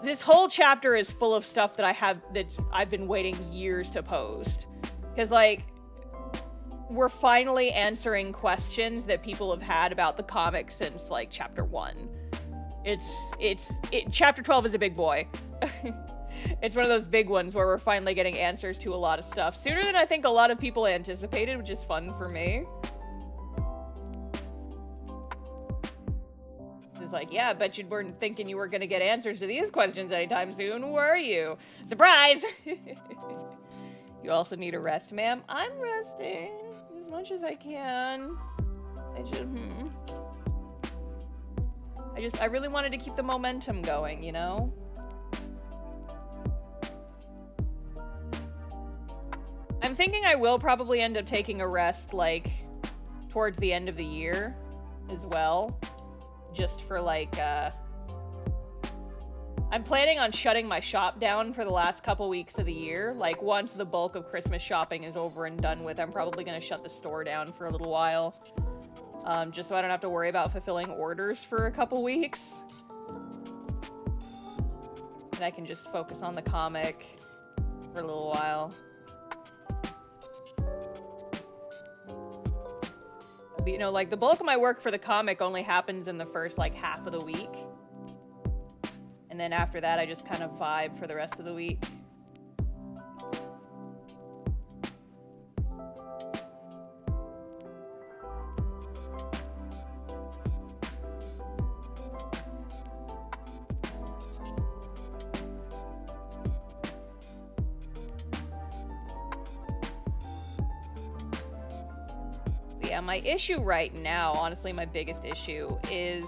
this whole chapter is full of stuff that I've been waiting years to post. Because, like, we're finally answering questions that people have had about the comic since, like, chapter 1. Chapter 12 is a big boy. It's one of those big ones where we're finally getting answers to a lot of stuff. Sooner than I think a lot of people anticipated, which is fun for me. It's like, yeah, I bet you weren't thinking you were gonna get answers to these questions anytime soon, were you? Surprise! You also need a rest, ma'am. I'm resting as much as I can. I really wanted to keep the momentum going, you know? I'm thinking I will probably end up taking a rest, like, towards the end of the year as well. Just for, like, I'm planning on shutting my shop down for the last couple weeks of the year. Like, once the bulk of Christmas shopping is over and done with, I'm probably gonna shut the store down for a little while. Just so I don't have to worry about fulfilling orders for a couple weeks. And I can just focus on the comic for a little while. But, you know, like, the bulk of my work for the comic only happens in the first, like, half of the week. And then after that, I just kind of vibe for the rest of the week. Yeah, my issue right now, honestly, my biggest issue is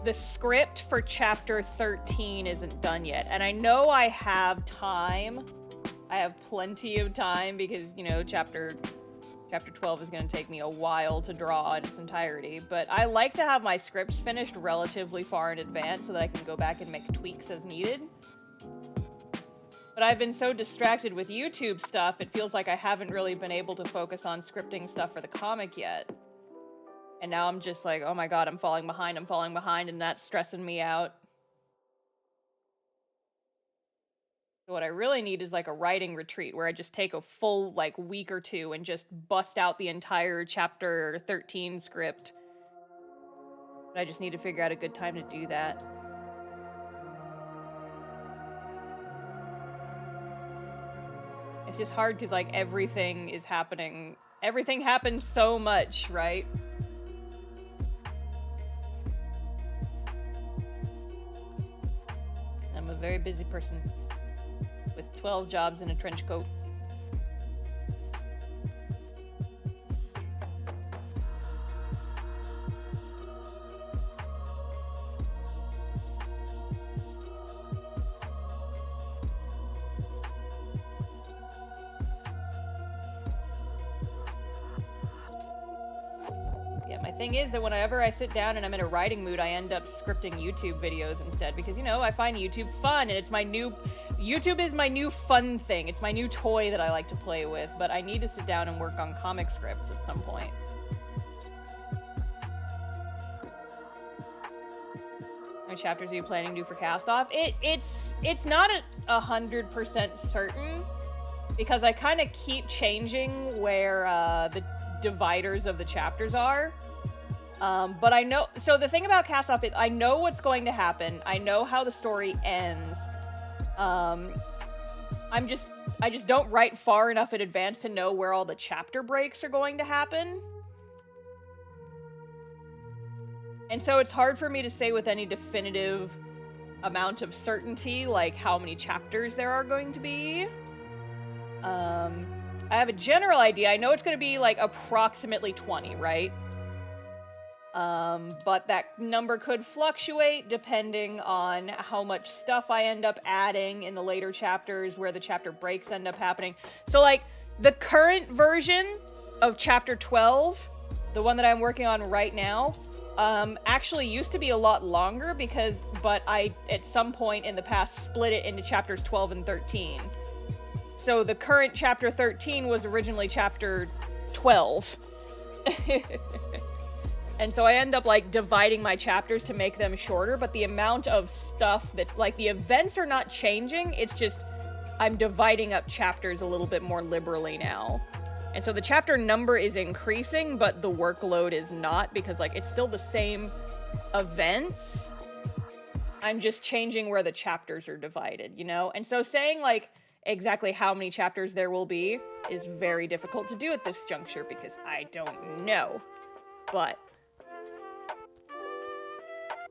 the script for chapter 13 isn't done yet. And I know I have time. I have plenty of time because, you know, chapter 12 is going to take me a while to draw in its entirety. But I like to have my scripts finished relatively far in advance so that I can go back and make tweaks as needed. But I've been so distracted with YouTube stuff, it feels like I haven't really been able to focus on scripting stuff for the comic yet. And now I'm just like, oh my god, I'm falling behind, and that's stressing me out. So what I really need is like a writing retreat where I just take a full like week or two and just bust out the entire chapter 13 script. But I just need to figure out a good time to do that. It's just hard because like everything is happening. Everything happens so much, right? I'm a very busy person with 12 jobs and a trench coat. Thing is that whenever I sit down and I'm in a writing mood, I end up scripting YouTube videos instead because, you know, I find YouTube fun and it's my new... YouTube is my new fun thing. It's my new toy that I like to play with, but I need to sit down and work on comic scripts at some point. How many chapters are you planning to do for Cast Off? It's not 100% certain because I kind of keep changing where the dividers of the chapters are. But I know, so the thing about Cast Off is I know what's going to happen. I know how the story ends. I just don't write far enough in advance to know where all the chapter breaks are going to happen. And so it's hard for me to say with any definitive amount of certainty, like how many chapters there are going to be. I have a general idea. I know it's going to be like approximately 20, right? But that number could fluctuate depending on how much stuff I end up adding in the later chapters, where the chapter breaks end up happening. So, like, the current version of chapter 12, the one that I'm working on right now, actually used to be a lot longer but I, at some point in the past, split it into chapters 12 and 13. So the current chapter 13 was originally chapter 12. And so I end up, like, dividing my chapters to make them shorter, but the amount of stuff that's, like, the events are not changing, it's just I'm dividing up chapters a little bit more liberally now. And so the chapter number is increasing, but the workload is not, because, like, it's still the same events. I'm just changing where the chapters are divided, you know? And so saying, like, exactly how many chapters there will be is very difficult to do at this juncture, because I don't know. But...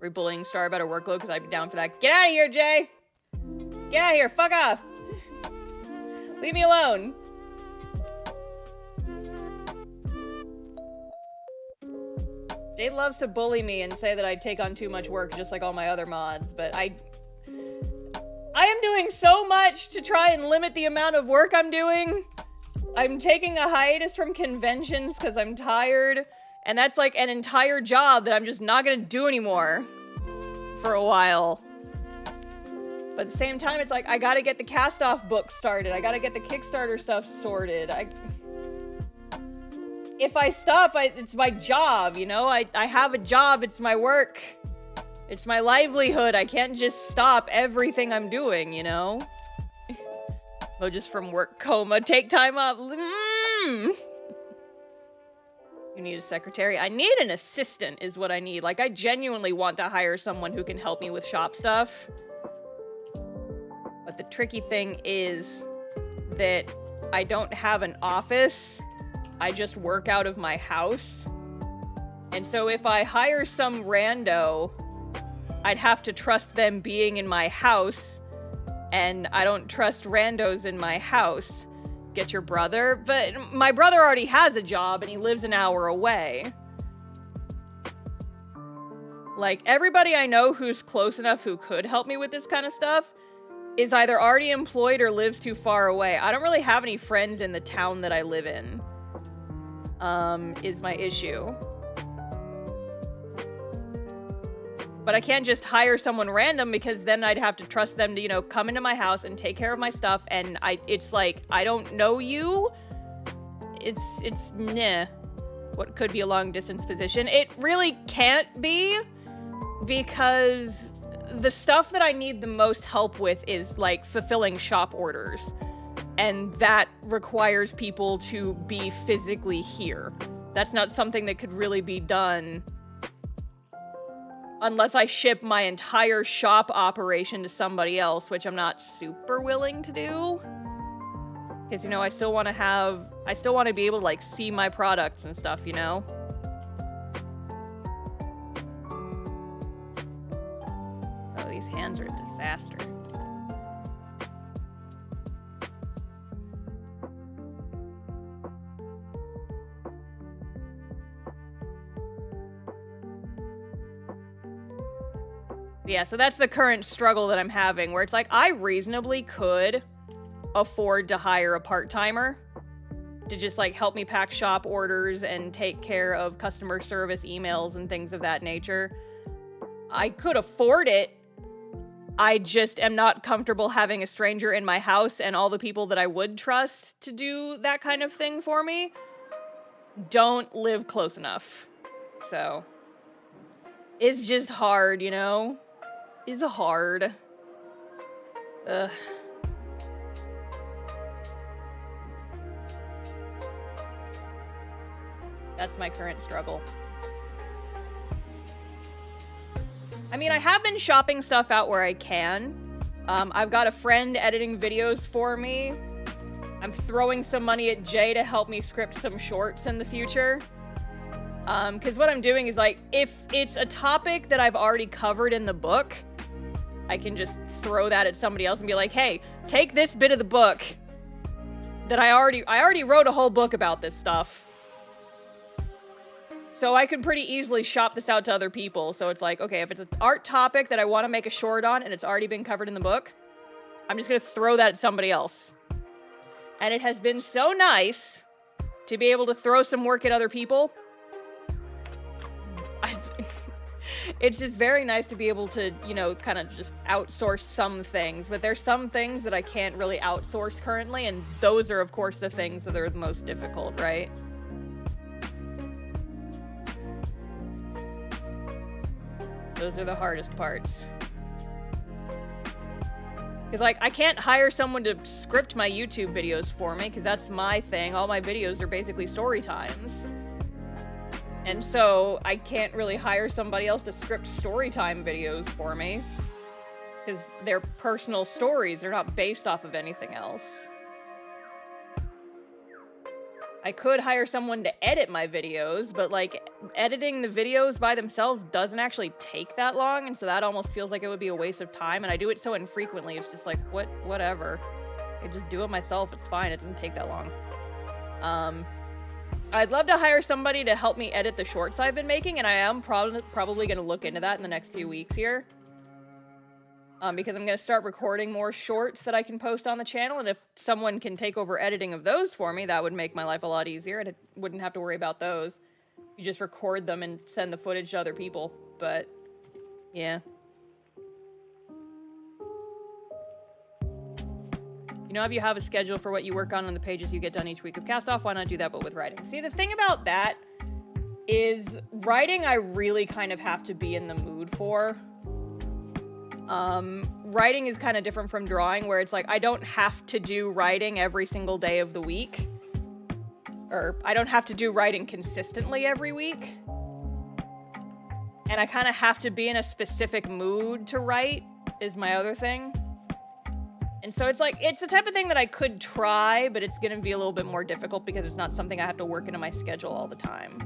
We're bullying Star about a workload because I'd be down for that. Get out of here, Jay! Get out of here! Fuck off! Leave me alone! Jay loves to bully me and say that I take on too much work just like all my other mods, but I am doing so much to try and limit the amount of work I'm doing. I'm taking a hiatus from conventions because I'm tired. And that's like an entire job that I'm just not gonna do anymore for a while. But at the same time, it's like, I gotta get the cast-off book started. I gotta get the Kickstarter stuff sorted. If I stop, it's my job, you know? I have a job, it's my work. It's my livelihood. I can't just stop everything I'm doing, you know? Oh, just from work coma, take time off. You need a secretary? I need an assistant is what I need. Like, I genuinely want to hire someone who can help me with shop stuff. But the tricky thing is that I don't have an office. I just work out of my house. And so if I hire some rando, I'd have to trust them being in my house. And I don't trust randos in my house. get your brother, but my brother already has a job and he lives an hour away. Like, everybody I know who's close enough who could help me with this kind of stuff is either already employed or lives too far away. I don't really have any friends in the town that I live in, is my issue. But I can't just hire someone random because then I'd have to trust them to, you know, come into my house and take care of my stuff, and it's like, I don't know you. It's nah. What could be a long distance position. It really can't be, because the stuff that I need the most help with is like fulfilling shop orders. And that requires people to be physically here. That's not something that could really be done unless I ship my entire shop operation to somebody else, which I'm not super willing to do. Because, you know, I still want to be able to, like, see my products and stuff, you know? Oh, these hands are a disaster. Yeah, so that's the current struggle that I'm having, where it's like, I reasonably could afford to hire a part-timer to just, like, help me pack shop orders and take care of customer service emails and things of that nature. I could afford it. I just am not comfortable having a stranger in my house, and all the people that I would trust to do that kind of thing for me don't live close enough. So, it's just hard, you know? It's hard. Ugh. That's my current struggle. I mean, I have been shopping stuff out where I can. I've got a friend editing videos for me. I'm throwing some money at Jay to help me script some shorts in the future. Because what I'm doing is, like, if it's a topic that I've already covered in the book, I can just throw that at somebody else and be like, hey, take this bit of the book that I already wrote a whole book about this stuff. So I could pretty easily shop this out to other people. So it's like, okay, if it's an art topic that I want to make a short on and it's already been covered in the book, I'm just going to throw that at somebody else. And it has been so nice to be able to throw some work at other people. It's just very nice to be able to, you know, kind of just outsource some things. But there's some things that I can't really outsource currently, and those are, of course, the things that are the most difficult, right? Those are the hardest parts. Because, like, I can't hire someone to script my YouTube videos for me, because that's my thing. All my videos are basically story times. And so, I can't really hire somebody else to script storytime videos for me. Because they're personal stories, they're not based off of anything else. I could hire someone to edit my videos, but, like, editing the videos by themselves doesn't actually take that long, and so that almost feels like it would be a waste of time, and I do it so infrequently, it's just like, whatever. I just do it myself, it's fine, it doesn't take that long. I'd love to hire somebody to help me edit the shorts I've been making, and I am probably going to look into that in the next few weeks here. Because I'm going to start recording more shorts that I can post on the channel, and if someone can take over editing of those for me, that would make my life a lot easier, and I wouldn't have to worry about those. You just record them and send the footage to other people, but, yeah. You know, if you have a schedule for what you work on the pages you get done each week of Cast Off, why not do that, but with writing? See, the thing about that is writing I really kind of have to be in the mood for. Writing is kind of different from drawing, where it's like, I don't have to do writing every single day of the week. Or, I don't have to do writing consistently every week. And I kind of have to be in a specific mood to write, is my other thing. And so it's like, it's the type of thing that I could try, but it's gonna be a little bit more difficult because it's not something I have to work into my schedule all the time.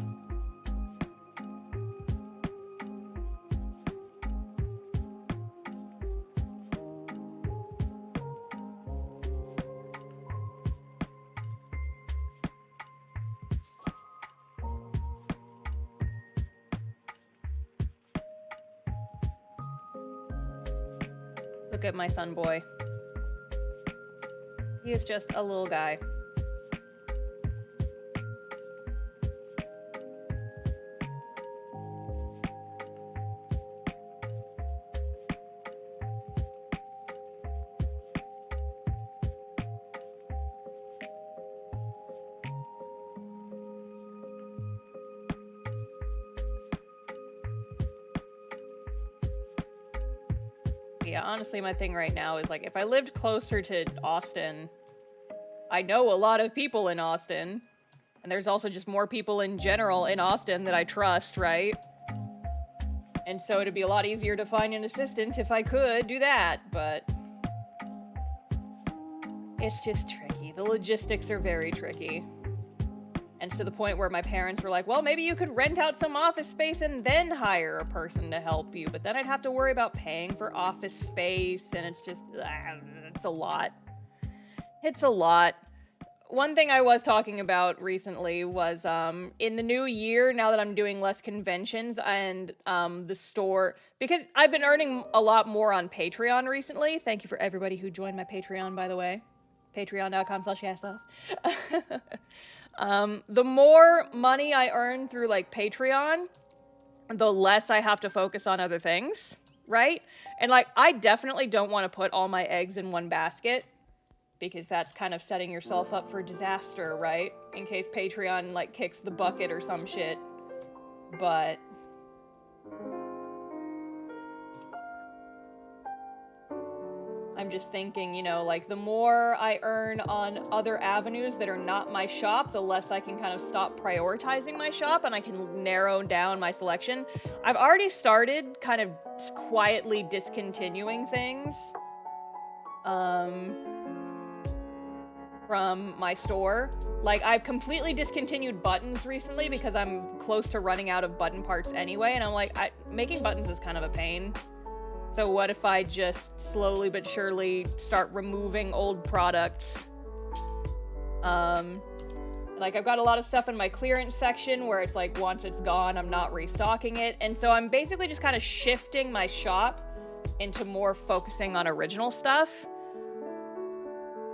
Look at my son boy. He is just a little guy. Yeah, honestly, my thing right now is like, if I lived closer to Austin, I know a lot of people in Austin, and there's also just more people in general in Austin that I trust, right? And so it'd be a lot easier to find an assistant if I could do that, but it's just tricky. The logistics are very tricky. And to the point where my parents were like, well, maybe you could rent out some office space and then hire a person to help you. But then I'd have to worry about paying for office space, and it's just, it's a lot. It's a lot. One thing I was talking about recently was in the new year, now that I'm doing less conventions and the store, because I've been earning a lot more on Patreon recently. Thank you for everybody who joined my Patreon, by the way. Patreon.com/cassoff. The more money I earn through, like, Patreon, the less I have to focus on other things, right? And, like, I definitely don't want to put all my eggs in one basket, because that's kind of setting yourself up for disaster, right? In case Patreon, like, kicks the bucket or some shit. But I'm just thinking, you know, like, the more I earn on other avenues that are not my shop, the less I can kind of stop prioritizing my shop, and I can narrow down my selection. I've already started kind of quietly discontinuing things from my store. Like, I've completely discontinued buttons recently because I'm close to running out of button parts anyway, and I'm like, making buttons is kind of a pain. So what if I just slowly but surely start removing old products? Like, I've got a lot of stuff in my clearance section where it's like, once it's gone, I'm not restocking it. And so I'm basically just kind of shifting my shop into more focusing on original stuff.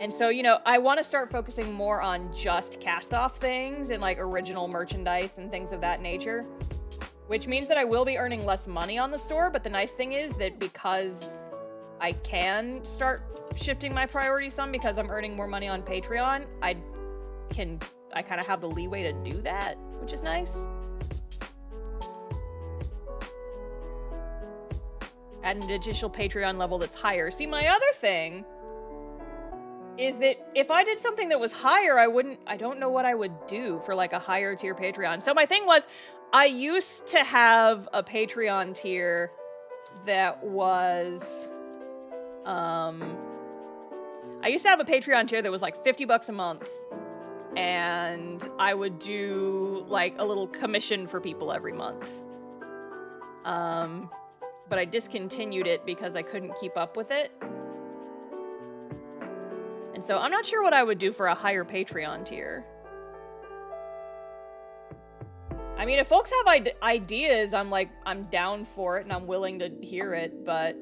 And so, you know, I want to start focusing more on just cast-off things and, like, original merchandise and things of that nature. Which means that I will be earning less money on the store, but the nice thing is that because I can start shifting my priorities some because I'm earning more money on Patreon, I kind of have the leeway to do that, which is nice. Add an additional Patreon level that's higher. See, my other thing is that if I did something that was higher, I don't know what I would do for, like, a higher tier Patreon. So my thing was, I used to have a Patreon tier that was, I used to have a Patreon tier that was like $50 a month, and I would do, like, a little commission for people every month. But I discontinued it because I couldn't keep up with it. And so I'm not sure what I would do for a higher Patreon tier. I mean, if folks have ideas, I'm down for it and I'm willing to hear it, but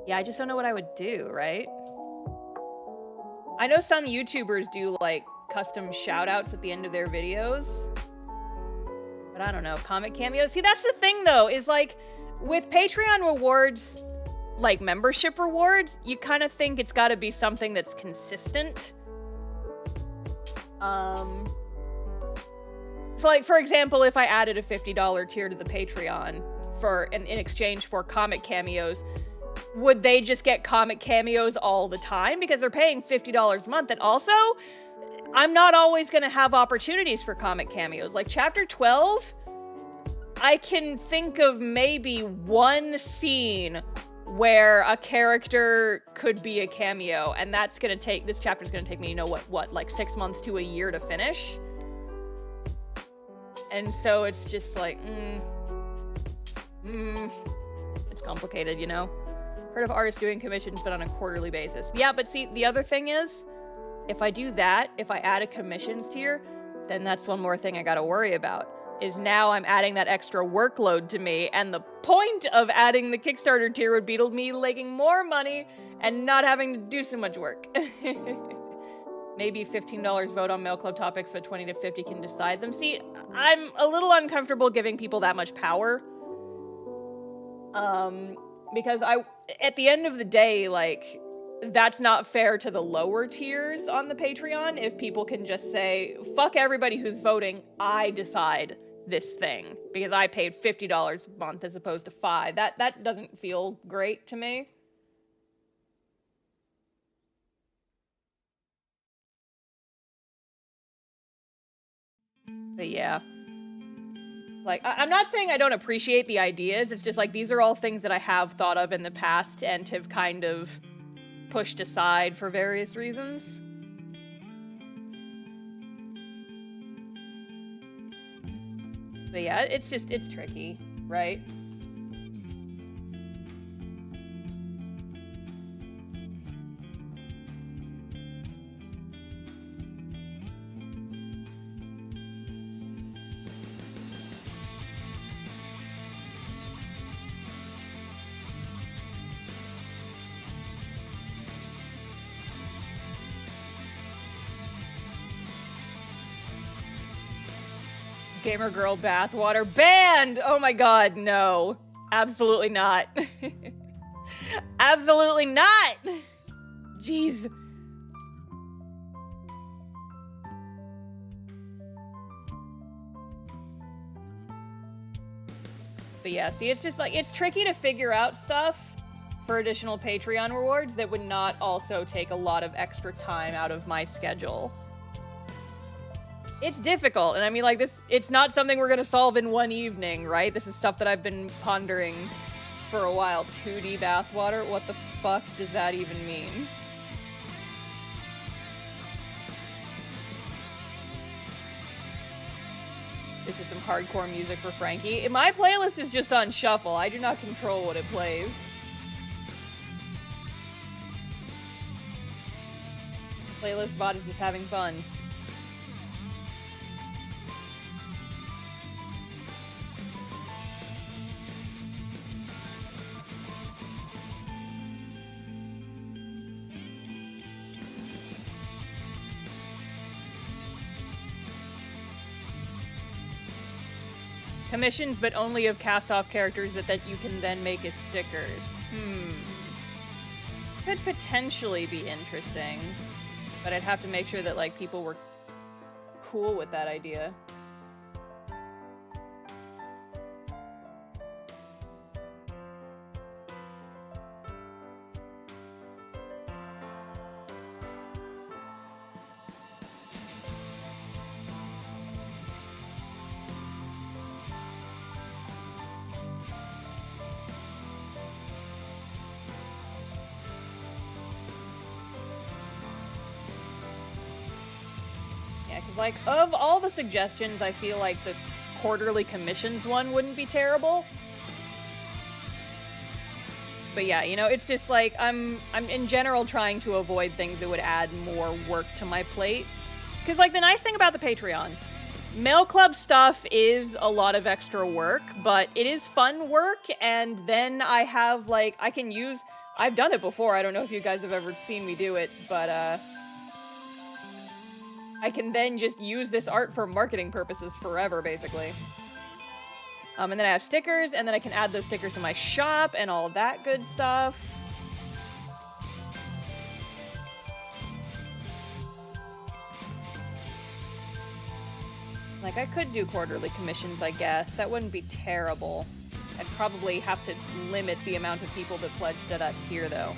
yeah, I just don't know what I would do, right? I know some YouTubers do, like, custom shoutouts at the end of their videos, but I don't know, comic cameos? See, that's the thing, though, is, like, with Patreon rewards, like, membership rewards, you kind of think it's gotta be something that's consistent. So, like, for example, if I added a $50 tier to the Patreon in exchange for comic cameos, would they just get comic cameos all the time because they're paying $50 a month? And also, I'm not always going to have opportunities for comic cameos. Like, Chapter 12, I can think of maybe one scene where a character could be a cameo, and this chapter's gonna take me, you know what, like 6 months to a year to finish? And so it's just like, it's complicated, you know? Heard of artists doing commissions, but on a quarterly basis. Yeah, but see, the other thing is, if I do that, if I add a commissions tier, then that's one more thing I gotta worry about. is now I'm adding that extra workload to me, and the point of adding the Kickstarter tier would be to me making more money and not having to do so much work. Maybe $15 vote on mail club topics, but 20 to 50 can decide them. See, I'm a little uncomfortable giving people that much power. Because at the end of the day, like, that's not fair to the lower tiers on the Patreon if people can just say, fuck everybody who's voting, I decide this thing. Because I paid $50 a month as opposed to $5. That doesn't feel great to me. But yeah. Like, I'm not saying I don't appreciate the ideas, it's just like, these are all things that I have thought of in the past and have kind of pushed aside for various reasons. But yeah, it's tricky, right? Gamer girl bathwater banned! Oh my god, no. Absolutely not. Absolutely not! Jeez. But yeah, see, it's just like, it's tricky to figure out stuff for additional Patreon rewards that would not also take a lot of extra time out of my schedule. It's difficult, and I mean, like, this, it's not something we're gonna solve in one evening, right? This is stuff that I've been pondering for a while. 2D bathwater? What the fuck does that even mean? This is some hardcore music for Frankie. My playlist is just on shuffle. I do not control what it plays. Playlist bot is just having fun. Commissions, but only of cast-off characters that you can then make as stickers. Could potentially be interesting, but I'd have to make sure that, like, people were cool with that idea. Like, of all the suggestions, I feel like the quarterly commissions one wouldn't be terrible. But yeah, you know, it's just like, I'm in general trying to avoid things that would add more work to my plate. Because, like, the nice thing about the Patreon, Mail Club stuff is a lot of extra work, but it is fun work, and then I have, like, I can use... I've done it before, I don't know if you guys have ever seen me do it, but, I can then just use this art for marketing purposes forever, basically. And then I have stickers, and then I can add those stickers to my shop, and all that good stuff. Like, I could do quarterly commissions, I guess. That wouldn't be terrible. I'd probably have to limit the amount of people that pledge to that tier, though.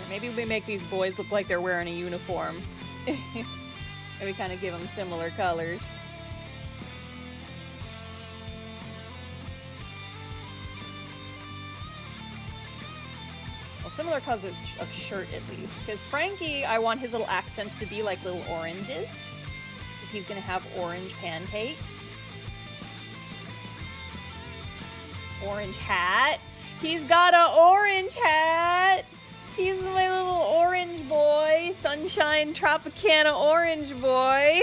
Maybe we make these boys look like they're wearing a uniform. And we kind of give them similar colors. Well, similar colors of shirt, at least. Because Frankie, I want his little accents to be like little oranges. Because he's going to have orange pancakes. orange hat. He's got an orange hat. He's my little orange boy. Sunshine Tropicana orange boy.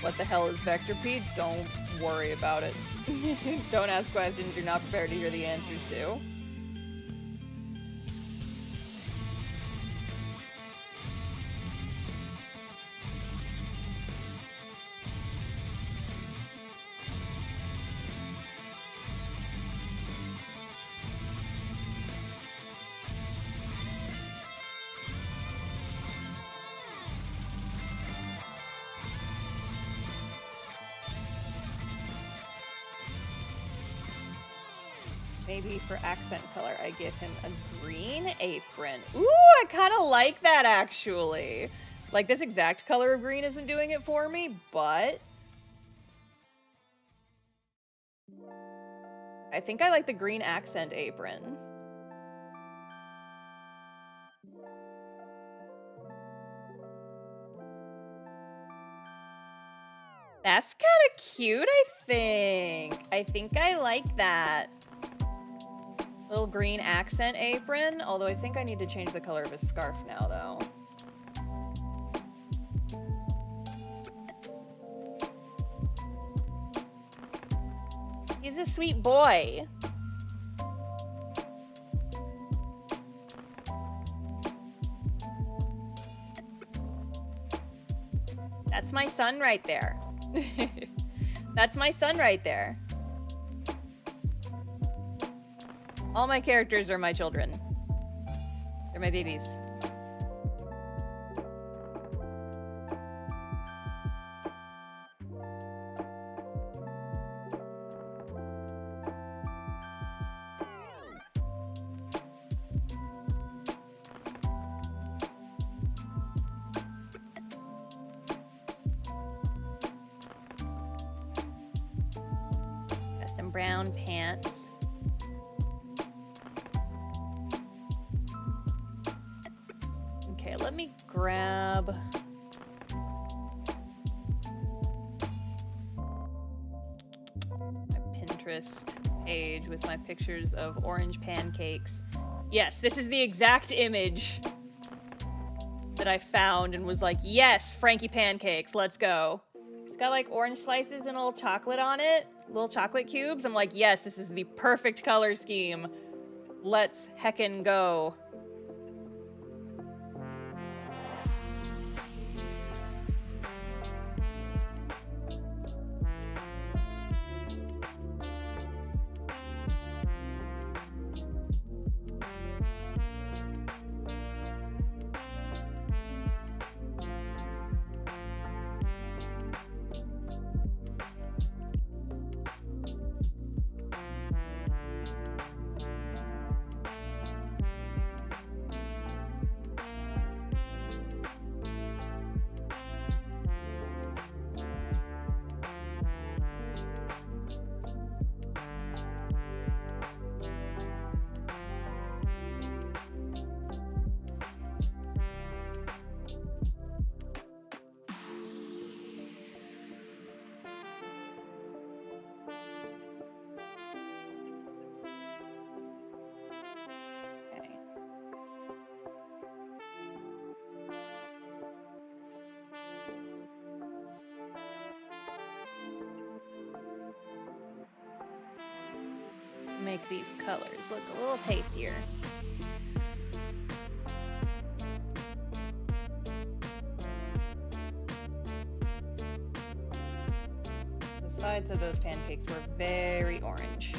What the hell is Vector P? Don't worry about it. Don't ask questions you're not prepared to hear the answers to. Maybe for accent color, I give him a green apron. Ooh, I kind of like that, actually. Like, this exact color of green isn't doing it for me, but I think I like the green accent apron. That's kind of cute, I think. I think I like that. Little green accent apron, although I think I need to change the color of his scarf now, though. He's a sweet boy. That's my son right there. That's my son right there. All my characters are my children. They're my babies. Got some brown pants. Let me grab my Pinterest page with my pictures of orange pancakes. Yes, this is the exact image that I found and was like, yes, Frankie pancakes, let's go. It's got like orange slices and a little chocolate on it, little chocolate cubes. I'm like, yes, this is the perfect color scheme. Let's heckin' go. Make these colors look a little tastier. The sides of those pancakes were very orange.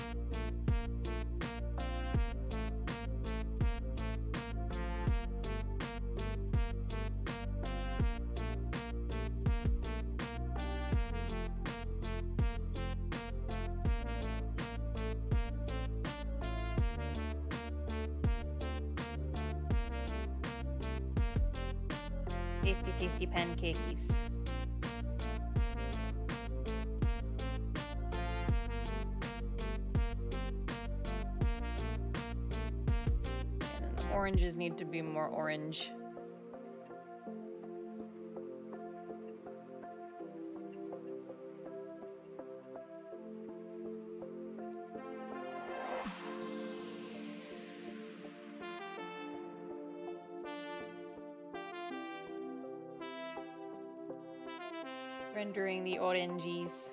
Tasty, tasty pancakes. And the oranges need to be more orange. Rendering the oranges.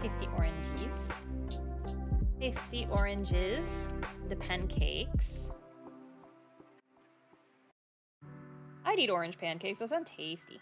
Tasty oranges. Tasty oranges. The pancakes. I'd eat orange pancakes. Those sound tasty.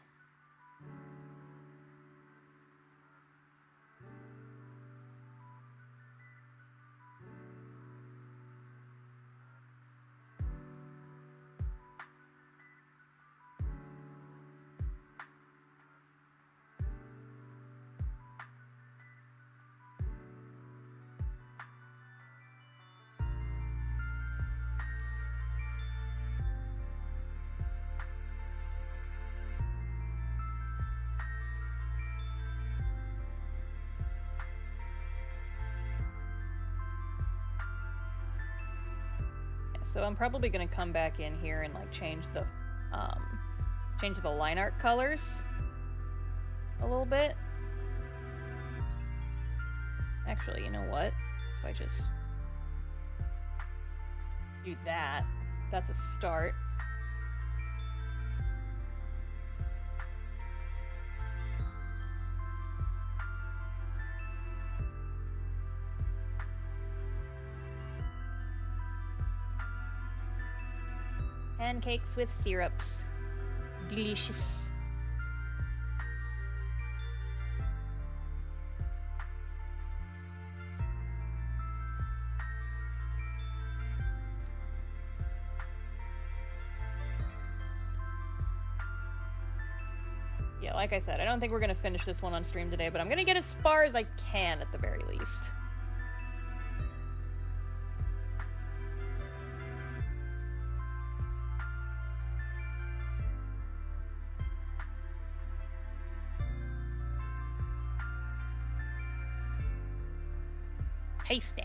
So I'm probably gonna come back in here and like change the line art colors a little bit. Actually, you know what? If I just do that, that's a start. Pancakes with syrups. Delicious. Yeah, like I said, I don't think we're gonna finish this one on stream today, but I'm gonna get as far as I can at the very least. Tasty.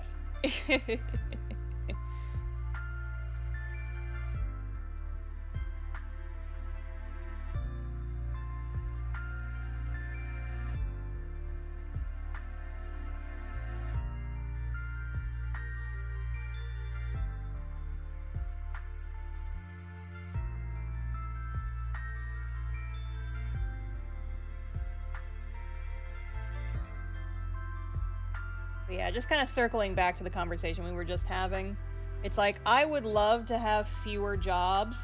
But yeah, just kind of circling back to the conversation we were just having. It's like, I would love to have fewer jobs.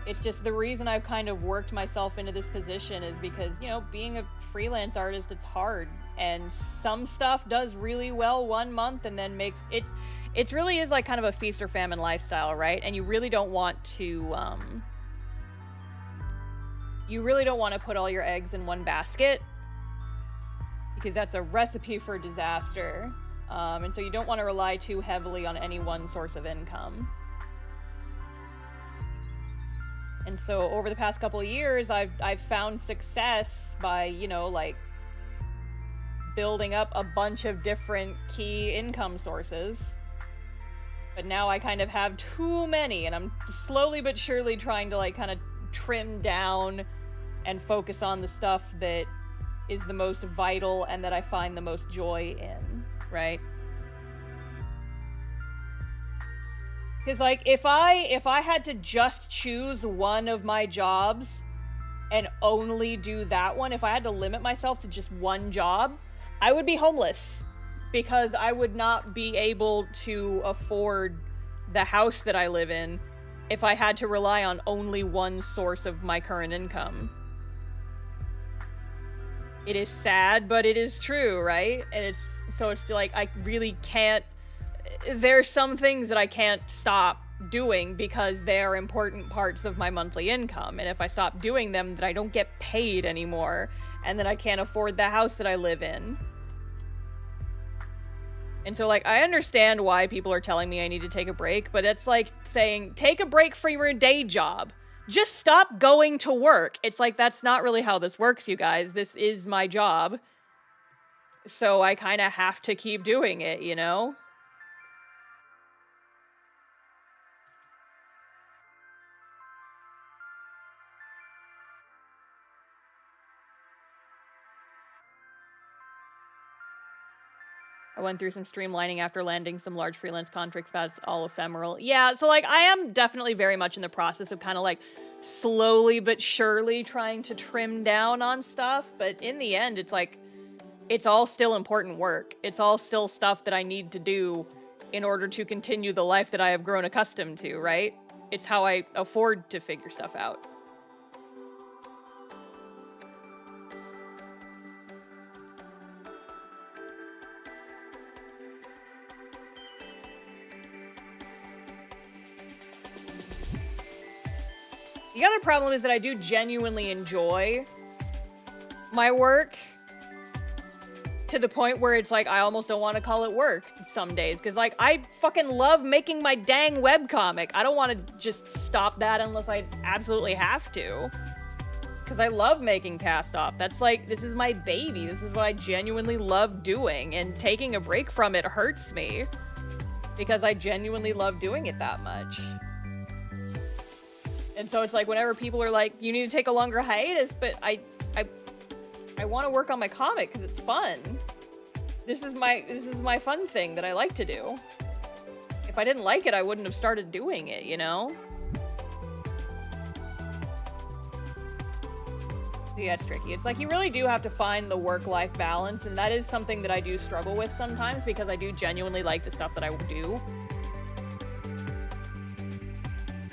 It's just the reason I've kind of worked myself into this position is because, you know, being a freelance artist, it's hard. And some stuff does really well one month and then makes... It really is like kind of a feast or famine lifestyle, right? And you really don't want to... you really don't want to put all your eggs in one basket, because that's a recipe for disaster. And so you don't want to rely too heavily on any one source of income. And so over the past couple of years, I've found success by, you know, like building up a bunch of different key income sources. But now I kind of have too many, and I'm slowly but surely trying to like kind of trim down and focus on the stuff that is the most vital and that I find the most joy in, right? Because like if I had to just choose one of my jobs and only do that one, if I had to limit myself to just one job, I would be homeless, because I would not be able to afford the house that I live in if I had to rely on only one source of my current income. It is sad, but it is true, right? And it's like, I really can't, there's some things that I can't stop doing because they are important parts of my monthly income, and if I stop doing them, then I don't get paid anymore, and then I can't afford the house that I live in. And so, like, I understand why people are telling me I need to take a break, but it's like saying, take a break from your day job. Just stop going to work. It's like, that's not really how this works, you guys. This is my job. So I kind of have to keep doing it, you know? I went through some streamlining after landing some large freelance contracts, but it's all ephemeral. Yeah, so, like, I am definitely very much in the process of kind of, like, slowly but surely trying to trim down on stuff, but in the end, it's like, it's all still important work. It's all still stuff that I need to do in order to continue the life that I have grown accustomed to, right? It's how I afford to figure stuff out. The other problem is that I do genuinely enjoy my work to the point where it's like, I almost don't want to call it work some days. Because, like, I fucking love making my dang webcomic. I don't want to just stop that unless I absolutely have to. Because I love making Cast Off. That's like, this is my baby. This is what I genuinely love doing. And taking a break from it hurts me. Because I genuinely love doing it that much. And so it's like, whenever people are like, you need to take a longer hiatus, but I want to work on my comic because it's fun. This is my fun thing that I like to do. If I didn't like it, I wouldn't have started doing it, you know? Yeah, it's tricky. It's like, you really do have to find the work-life balance, and that is something that I do struggle with sometimes because I do genuinely like the stuff that I do.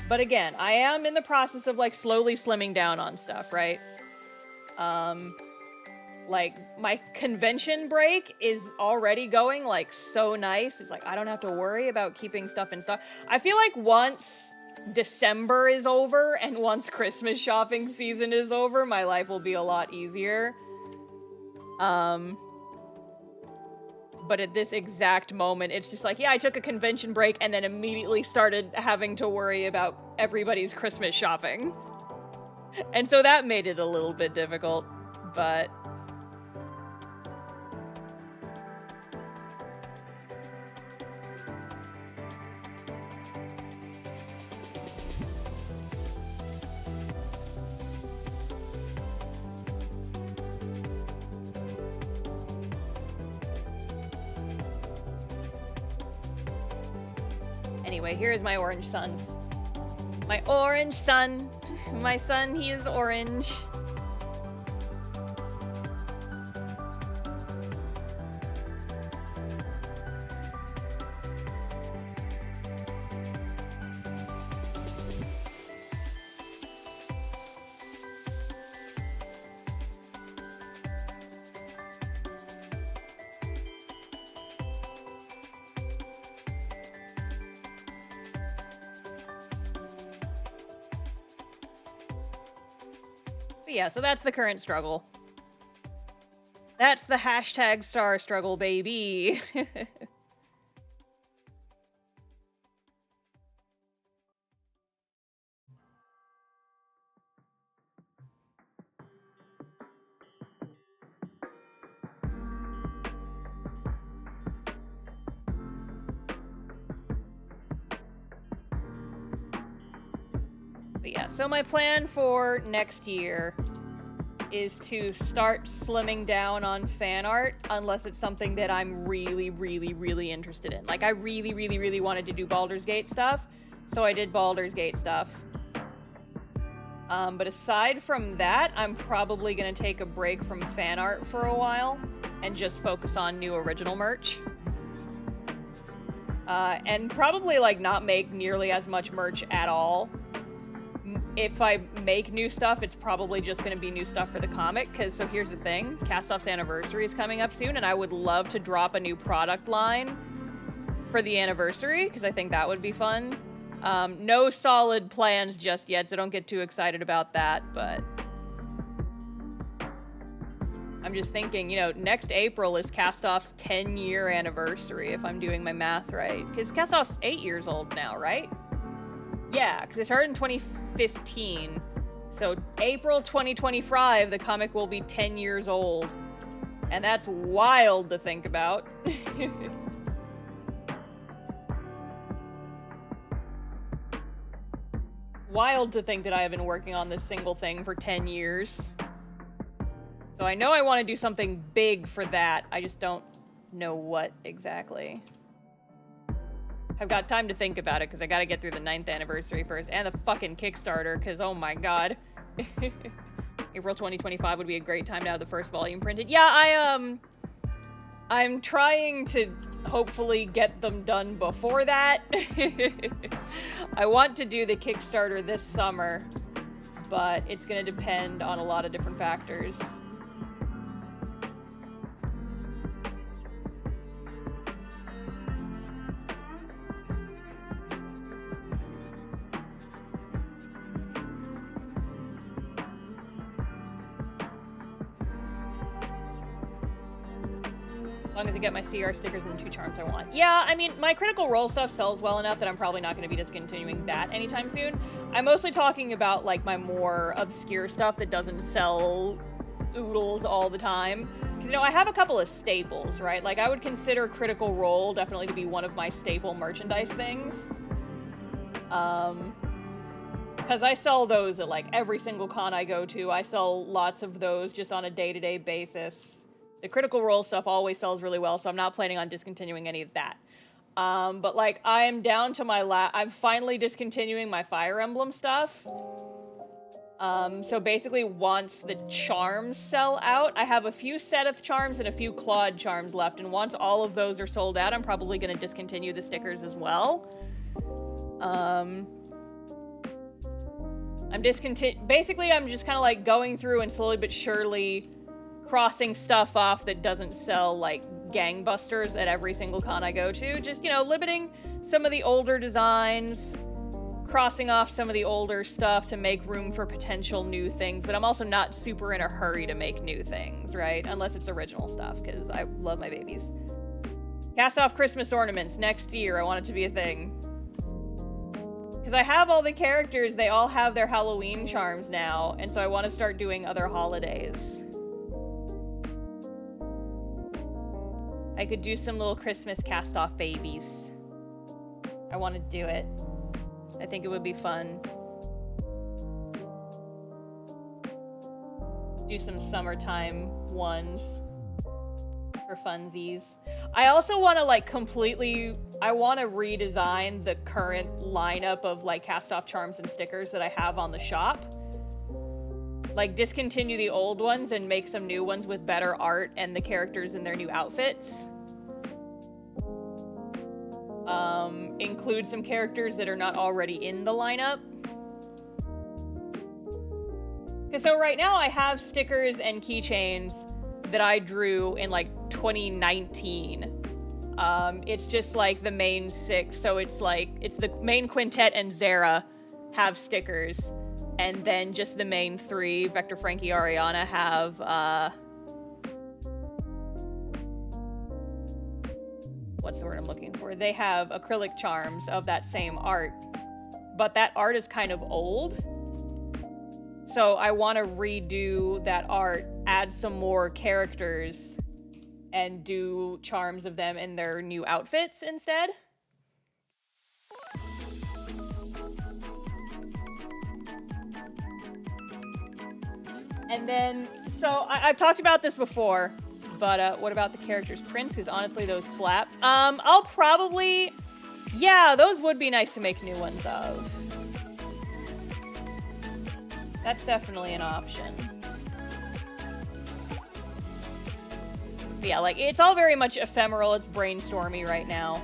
But again, I am in the process of, like, slowly slimming down on stuff, right? Like, my convention break is already going, like, so nice. It's like, I don't have to worry about keeping stuff in stock. I feel like once December is over and once Christmas shopping season is over, my life will be a lot easier. But at this exact moment, it's just like, yeah, I took a convention break and then immediately started having to worry about everybody's Christmas shopping. And so that made it a little bit difficult, but... Anyway, here is my orange sun. My orange sun. My son, he is orange. Yeah, so that's the current struggle. That's the hashtag star struggle, baby. But yeah, so my plan for next year is to start slimming down on fan art, unless it's something that I'm really, really, really interested in. Like, I really, really, really wanted to do Baldur's Gate stuff, so I did Baldur's Gate stuff. But aside from that, I'm probably gonna take a break from fan art for a while and just focus on new original merch. And probably, like, not make nearly as much merch at all. If I make new stuff, it's probably just going to be new stuff for the comic, because, so here's the thing, Cast Off's anniversary is coming up soon, and I would love to drop a new product line for the anniversary, because I think that would be fun. No solid plans just yet, so don't get too excited about that, but... I'm just thinking, you know, next April is Castoff's 10-year anniversary, if I'm doing my math right. Because Castoff's 8 years old now, right? Yeah, because it started in 2015. So April 2025, the comic will be 10 years old. And that's wild to think about. Wild to think that I have been working on this single thing for 10 years. So I know I want to do something big for that. I just don't know what exactly. I've got time to think about it because I got to get through the 9th anniversary first and the fucking Kickstarter because oh my god. April 2025 would be a great time to have the first volume printed. Yeah, I'm trying to hopefully get them done before that. I want to do the Kickstarter this summer, but it's going to depend on a lot of different factors. As long as I get my CR stickers and the 2 charms I want. Yeah, I mean, my Critical Role stuff sells well enough that I'm probably not going to be discontinuing that anytime soon. I'm mostly talking about, like, my more obscure stuff that doesn't sell oodles all the time. Because, you know, I have a couple of staples, right? Like, I would consider Critical Role definitely to be one of my staple merchandise things. Because I sell those at, like, every single con I go to. I sell lots of those just on a day-to-day basis. The Critical Role stuff always sells really well, so I'm not planning on discontinuing any of that. But, like, I am down to my I'm finally discontinuing my Fire Emblem stuff. So basically, once the charms sell out, I have a few Seth charms and a few Claude charms left, and once all of those are sold out, I'm probably going to discontinue the stickers as well. Basically, I'm just kind of, like, going through and slowly but surely crossing stuff off that doesn't sell like gangbusters at every single con I go to. Just, you know, limiting some of the older designs, crossing off some of the older stuff to make room for potential new things, but I'm also not super in a hurry to make new things, right? Unless it's original stuff, because I love my babies. Cast off Christmas ornaments next year. I want it to be a thing. Because I have all the characters, they all have their Halloween charms now, and so I want to start doing other holidays. I could do some little Christmas cast-off babies. I want to do it. I think it would be fun. Do some summertime ones for funsies. I also want to like I want to redesign the current lineup of like cast-off charms and stickers that I have on the shop. Like, discontinue the old ones and make some new ones with better art and the characters in their new outfits. Include some characters that are not already in the lineup. Because so right now I have stickers and keychains that I drew in, like, 2019. It's just, like, the main 6. So it's, like, it's the main quintet and Zara have stickers. And then just the main 3, Vector, Frankie, Ariana, have, what's the word I'm looking for? They have acrylic charms of that same art. But that art is kind of old. So I want to redo that art, add some more characters, and do charms of them in their new outfits instead. And then, so I've talked about this before, but what about the characters' prints? Because honestly, those slap. I'll probably, yeah, those would be nice to make new ones of. That's definitely an option. But yeah, like, it's all very much ephemeral, it's brainstormy right now.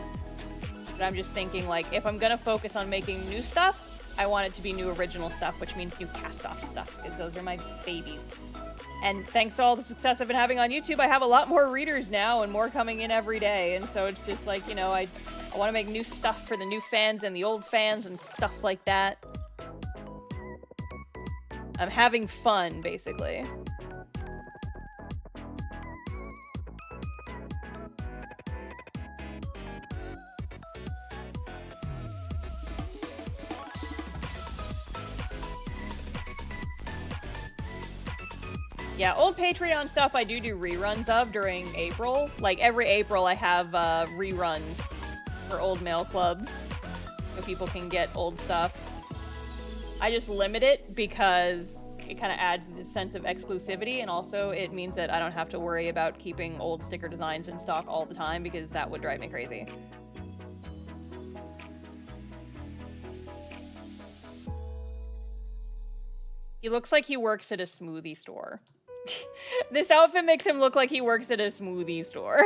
But I'm just thinking, like, if I'm gonna focus on making new stuff, I want it to be new original stuff, which means new cast-off stuff, because those are my babies. And thanks to all the success I've been having on YouTube, I have a lot more readers now and more coming in every day. And so it's just like, you know, I want to make new stuff for the new fans and the old fans and stuff like that. I'm having fun, basically. Yeah, old Patreon stuff I do reruns of during April. Like, every April I have reruns for old mail clubs, so people can get old stuff. I just limit it because it kind of adds this sense of exclusivity, and also it means that I don't have to worry about keeping old sticker designs in stock all the time, because that would drive me crazy. He looks like he works at a smoothie store. This outfit makes him look like he works at a smoothie store.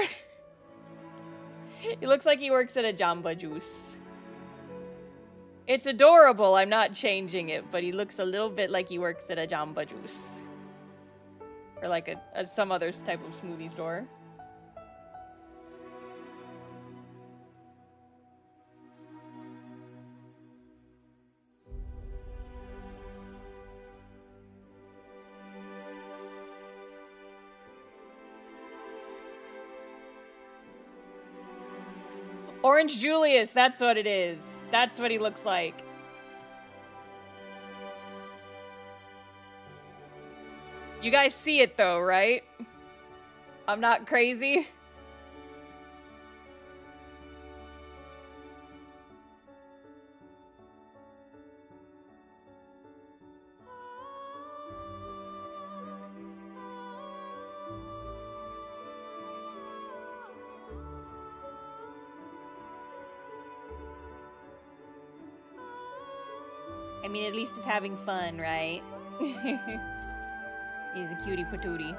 He looks like he works at a Jamba Juice. It's adorable, I'm not changing it, but he looks a little bit like he works at a Jamba Juice. Or like some other type of smoothie store. Orange Julius, that's what it is. That's what he looks like. You guys see it though, right? I'm not crazy. I mean, at least he's having fun, right? He's a cutie patootie.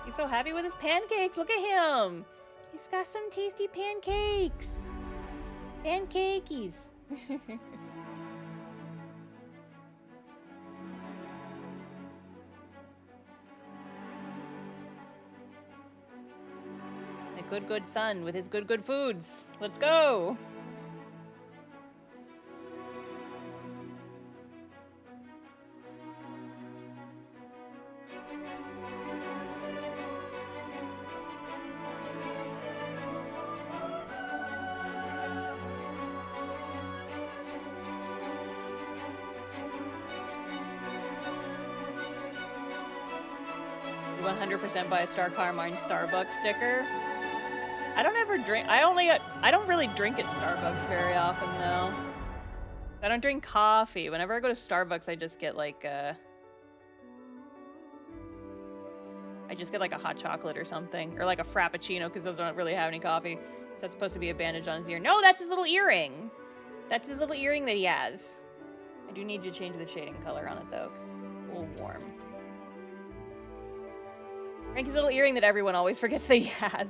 He's so happy with his pancakes. Look at him. He's got some tasty pancakes. Pancakeys. A good son with his good foods. Let's go. You 100% buy a Star Carmine Starbucks sticker. I don't ever drink. I don't really drink at Starbucks very often though. I don't drink coffee. Whenever I go to Starbucks, I just get like a hot chocolate or something, or like a frappuccino, because those don't really have any coffee. So that's supposed to be a bandage on his ear. No, that's his little earring. That's his little earring that he has. I do need to change the shading color on it though, because it's a little warm. Frankie's little earring that everyone always forgets that he has.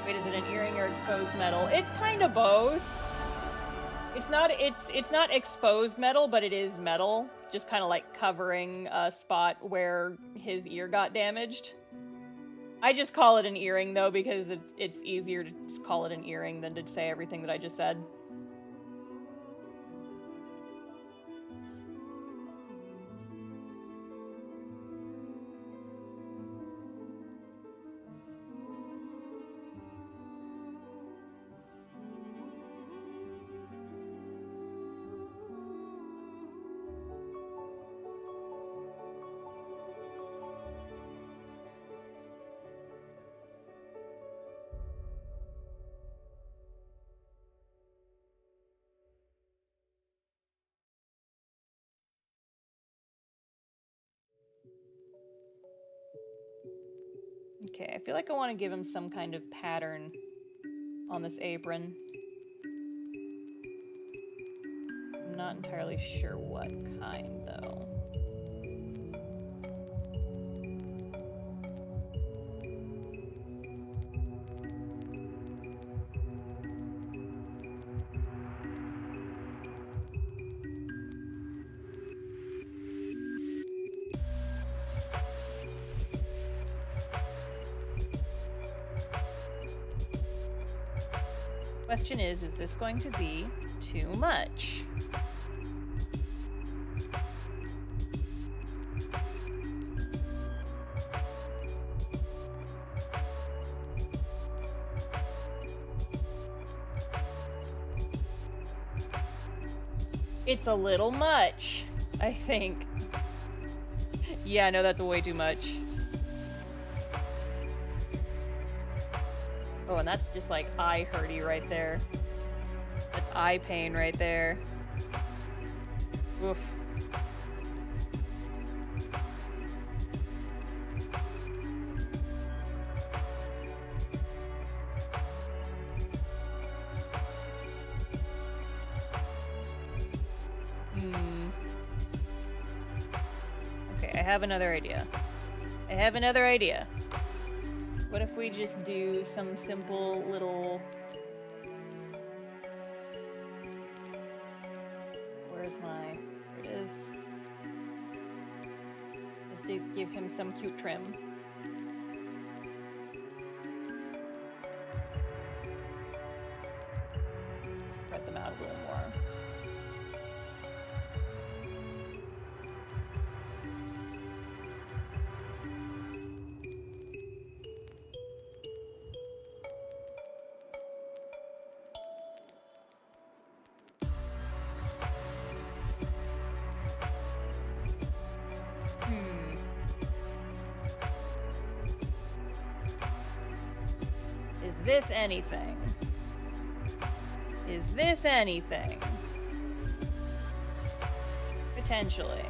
Wait, is it an earring or exposed metal? It's kind of both. It's not exposed metal, but it is metal. Just kind of like covering a spot where his ear got damaged. I just call it an earring though, because it's easier to call it an earring than to say everything that I just said. Okay, I feel like I want to give him some kind of pattern on this apron. I'm not entirely sure what kind, though. Question is this going to be too much? It's a little much, I think. Yeah, no, that's way too much. Oh, and that's just like eye hurty right there. That's eye pain right there. Oof. Okay, I have another idea. What if we just do some simple little... Where's my... There it is. Just to give him some cute trim. Spread them out a little more. Is this anything? Is this anything? Potentially.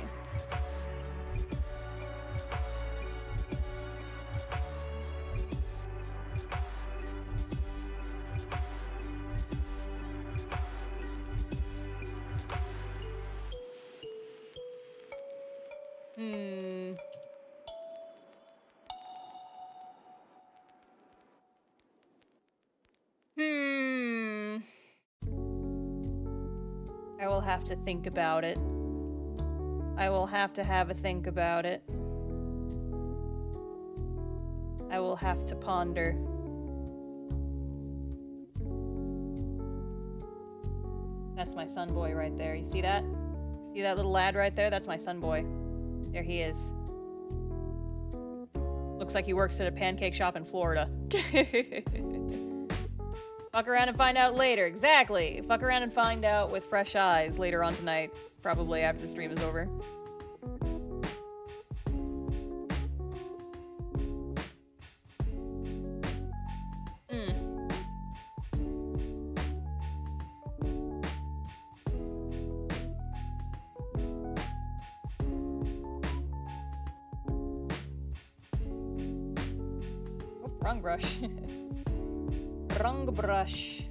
I will have to think about it. I will have to have a think about it. I will have to ponder. That's my son boy right there. You see that? See that little lad right there? That's my son boy. There he is. Looks like he works at a pancake shop in Florida. Fuck around and find out later. Exactly. Fuck around and find out with fresh eyes later on tonight. Probably after the stream is over. Oh, wrong brush. Wrong brush.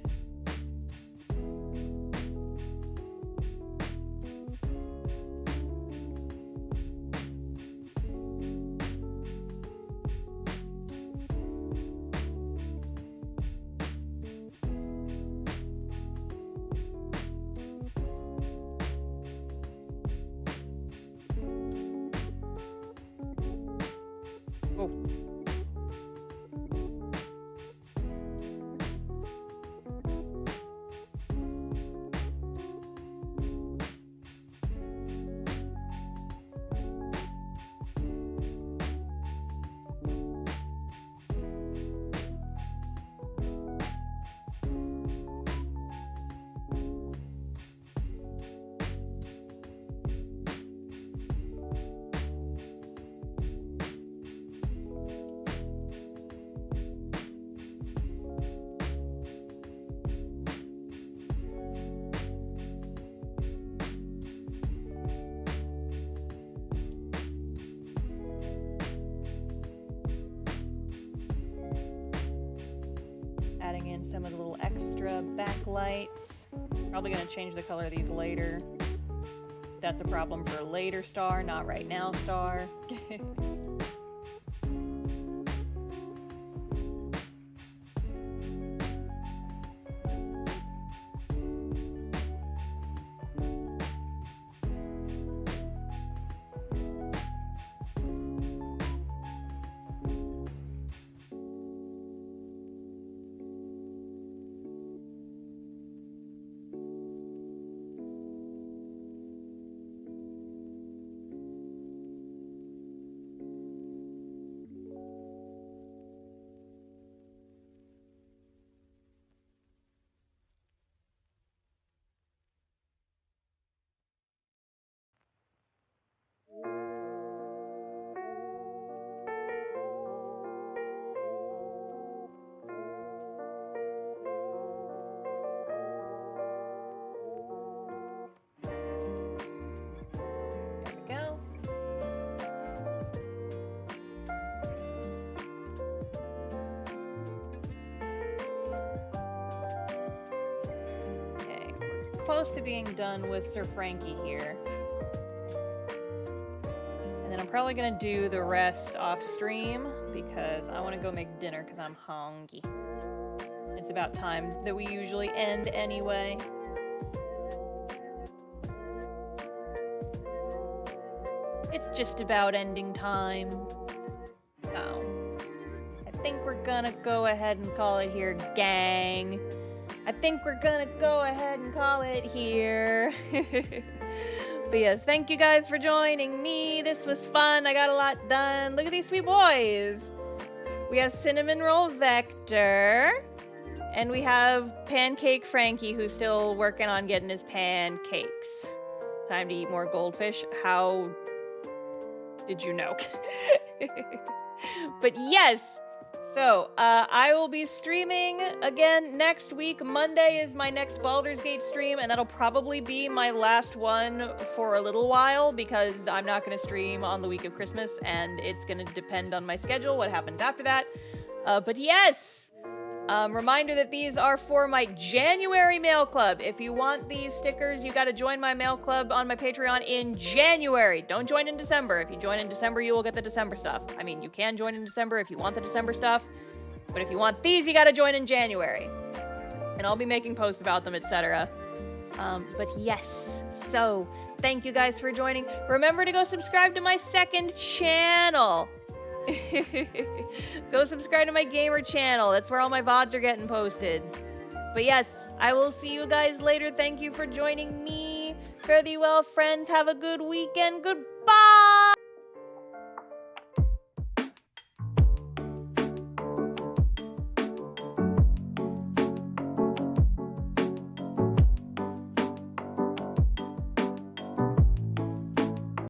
Oh. adding some of the little extra backlights. Probably gonna change the color of these later. That's a problem for later star, not right now star. Go. Okay, we're close to being done with Sir Frankie here. And then I'm probably gonna do the rest off stream because I want to go make dinner because I'm hungry. It's about time that we usually end anyway. It's just about ending time. So, I think we're gonna go ahead and call it here, gang. I think we're gonna go ahead and call it here. But yes, thank you guys for joining me. This was fun. I got a lot done. Look at these sweet boys. We have Cinnamon Roll Vector. And we have Pancake Frankie, who's still working on getting his pancakes. Time to eat more goldfish. How did you know? But yes, so I will be streaming again next week. Monday is my next Baldur's Gate stream, and that'll probably be my last one for a little while because I'm not going to stream on the week of Christmas, and it's going to depend on my schedule, what happens after that. But yes! Reminder that these are for my January mail club. If you want these stickers, you gotta join my mail club on my Patreon in January. Don't join in December. If you join in December, you will get the December stuff. I mean, you can join in December if you want the December stuff, but if you want these, you gotta join in January. And I'll be making posts about them, etc. But yes, so thank you guys for joining. Remember to go subscribe to my second channel. Go subscribe to my gamer channel. That's where all my VODs are getting posted. But yes, I will see you guys later. Thank you for joining me. Fare thee well, friends. Have a good weekend. Goodbye.